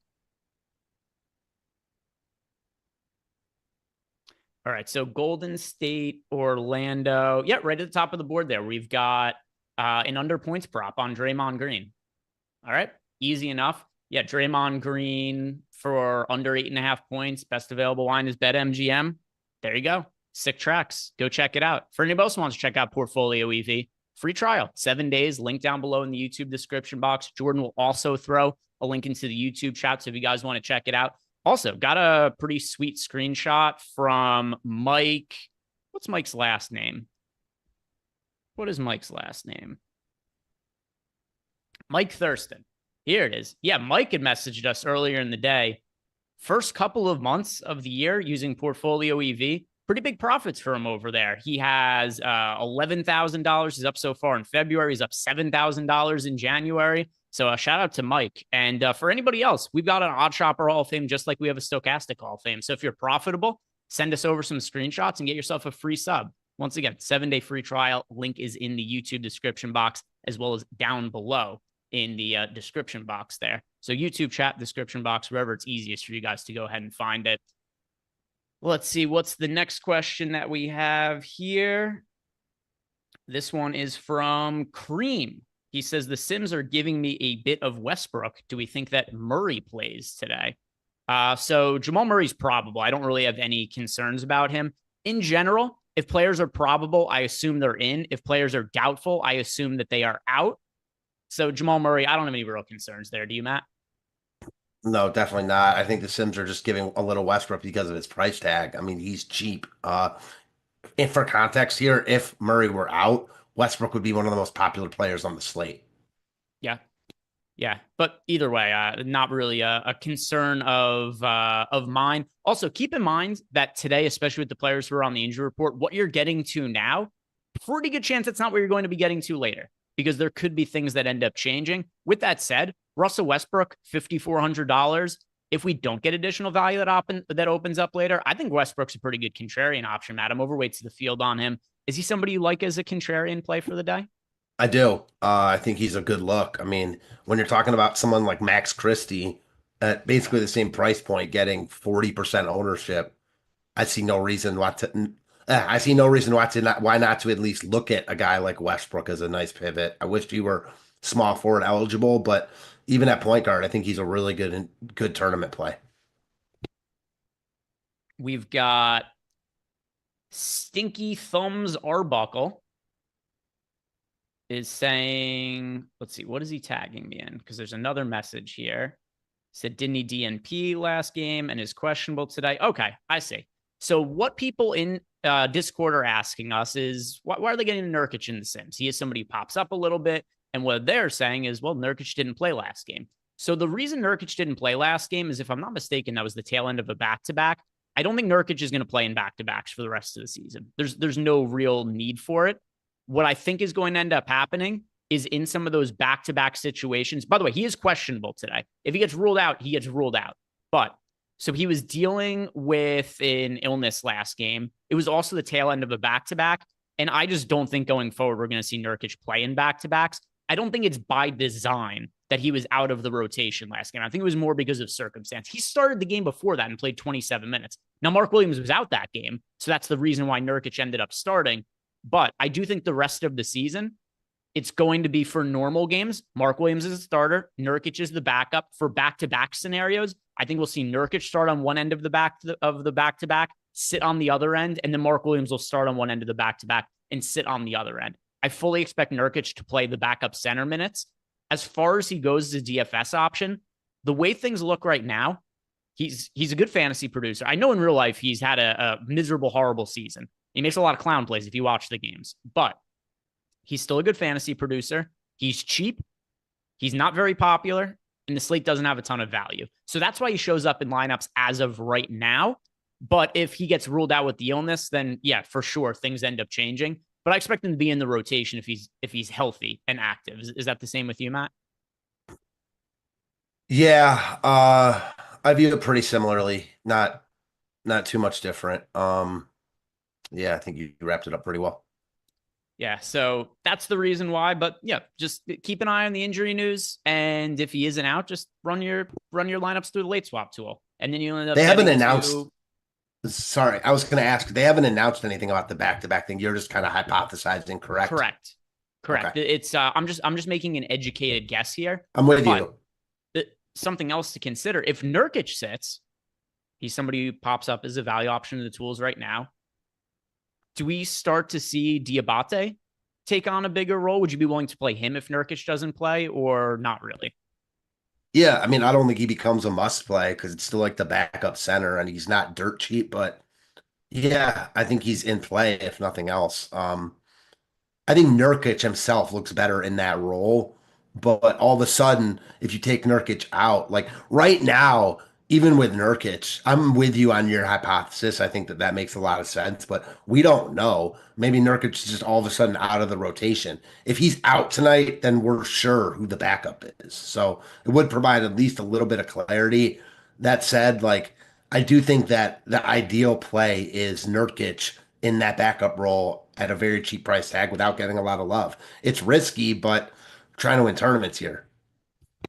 All right, so Golden State, Orlando. Yeah, right at the top of the board there. We've got an under points prop on Draymond Green. All right, easy enough. Yeah, Draymond Green for under 8.5 points. Best available line is BetMGM. There you go. Sick Tracks. Go check it out. For anybody else who wants to check out Portfolio EV, free trial, 7 days. Link down below in the YouTube description box. Jordan will also throw a link into the YouTube chat, so if you guys want to check it out. Also, got a pretty sweet screenshot from Mike. What's Mike's last name? What is Mike's last name? Mike Thurston. Here it is. Yeah, Mike had messaged us earlier in the day. First couple of months of the year using Portfolio EV, pretty big profits for him over there. He has $11,000. He's up so far in February. He's up $7,000 in January. So a shout out to Mike. And for anybody else, we've got an OddsShopper Hall of Fame, just like we have a Stokastic Hall of Fame. So if you're profitable, send us over some screenshots and get yourself a free sub. Once again, 7-day free trial. Link is in the YouTube description box, as well as down below in the description box there. So YouTube chat, description box, wherever it's easiest for you guys to go ahead and find it. Let's see, what's the next question that we have here? This one is from Cream. He says, the Sims are giving me a bit of Westbrook. Do we think that Murray plays today? So Jamal Murray's probable. I don't really have any concerns about him. In general, if players are probable, I assume they're in. If players are doubtful, I assume that they are out. So Jamal Murray, I don't have any real concerns there. Do you, Matt? No, definitely not. I think the Sims are just giving a little Westbrook because of his price tag. I mean, he's cheap. And for context here, if Murray were out, Westbrook would be one of the most popular players on the slate. Yeah. But either way, not really a concern of mine. Also, keep in mind that today, especially with the players who are on the injury report, what you're getting to now, pretty good chance it's not what you're going to be getting to later, because there could be things that end up changing. With that said, Russell Westbrook, $5,400. If we don't get additional value that opens up later, I think Westbrook's a pretty good contrarian option, Matt. I'm overweight to the field on him. Is he somebody you like as a contrarian play for the day? I do. I think he's a good look. I mean, when you're talking about someone like Max Christie at basically the same price point, getting 40% ownership, I see no reason why not to at least look at a guy like Westbrook as a nice pivot. I wish he were small forward eligible, but even at point guard, I think he's a really good tournament play. We've got Stinky Thumbs Arbuckle is saying, let's see, what is he tagging me in? Because there's another message here. Said, didn't he DNP last game and is questionable today? Okay, I see. So what people in Discord are asking us is, why are they getting Nurkic in the Sims? He is somebody who pops up a little bit. And what they're saying is, well, Nurkic didn't play last game. So the reason Nurkic didn't play last game is, if I'm not mistaken, that was the tail end of a back-to-back. I don't think Nurkic is going to play in back-to-backs for the rest of the season. There's no real need for it. What I think is going to end up happening is in some of those back-to-back situations. By the way, he is questionable today. If he gets ruled out, he gets ruled out. But so he was dealing with an illness last game. It was also the tail end of a back-to-back. And I just don't think going forward, we're going to see Nurkic play in back-to-backs. I don't think it's by design that he was out of the rotation last game. I think it was more because of circumstance. He started the game before that and played 27 minutes. Now, Mark Williams was out that game, so that's the reason why Nurkic ended up starting. But I do think the rest of the season, it's going to be for normal games. Mark Williams is a starter. Nurkic is the backup. For back-to-back scenarios, I think we'll see Nurkic start on one end of the back-to-back, sit on the other end, and then Mark Williams will start on one end of the back-to-back and sit on the other end. I fully expect Nurkic to play the backup center minutes. As far as he goes as a DFS option, the way things look right now, he's a good fantasy producer. I know in real life he's had a miserable, horrible season. He makes a lot of clown plays if you watch the games, but he's still a good fantasy producer. He's cheap. He's not very popular, and the slate doesn't have a ton of value. So that's why he shows up in lineups as of right now. But if he gets ruled out with the illness, then yeah, for sure, things end up changing. But I expect him to be in the rotation if he's healthy and active. Is that the same with you, Matt? Yeah, I view it pretty similarly. Not too much different. Yeah, I think you wrapped it up pretty well. Yeah, so that's the reason why. But yeah, just keep an eye on the injury news, and if he isn't out, just run your lineups through the late swap tool, and then you end up. They haven't announced. Sorry, I was going to ask. They haven't announced anything about the back-to-back thing. You're just kind of hypothesizing, correct? Correct. Okay. It's I'm just making an educated guess here. I'm with you. Something else to consider: if Nurkic sits, he's somebody who pops up as a value option in the tools right now. Do we start to see Diabate take on a bigger role? Would you be willing to play him if Nurkic doesn't play, or not really? Yeah, I mean, I don't think he becomes a must play because it's still like the backup center and he's not dirt cheap, but yeah, I think he's in play if nothing else. I think Nurkic himself looks better in that role, but all of a sudden, if you take Nurkic out, like right now, even with Nurkic, I'm with you on your hypothesis. I think that makes a lot of sense, but we don't know. Maybe Nurkic is just all of a sudden out of the rotation. If he's out tonight, then we're sure who the backup is. So it would provide at least a little bit of clarity. That said, like I do think that the ideal play is Nurkic in that backup role at a very cheap price tag without getting a lot of love. It's risky, but trying to win tournaments here.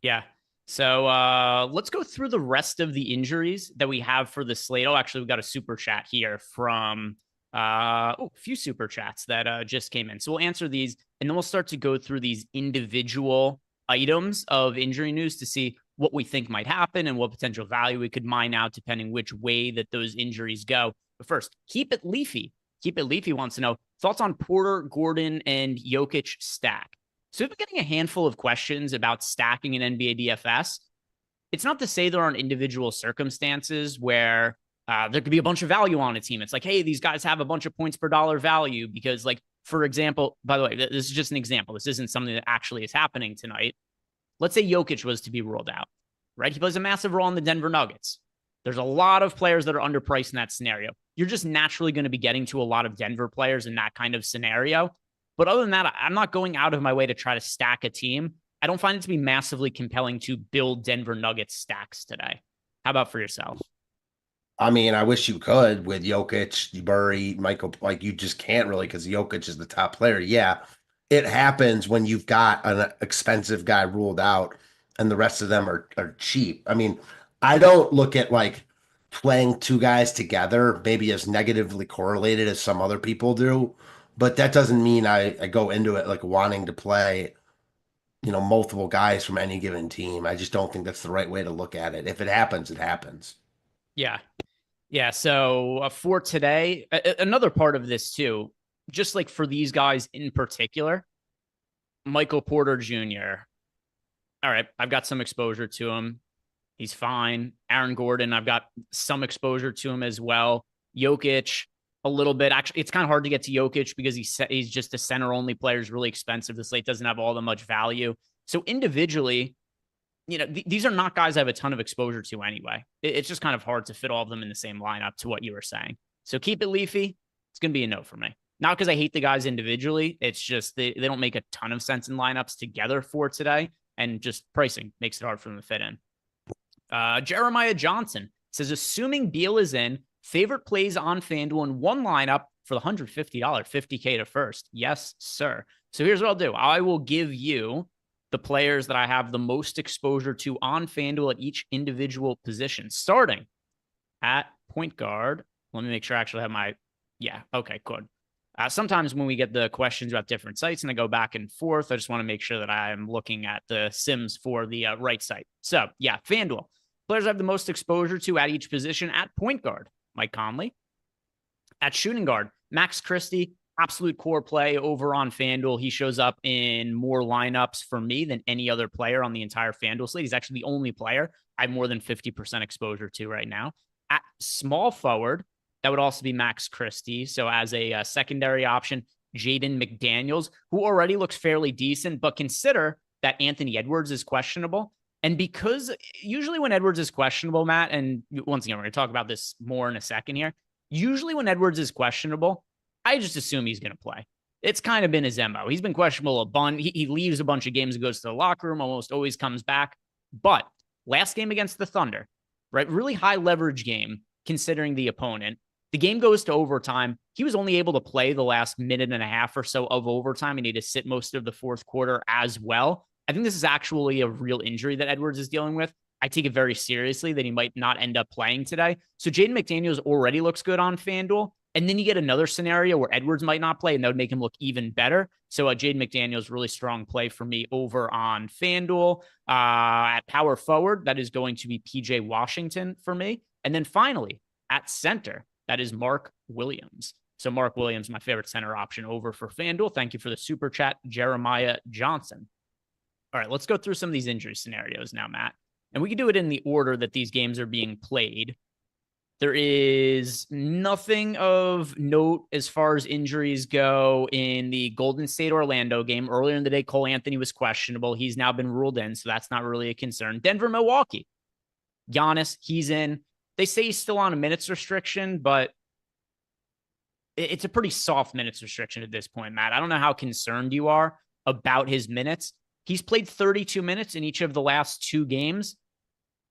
Yeah. So let's go through the rest of the injuries that we have for the slate. Oh, actually, we got a super chat here from a few super chats that just came in. So we'll answer these, and then we'll start to go through these individual items of injury news to see what we think might happen and what potential value we could mine out depending which way that those injuries go. But first, Keep It Leafy. Keep It Leafy wants to know thoughts on Porter, Gordon, and Jokic stack. So we've been getting a handful of questions about stacking in NBA DFS. It's not to say there aren't individual circumstances where there could be a bunch of value on a team. It's like, hey, these guys have a bunch of points per dollar value because, like, for example, by the way, this is just an example. This isn't something that actually is happening tonight. Let's say Jokic was to be ruled out, right? He plays a massive role in the Denver Nuggets. There's a lot of players that are underpriced in that scenario. You're just naturally going to be getting to a lot of Denver players in that kind of scenario. But other than that, I'm not going out of my way to try to stack a team. I don't find it to be massively compelling to build Denver Nuggets stacks today. How about for yourself? I mean, I wish you could with Jokic, Murray, Michael. Like you just can't really because Jokic is the top player. Yeah, it happens when you've got an expensive guy ruled out and the rest of them are cheap. I mean, I don't look at like playing two guys together maybe as negatively correlated as some other people do. But that doesn't mean I go into it like wanting to play, multiple guys from any given team. I just don't think that's the right way to look at it. If it happens, it happens. Yeah. Yeah. So for today, another part of this too, just like for these guys in particular, Michael Porter Jr. All right. I've got some exposure to him. He's fine. Aaron Gordon, I've got some exposure to him as well. Jokic, a little bit. Actually, it's kind of hard to get to Jokic because he's just a center-only player. He's really expensive. The slate doesn't have all that much value. So individually, these are not guys I have a ton of exposure to anyway. It's just kind of hard to fit all of them in the same lineup to what you were saying. So Keep It Leafy. It's going to be a no for me. Not because I hate the guys individually. It's just they don't make a ton of sense in lineups together for today. And just pricing makes it hard for them to fit in. Jeremiah Johnson says, assuming Beal is in, favorite plays on FanDuel in one lineup for the $150, $50K to first. Yes, sir. So here's what I'll do. I will give you the players that I have the most exposure to on FanDuel at each individual position, starting at point guard. Let me make sure I actually have my, yeah, okay, good. Sometimes when we get the questions about different sites and I go back and forth, I just want to make sure that I'm looking at the sims for the right site. So yeah, FanDuel. Players I have the most exposure to at each position at point guard. Mike Conley. At shooting guard, Max Christie, absolute core play over on FanDuel. He shows up in more lineups for me than any other player on the entire FanDuel slate. He's actually the only player I have more than 50% exposure to right now. At small forward, that would also be Max Christie. So as a secondary option, Jaden McDaniels, who already looks fairly decent, but consider that Anthony Edwards is questionable. And because usually when Edwards is questionable, Matt, and once again, we're going to talk about this more in a second here. Usually when Edwards is questionable, I just assume he's going to play. It's kind of been his MO. He's been questionable a bunch. He leaves a bunch of games and goes to the locker room, almost always comes back. But last game against the Thunder, right? Really high leverage game considering the opponent. The game goes to overtime. He was only able to play the last minute and a half or so of overtime. He needed to sit most of the fourth quarter as well. I think this is actually a real injury that Edwards is dealing with. I take it very seriously that he might not end up playing today. So Jaden McDaniels already looks good on FanDuel. And then you get another scenario where Edwards might not play, and that would make him look even better. So Jaden McDaniels, really strong play for me over on FanDuel. At power forward, that is going to be PJ Washington for me. And then finally, at center, that is Mark Williams. So Mark Williams, my favorite center option over for FanDuel. Thank you for the super chat, Jeremiah Johnson. All right, let's go through some of these injury scenarios now, Matt. And we can do it in the order that these games are being played. There is nothing of note as far as injuries go in the Golden State Orlando game. Earlier in the day, Cole Anthony was questionable. He's now been ruled in, so that's not really a concern. Denver, Milwaukee. Giannis, he's in. They say he's still on a minutes restriction, but it's a pretty soft minutes restriction at this point, Matt. I don't know how concerned you are about his minutes. He's played 32 minutes in each of the last two games.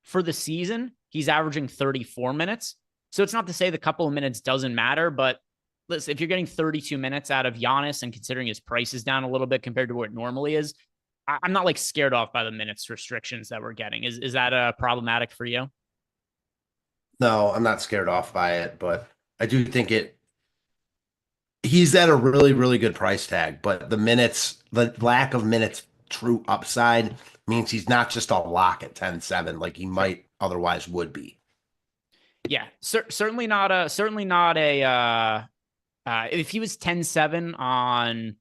For the season, he's averaging 34 minutes. So it's not to say the couple of minutes doesn't matter, but listen, if you're getting 32 minutes out of Giannis and considering his price is down a little bit compared to what it normally is, I'm not like scared off by the minutes restrictions that we're getting. Is that problematic for you? No, I'm not scared off by it, but I do think he's at a really, really good price tag, but the lack of minutes true upside means he's not just a lock at 10-7 like he might otherwise would be. Yeah, certainly not a if he was 10-7 on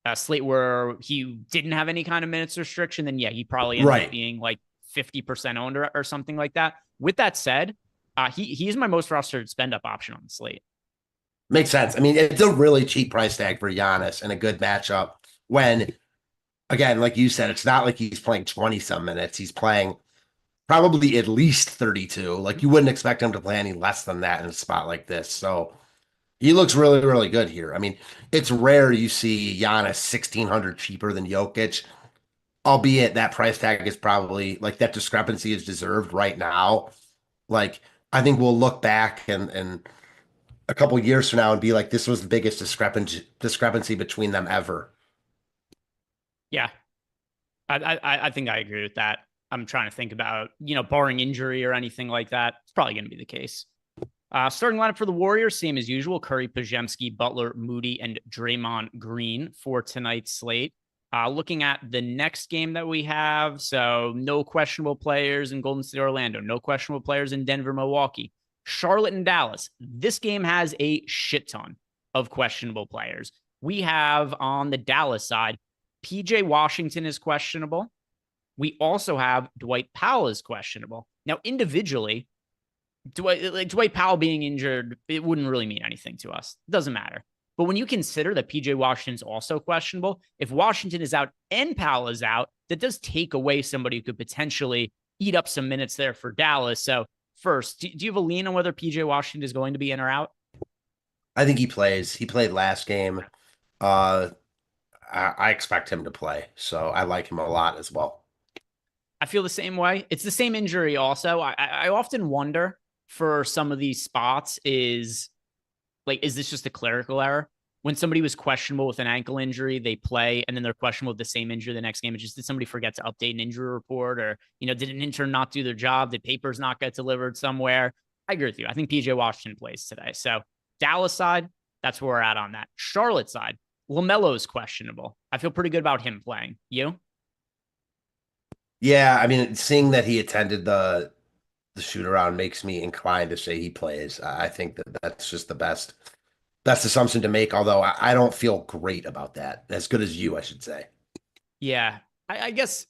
a slate where he didn't have any kind of minutes restriction, then yeah, he probably ended up being like 50% owned or something like that. With that said, he's my most rostered spend up option on the slate. Makes sense. I mean, it's a really cheap price tag for Giannis and a good matchup when, again, like you said, it's not like he's playing 20-some minutes. He's playing probably at least 32. Like, you wouldn't expect him to play any less than that in a spot like this. So he looks really, really good here. I mean, it's rare you see Giannis 1,600 cheaper than Jokic, albeit that price tag is probably, like, that discrepancy is deserved right now. Like, I think we'll look back and a couple years from now and be like, this was the biggest discrepancy between them ever. Yeah, I think I agree with that. I'm trying to think about, barring injury or anything like that, it's probably going to be the case. Starting lineup for the Warriors, same as usual: Curry, Podziemski, Butler, Moody, and Draymond Green for tonight's slate. Looking at the next game that we have, so no questionable players in Golden State, Orlando, no questionable players in Denver, Milwaukee, Charlotte, and Dallas. This game has a shit ton of questionable players. We have on the Dallas side, PJ Washington is questionable. We also have Dwight Powell is questionable. Now, individually, Dwight Powell being injured, it wouldn't really mean anything to us. It doesn't matter. But when you consider that PJ Washington's also questionable, if Washington is out and Powell is out, that does take away somebody who could potentially eat up some minutes there for Dallas. So first, do you have a lean on whether PJ Washington is going to be in or out? I think he plays. He played last game. I expect him to play, so I like him a lot as well. I feel the same way. It's the same injury also. I often wonder for some of these spots is this just a clerical error? When somebody was questionable with an ankle injury, they play, and then they're questionable with the same injury the next game. It's just, did somebody forget to update an injury report, or, did an intern not do their job? Did papers not get delivered somewhere? I agree with you. I think PJ Washington plays today. So Dallas side, that's where we're at on that. Charlotte side, LaMelo's questionable. I feel pretty good about him playing. You? Yeah, I mean, seeing that he attended the shoot around makes me inclined to say he plays. I think that's just the best assumption to make, although I don't feel great about that. As good as you, I should say. Yeah, I guess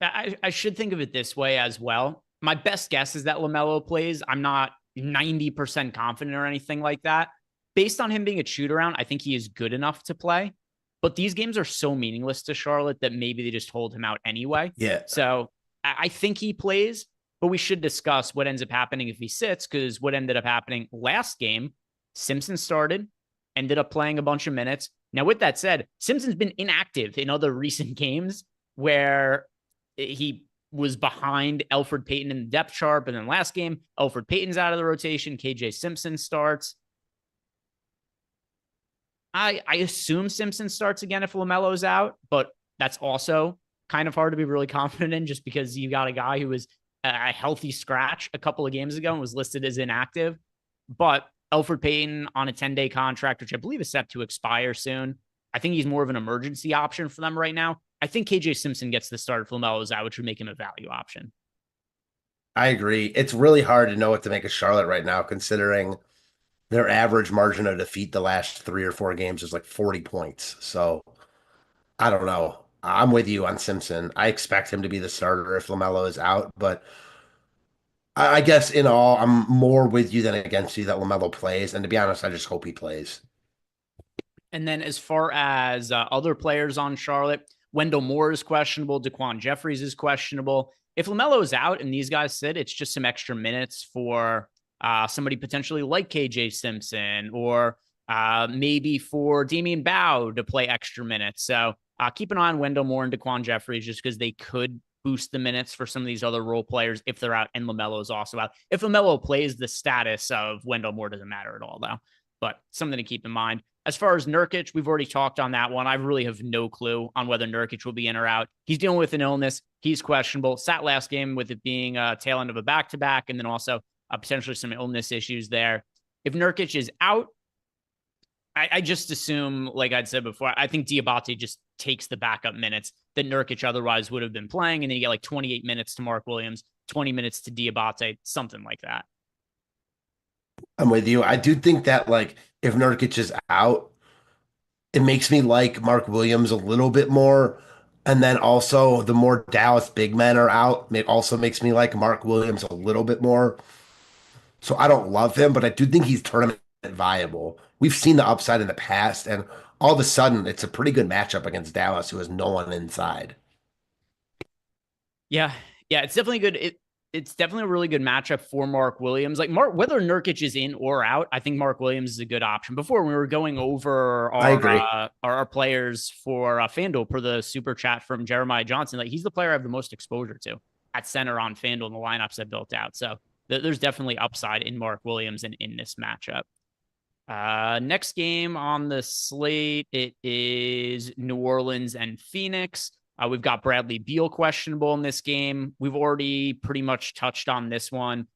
I should think of it this way as well. My best guess is that LaMelo plays. I'm not 90% confident or anything like that. Based on him being a shoot around, I think he is good enough to play. But these games are so meaningless to Charlotte that maybe they just hold him out anyway. Yeah. So I think he plays, but we should discuss what ends up happening if he sits, because what ended up happening last game, Simpson started, ended up playing a bunch of minutes. Now, with that said, Simpson's been inactive in other recent games where he was behind Elfrid Payton in the depth chart, but then last game, Elfrid Payton's out of the rotation, KJ Simpson starts. I assume Simpson starts again if LaMelo's out, but that's also kind of hard to be really confident in, just because you got a guy who was a healthy scratch a couple of games ago and was listed as inactive. But Elfrid Payton on a 10-day contract, which I believe is set to expire soon. I think he's more of an emergency option for them right now. I think KJ Simpson gets the start if LaMelo's out, which would make him a value option. I agree. It's really hard to know what to make of Charlotte right now, considering their average margin of defeat the last 3 or 4 games is like 40 points. So I don't know. I'm with you on Simpson. I expect him to be the starter if LaMelo is out, but I guess in all, I'm more with you than against you that LaMelo plays. And to be honest, I just hope he plays. And then as far as other players on Charlotte, Wendell Moore is questionable. Daquan Jeffries is questionable. If LaMelo is out and these guys sit, it's just some extra minutes for somebody potentially like KJ Simpson, or maybe for Damian Bow to play extra minutes. So keep an eye on Wendell Moore and Daquan Jeffries, just because they could boost the minutes for some of these other role players if they're out and LaMelo is also out. If LaMelo plays, the status of Wendell Moore doesn't matter at all, though. But something to keep in mind. As far as Nurkic, we've already talked on that one. I really have no clue on whether Nurkic will be in or out. He's dealing with an illness. He's questionable. Sat last game with it being a tail end of a back-to-back, and then also potentially some illness issues there. If Nurkic is out, I just assume, like I'd said before, I think Diabate just takes the backup minutes that Nurkic otherwise would have been playing, and then you get like 28 minutes to Mark Williams, 20 minutes to Diabate, something like that. I'm with you. I do think that, like, if Nurkic is out, it makes me like Mark Williams a little bit more. And then also, the more Dallas big men are out, it also makes me like Mark Williams a little bit more. So I don't love him, but I do think he's tournament viable. We've seen the upside in the past, and all of a sudden, it's a pretty good matchup against Dallas, who has no one inside. Yeah, it's definitely good. It's definitely a really good matchup for Mark Williams. Like whether Nurkic is in or out, I think Mark Williams is a good option. Before, we were going over our players for FanDuel per the super chat from Jeremiah Johnson. Like, he's the player I have the most exposure to at center on FanDuel in the lineups I built out. So there's definitely upside in Mark Williams and in this matchup. Next game on the slate, it is New Orleans and Phoenix. We've got Bradley Beal questionable in this game. We've already pretty much touched on this one.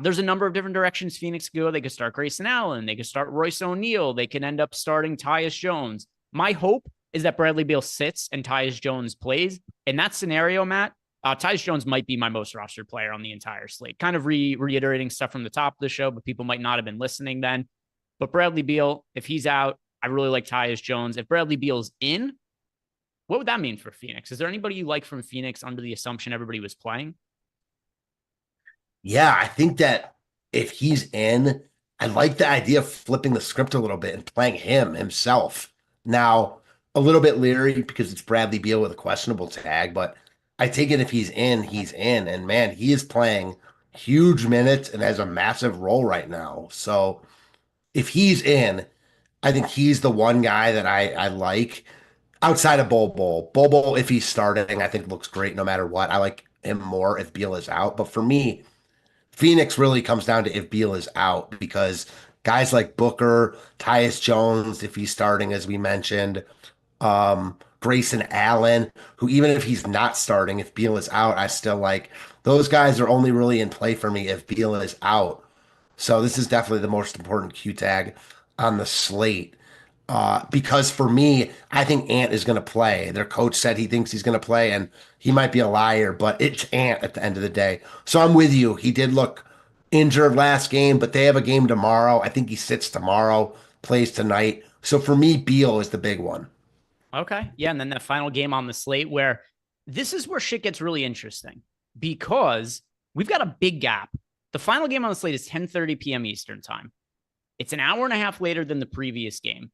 There's a number of different directions Phoenix go. They could start Grayson Allen. They could start Royce O'Neal. They can end up starting Tyus Jones. My hope is that Bradley Beal sits and Tyus Jones plays. In that scenario, Matt, Tyus Jones might be my most rostered player on the entire slate. Kind of reiterating stuff from the top of the show, but people might not have been listening then. But Bradley Beal, if he's out, I really like Tyus Jones. If Bradley Beal's in, what would that mean for Phoenix? Is there anybody you like from Phoenix under the assumption everybody was playing? Yeah, I think that if he's in, I like the idea of flipping the script a little bit and playing himself. Now, a little bit leery because it's Bradley Beal with a questionable tag, but I take it if he's in, he's in. And man, he is playing huge minutes and has a massive role right now. So if he's in, I think he's the one guy that I like. Outside of Bol, if he's starting, I think looks great no matter what. I like him more if Beal is out. But for me, Phoenix really comes down to if Beal is out, because guys like Booker, Tyus Jones, if he's starting, as we mentioned, Grayson Allen, who even if he's not starting, if Beal is out, I still like. Those guys are only really in play for me if Beal is out. So this is definitely the most important Q tag on the slate. Because for me, I think Ant is going to play. Their coach said he thinks he's going to play, and he might be a liar, but it's Ant at the end of the day. So I'm with you. He did look injured last game, but they have a game tomorrow. I think he sits tomorrow, plays tonight. So for me, Beal is the big one. Okay. Yeah. And then that final game on the slate, where this is where shit gets really interesting, because we've got a big gap. The final game on the slate is 10:30 p.m. Eastern time. It's an hour and a half later than the previous game.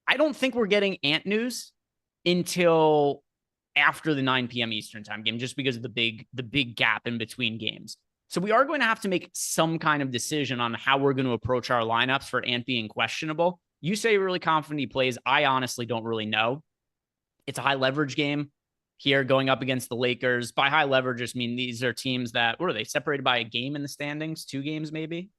I don't think we're getting Ant news until after the 9 p.m. Eastern time game, just because of the big gap in between games. So we are going to have to make some kind of decision on how we're going to approach our lineups for Ant being questionable. You say you're really confident he plays. I honestly don't really know. It's a high leverage game here going up against the Lakers. By high leverage, just mean these are teams that, what are they, separated by a game in the standings? 2 games, maybe?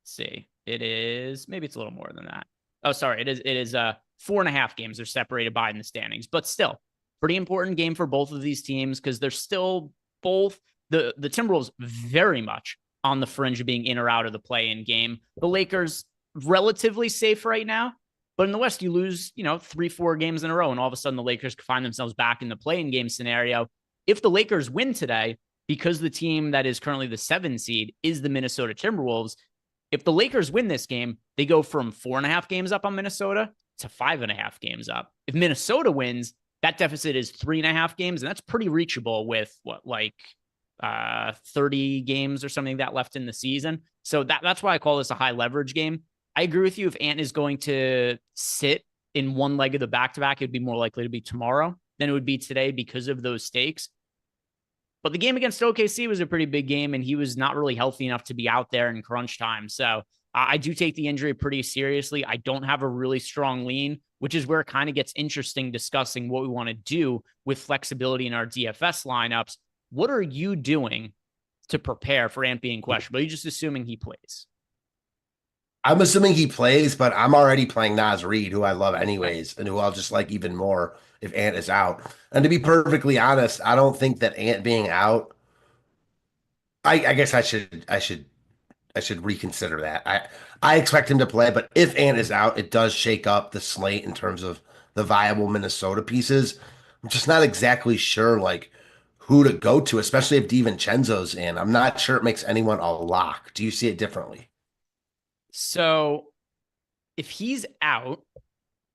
Let's see. It is, maybe it's a little more than that. Oh, sorry. It is 4.5 games they're separated by in the standings, but still pretty important game for both of these teams because they're still both the Timberwolves very much on the fringe of being in or out of the play-in game. The Lakers relatively safe right now, but in the West, you lose, 3-4 games in a row, and all of a sudden the Lakers could find themselves back in the play-in game scenario. If the Lakers win today, because the team that is currently the 7 seed is the Minnesota Timberwolves, if the Lakers win this game, they go from 4.5 games up on Minnesota to 5.5 games up. If Minnesota wins, that deficit is 3.5 games, and that's pretty reachable with 30 games or something like that left in the season. So that's why I call this a high leverage game. I agree with you. If Ant is going to sit in one leg of the back-to-back, it'd be more likely to be tomorrow than it would be today because of those stakes. But the game against OKC was a pretty big game, and he was not really healthy enough to be out there in crunch time. So I do take the injury pretty seriously. I don't have a really strong lean, which is where it kind of gets interesting discussing what we want to do with flexibility in our DFS lineups. What are you doing to prepare for Ant being questionable? Are you just assuming he plays? I'm assuming he plays, but I'm already playing Naz Reid, who I love anyways, and who I'll just like even more if Ant is out. And to be perfectly honest, I don't think that Ant being out, I guess I should reconsider that. I expect him to play, but if Ant is out, it does shake up the slate in terms of the viable Minnesota pieces. I'm just not exactly sure who to go to, especially if DiVincenzo's in. I'm not sure it makes anyone a lock. Do you see it differently? So if he's out,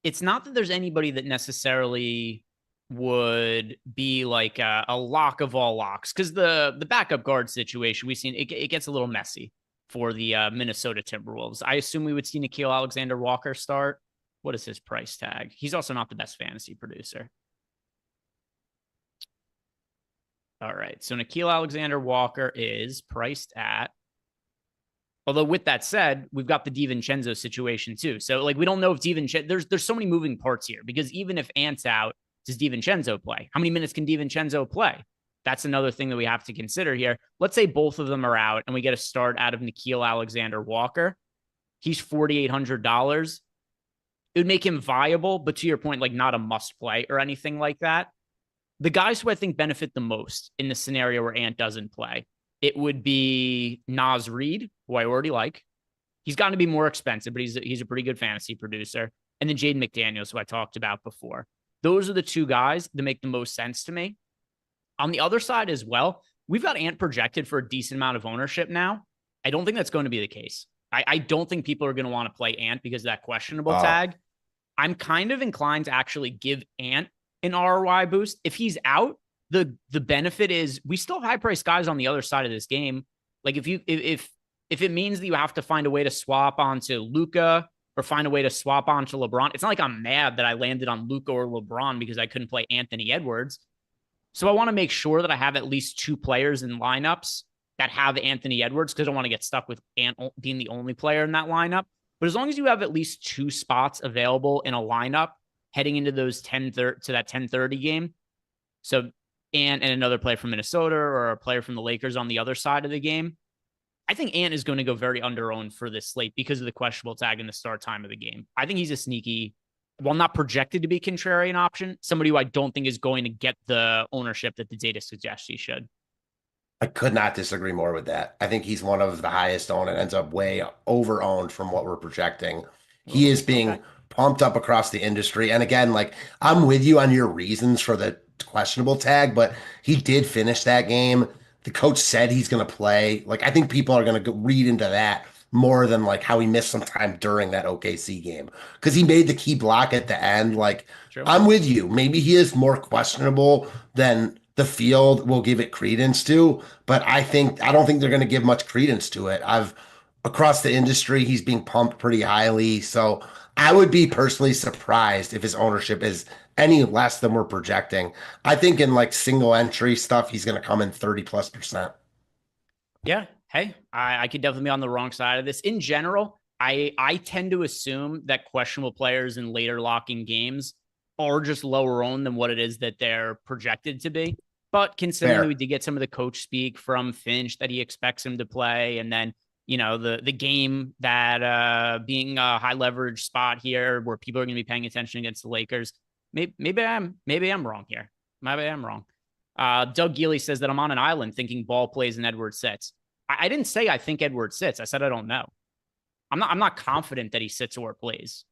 it's not that there's anybody that necessarily would be like a lock of all locks, because the backup guard situation we've seen, it gets a little messy for the Minnesota Timberwolves. I assume we would see Nickeil Alexander-Walker start. What is his price tag? He's also not the best fantasy producer. All right, so Nickeil Alexander-Walker is priced at, although with that said, we've got the DiVincenzo situation too. So we don't know if DiVincenzo, there's so many moving parts here, because even if Ant's out, does DiVincenzo play? How many minutes can DiVincenzo play? That's another thing that we have to consider here. Let's say both of them are out and we get a start out of Nickeil Alexander-Walker. He's $4,800. It would make him viable, but to your point, not a must play or anything like that. The guys who I think benefit the most in the scenario where Ant doesn't play, it would be Naz Reid, who I already like. He's gotten to be more expensive, but he's a pretty good fantasy producer. And then Jaden McDaniels, who I talked about before. Those are the 2 guys that make the most sense to me. On the other side as well, we've got Ant projected for a decent amount of ownership now. I don't think that's going to be the case. I don't think people are going to want to play Ant because of that questionable tag. I'm kind of inclined to actually give Ant an ROI boost. If he's out, the benefit is we still have high-priced guys on the other side of this game. If it means that you have to find a way to swap onto Luka or find a way to swap onto LeBron, it's not like I'm mad that I landed on Luka or LeBron because I couldn't play Anthony Edwards. So I want to make sure that I have at least 2 players in lineups that have Anthony Edwards, because I don't want to get stuck with Ant being the only player in that lineup. But as long as you have at least 2 spots available in a lineup heading into those 10:30 game, so Ant and another player from Minnesota or a player from the Lakers on the other side of the game, I think Ant is going to go very under-owned for this slate because of the questionable tag in the start time of the game. I think he's a sneaky, while not projected to be contrarian option, somebody who I don't think is going to get the ownership that the data suggests he should. I could not disagree more with that. I think he's one of the highest owned and ends up way over-owned from what we're projecting. He is being pumped up across the industry. And again, I'm with you on your reasons for the questionable tag, but he did finish that game. The coach said he's going to play. I think people are going to read into that more than how he missed some time during that OKC game, because he made the key block at the end. Sure. I'm with you. Maybe he is more questionable than the field will give it credence to, but I don't think they're going to give much credence to it. Across the industry, he's being pumped pretty highly. So I would be personally surprised if his ownership is any less than we're projecting. I think in like single entry stuff, he's going to come in 30+%. Yeah. Hey, I could definitely be on the wrong side of this. In general, I tend to assume that questionable players in later locking games are just lower owned than what it is that they're projected to be. But considering Fair. we did get some of the coach speak from Finch that he expects him to play, and then the game that being a high leverage spot here where people are going to be paying attention against the Lakers, maybe I'm wrong here. Maybe I'm wrong. Doug Geely says that I'm on an island thinking Ball plays and Edwards sits. I didn't say I think Edwards sits. I said I don't know. I'm not confident that he sits or plays.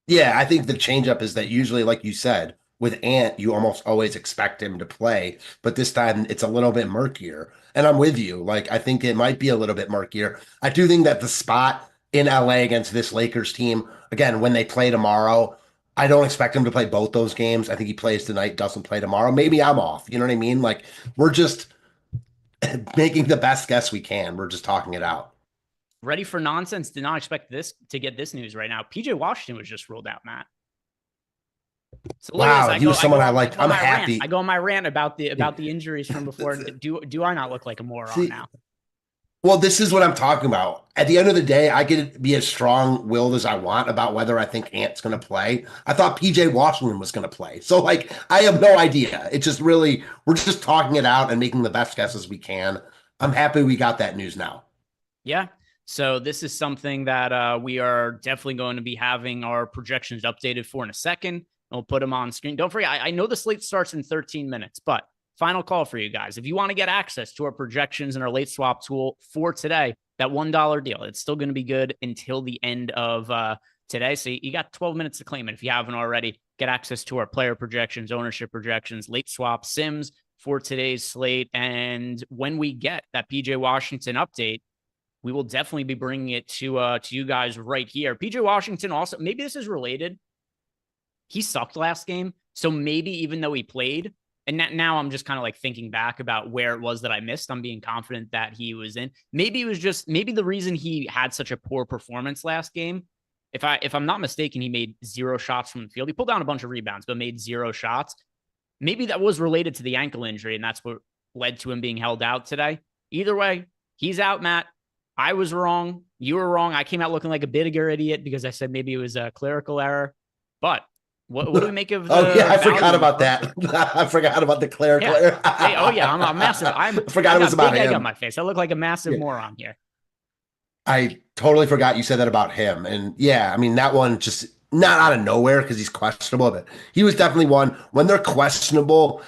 Yeah, I think the changeup is that usually, like you said, with Ant, you almost always expect him to play, but this time it's a little bit murkier. And I'm with you. Like, I think it might be a little bit murkier. I do think that the spot in LA against this Lakers team, again, when they play tomorrow, I don't expect him to play both those games. I think he plays tonight, doesn't play tomorrow. Maybe I'm off. You know what I mean? Like, we're just making the best guess we can. We're just talking it out. Ready for nonsense. Did not expect this to get this news right now. PJ Washington was just ruled out, Matt. So wow, he was someone I liked. I'm happy. I go on my rant about the injuries from before. Do I not look like a moron now? Well, this is what I'm talking about. At the end of the day, I could be as strong-willed as I want about whether I think Ant's going to play. I thought PJ Washington was going to play. So, like, I have no idea. It's just really, we're just talking it out and making the best guesses we can. I'm happy we got that news now. Yeah. So this is something that we are definitely going to be having our projections updated for in a second. We'll put them on screen. Don't forget, I know the slate starts in 13 minutes, but final call for you guys. If you want to get access to our projections and our late swap tool for today, that $1 deal, it's still going to be good until the end of today. So you got 12 minutes to claim it. If you haven't already, get access to our player projections, ownership projections, late swap sims for today's slate. And when we get that PJ Washington update, we will definitely be bringing it to you guys right here. PJ Washington also, maybe this is related. He sucked last game. So maybe even though he played, and now I'm just kind of like thinking back about where it was that I missed. I'm being confident that he was in. Maybe it was just, maybe the reason he had such a poor performance last game, if I'm not mistaken, he made 0 shots from the field. He pulled down a bunch of rebounds, but made 0 shots. Maybe that was related to the ankle injury, and that's what led to him being held out today. Either way, he's out, Matt. I was wrong. You were wrong. I came out looking like a bigger idiot because I said maybe it was a clerical error. But what do we make of the I forgot about that. I forgot about the clerical error. Hey, I'm massive. I forgot it was about him. I got my face. I look like a massive moron here. I totally forgot you said that about him. And yeah, I mean, that one just not out of nowhere because he's questionable, but he was definitely one when they're questionable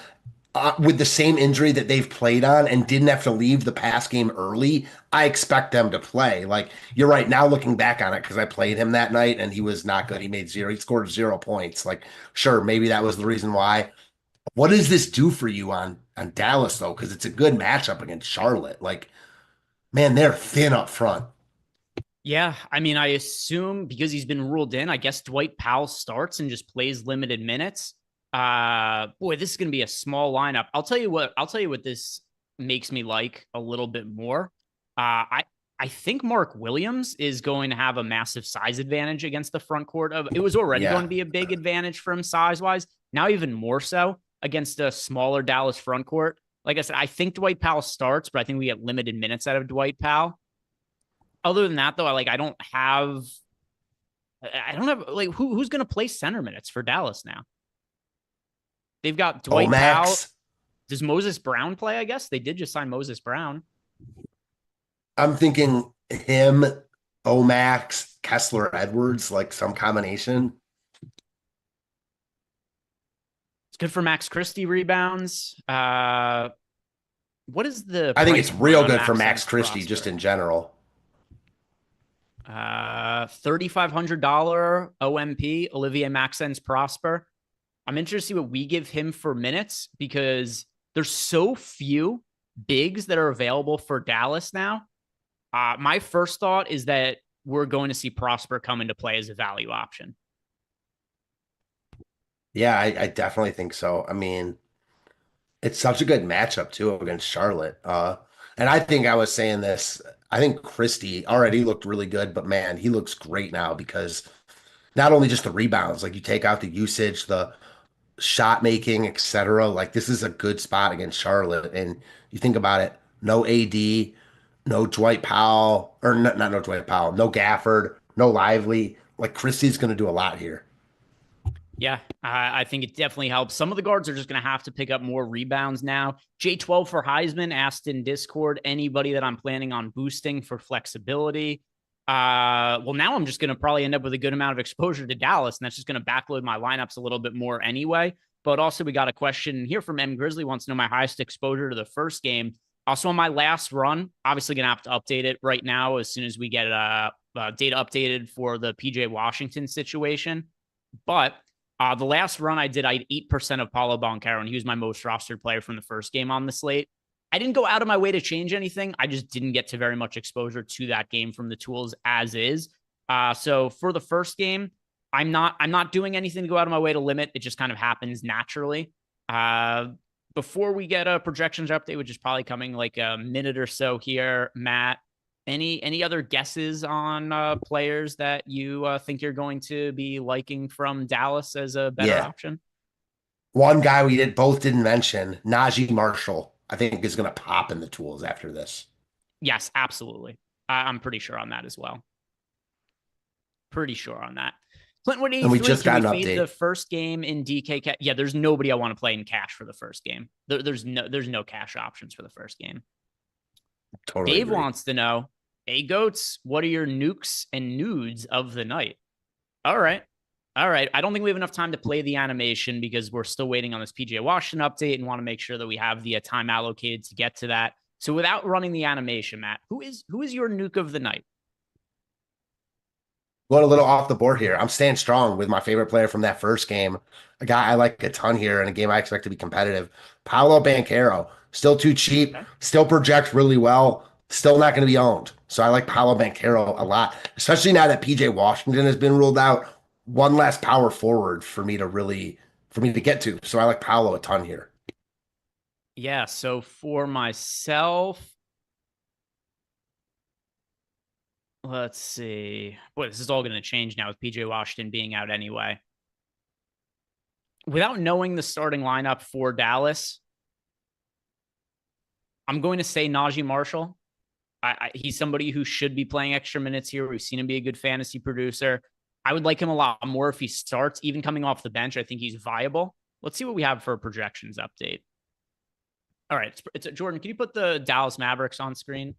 with the same injury that they've played on and didn't have to leave the pass game early. I expect them to play. Like, you're right now looking back on it because I played him that night and he was not good. He made 0. He scored 0 points. Like, sure, maybe that was the reason why. What does this do for you on Dallas though? Because it's a good matchup against Charlotte. Like, man, they're thin up front. Yeah, I mean, I assume because he's been ruled in, I guess Dwight Powell starts and just plays limited minutes. Boy, this is going to be a small lineup. I'll tell you what this makes me like a little bit more. I think Mark Williams is going to have a massive size advantage against the front court of, it was already going to be a big advantage for him size wise. Now, even more so against a smaller Dallas front court. Like I said, I think Dwight Powell starts, but I think we get limited minutes out of Dwight Powell. Other than that though, I don't have like who's going to play center minutes for Dallas now. They've got Dwight Powell. Does Moses Brown play? I guess they did just sign Moses Brown. I'm thinking him, Omax, Kessler, Edwards, like some combination. It's good for Max Christie rebounds. What is the? I think it's real good for Max Christie just in general. $3,500 OMP, Olivier Maxence Prosper. I'm interested to see what we give him for minutes because there's so few bigs that are available for Dallas now. My first thought is that we're going to see Prosper come into play as a value option. Yeah, I definitely think so. I mean, it's such a good matchup too against Charlotte. And I think I was saying this, I think Christie already looked really good, but man, he looks great now because not only just the rebounds, like you take out the usage, the shot making, etc. Like this is a good spot against Charlotte. And you think about it, no AD, no Dwight Powell, or not no Dwight Powell, no Gafford, no Lively. Like Christie's going to do a lot here. Yeah, I think it definitely helps. Some of the guards are just going to have to pick up more rebounds now. J12 for Heisman asked in Discord, anybody that I'm planning on boosting for flexibility. Well, now I'm just going to probably end up with a good amount of exposure to Dallas, and that's just going to backload my lineups a little bit more anyway. But also, we got a question here from M. Grizzly, wants to know my highest exposure to the first game. Also, on my last run, obviously going to have to update it right now as soon as we get data updated for the PJ Washington situation. But the last run I did, I had 8% of Paulo Banchero, and he was my most rostered player from the first game on the slate. I didn't go out of my way to change anything. I just didn't get to very much exposure to that game from the tools as is. So for the first game, I'm not doing anything to go out of my way to limit. It just kind of happens naturally. Before we get a projections update, which is probably coming like a minute or so here, Matt, any other guesses on players that you think you're going to be liking from Dallas as a better option? One guy we both didn't mention, Najee Marshall, I think is going to pop in the tools after this. Yes, absolutely. I'm pretty sure on that as well. Pretty sure on that. Clintwood 83, and we just got an fade update. The first game in DK. Yeah, there's nobody I want to play in cash for the first game. There's no cash options for the first game. Totally Dave agree. wants to know, hey, Goats, what are your nukes and nudes of the night? All right. I don't think we have enough time to play the animation because we're still waiting on this PJ Washington update and want to make sure that we have the time allocated to get to that. So without running the animation, Matt, who is your nuke of the night? Going a little off the board here. I'm staying strong with my favorite player from that first game. A guy I like a ton here in a game I expect to be competitive. Paolo Banchero. Still too cheap. Okay. Still projects really well. Still not going to be owned. So I like Paolo Banchero a lot, especially now that PJ Washington has been ruled out. One last power forward for me to get to. So I like Paolo a ton here. Yeah. So for myself, let's see. Boy, this is all going to change now with PJ Washington being out anyway. Without knowing the starting lineup for Dallas, I'm going to say Najee Marshall. He's somebody who should be playing extra minutes here. We've seen him be a good fantasy producer. I would like him a lot more if he starts, even coming off the bench. I think he's viable. Let's see what we have for a projections update. All right. It's Jordan, can you put the Dallas Mavericks on screen?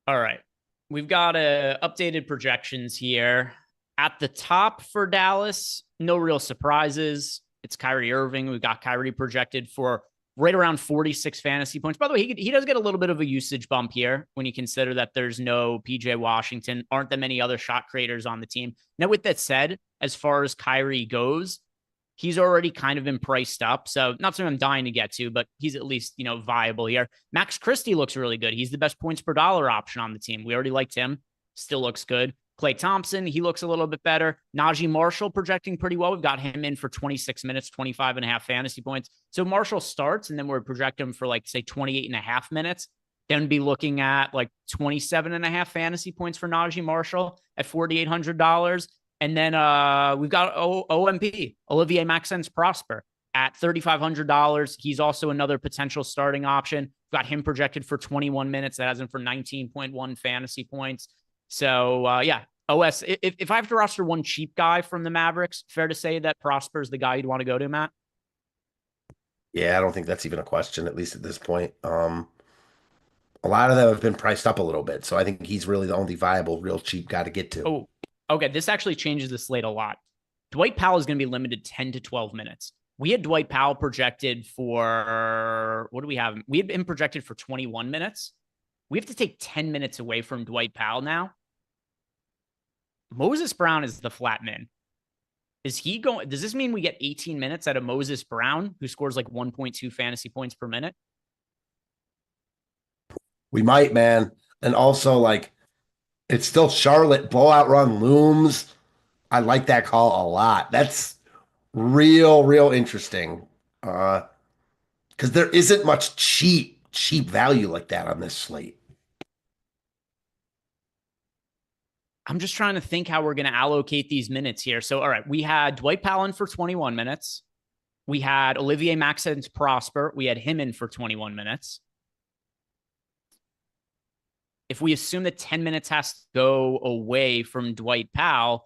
All right. We've got updated projections here. At the top for Dallas, no real surprises. It's Kyrie Irving. We've got Kyrie projected for right around 46 fantasy points. By the way, he does get a little bit of a usage bump here when you consider that there's no PJ Washington, aren't that many other shot creators on the team. Now, with that said, as far as Kyrie goes, he's already kind of been priced up. So not something I'm dying to get to, but he's at least, viable here. Max Christie looks really good. He's the best points per dollar option on the team. We already liked him. Still looks good. Klay Thompson, he looks a little bit better. Najee Marshall projecting pretty well. We've got him in for 26 minutes, 25 and a half fantasy points. So Marshall starts, and then we're projecting him for say 28 and a half minutes. Then be looking at 27 and a half fantasy points for Najee Marshall at $4,800. And then we've got OMP, Olivier Maxence Prosper, at $3,500. He's also another potential starting option. Got him projected for 21 minutes. That has him for 19.1 fantasy points. So, OS, if I have to roster one cheap guy from the Mavericks, fair to say that Prosper is the guy you'd want to go to, Matt? Yeah, I don't think that's even a question, at least at this point. A lot of them have been priced up a little bit, so I think he's really the only viable, real cheap guy to get to. Oh, okay. This actually changes the slate a lot. Dwight Powell is going to be limited 10 to 12 minutes. We had Dwight Powell projected for, what do we have? We had him projected for 21 minutes. We have to take 10 minutes away from Dwight Powell now. Moses Brown is the flat min. Is he going? Does this mean we get 18 minutes out of Moses Brown, who scores 1.2 fantasy points per minute? We might, man. And also, it's still Charlotte. Blowout run looms. I like that call a lot. That's real interesting. Because there isn't much cheap value like that on this slate. I'm just trying to think how we're going to allocate these minutes here. So, all right, we had Dwight Powell in for 21 minutes. We had Olivier Maxence Prosper. We had him in for 21 minutes. If we assume that 10 minutes has to go away from Dwight Powell,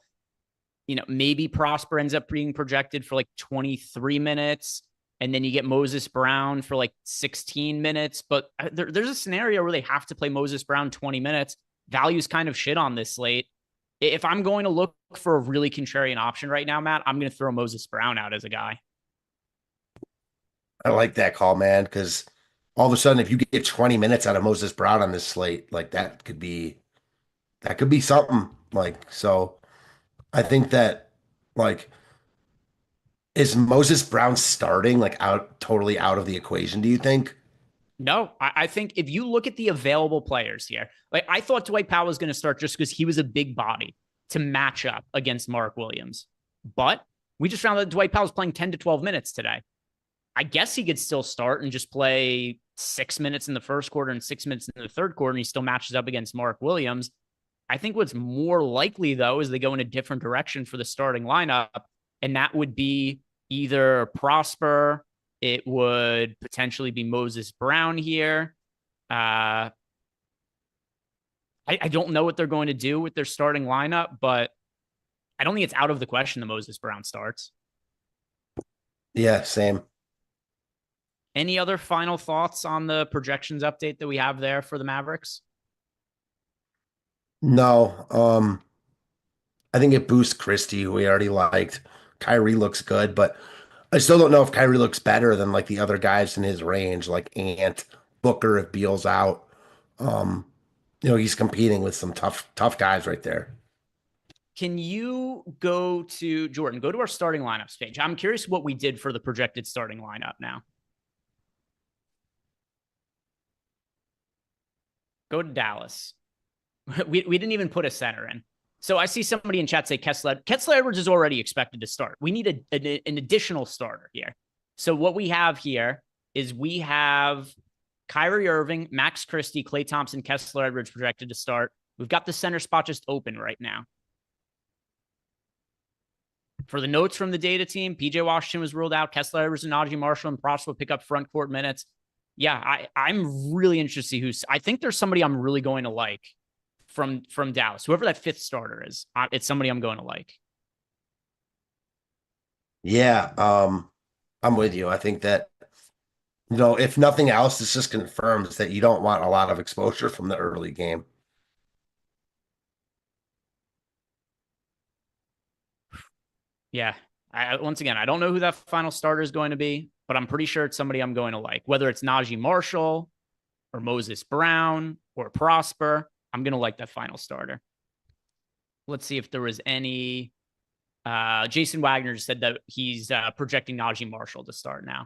maybe Prosper ends up being projected for like 23 minutes. And then you get Moses Brown for like 16 minutes. But there's a scenario where they have to play Moses Brown 20 minutes. Value's kind of shit on this slate. If I'm going to look for a really contrarian option right now, Matt, I'm going to throw Moses Brown out as a guy. I like that call, man, because all of a sudden, if you get 20 minutes out of Moses Brown on this slate, like that could be something. Like, so I think that, like, is Moses Brown starting like totally out of the equation, do you think? No, I think if you look at the available players here, like I thought Dwight Powell was going to start just because he was a big body to match up against Mark Williams. But we just found that Dwight Powell's playing 10 to 12 minutes today. I guess he could still start and just play 6 minutes in the first quarter and 6 minutes in the third quarter, and he still matches up against Mark Williams. I think what's more likely, though, is they go in a different direction for the starting lineup, and that would be either Prosper. It would potentially be Moses Brown here. I don't know what they're going to do with their starting lineup, but I don't think it's out of the question that Moses Brown starts. Yeah, same. Any other final thoughts on the projections update that we have there for the Mavericks? No. I think it boosts Christie, who we already liked. Kyrie looks good, but I still don't know if Kyrie looks better than like the other guys in his range, like Ant, Booker if Beal's out. He's competing with some tough guys right there. Can you go to Jordan, go to our starting lineups page? I'm curious what we did for the projected starting lineup now. Go to Dallas. We didn't even put a center in. So I see somebody in chat say Kessler Edwards is already expected to start. We need an additional starter here. So what we have here is we have Kyrie Irving, Max Christie, Klay Thompson, Kessler Edwards projected to start. We've got the center spot just open right now. For the notes from the data team, PJ Washington was ruled out. Kessler Edwards and Najee Marshall and Prosper will pick up front court minutes. Yeah, I'm really interested to see I think there's somebody I'm really going to like from Dallas. Whoever that fifth starter is, it's somebody I'm going to like. Yeah, I'm with you. I think that, if nothing else, this just confirms that you don't want a lot of exposure from the early game. Yeah. Once again, I don't know who that final starter is going to be, but I'm pretty sure it's somebody I'm going to like. Whether it's Najee Marshall or Moses Brown or Prosper, I'm going to like that final starter. Let's see if there was any. Jason Wagner said that he's projecting Najee Marshall to start now.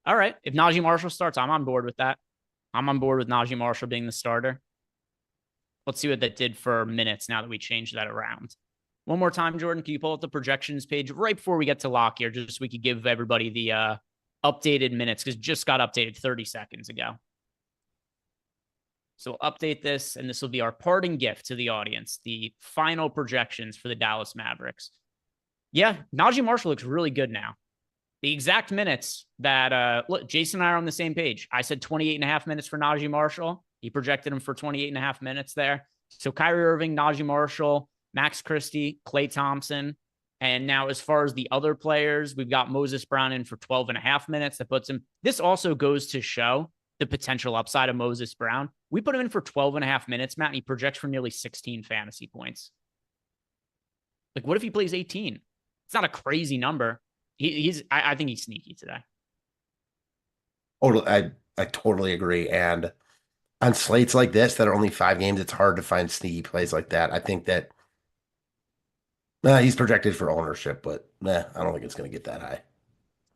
All right. If Najee Marshall starts, I'm on board with that. I'm on board with Najee Marshall being the starter. Let's see what that did for minutes now that we changed that around. One more time, Jordan, can you pull up the projections page right before we get to lock here, just so we could give everybody the updated minutes, because it just got updated 30 seconds ago. So we'll update this, and this will be our parting gift to the audience, the final projections for the Dallas Mavericks. Yeah, Najee Marshall looks really good now. The exact minutes that, look, Jason and I are on the same page. I said 28.5 minutes for Najee Marshall. He projected him for 28.5 minutes there. So Kyrie Irving, Najee Marshall, Max Christie, Klay Thompson. And now as far as the other players, we've got Moses Brown in for 12.5 minutes. That puts him. This also goes to show the potential upside of Moses Brown. We put him in for 12.5 minutes, Matt, and he projects for nearly 16 fantasy points. Like, what if he plays 18? It's not a crazy number. I think he's sneaky today. I totally agree. And on slates like this that are only 5 games, it's hard to find sneaky plays like that. I think that he's projected for ownership, but I don't think it's going to get that high.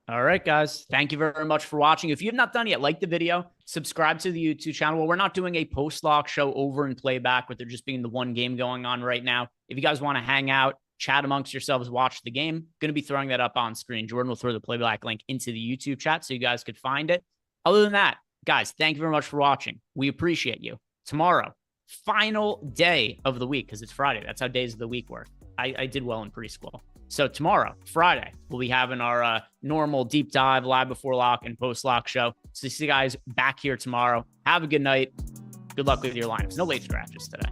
All right, guys. Thank you very much for watching. If you have not done yet, like the video, subscribe to the YouTube channel. Well, we're not doing a post-lock show over and playback with there just being the one game going on right now. If you guys want to hang out, chat amongst yourselves, watch the game, going to be throwing that up on screen. Jordan will throw the playback link into the YouTube chat so you guys could find it. Other than that, guys, thank you very much for watching. We appreciate you. Tomorrow, final day of the week because it's Friday. That's how days of the week work. I did well in preschool. So tomorrow, Friday, we'll be having our normal deep dive live before lock and post lock show. So see you guys back here tomorrow. Have a good night. Good luck with your lineups. No late scratches today.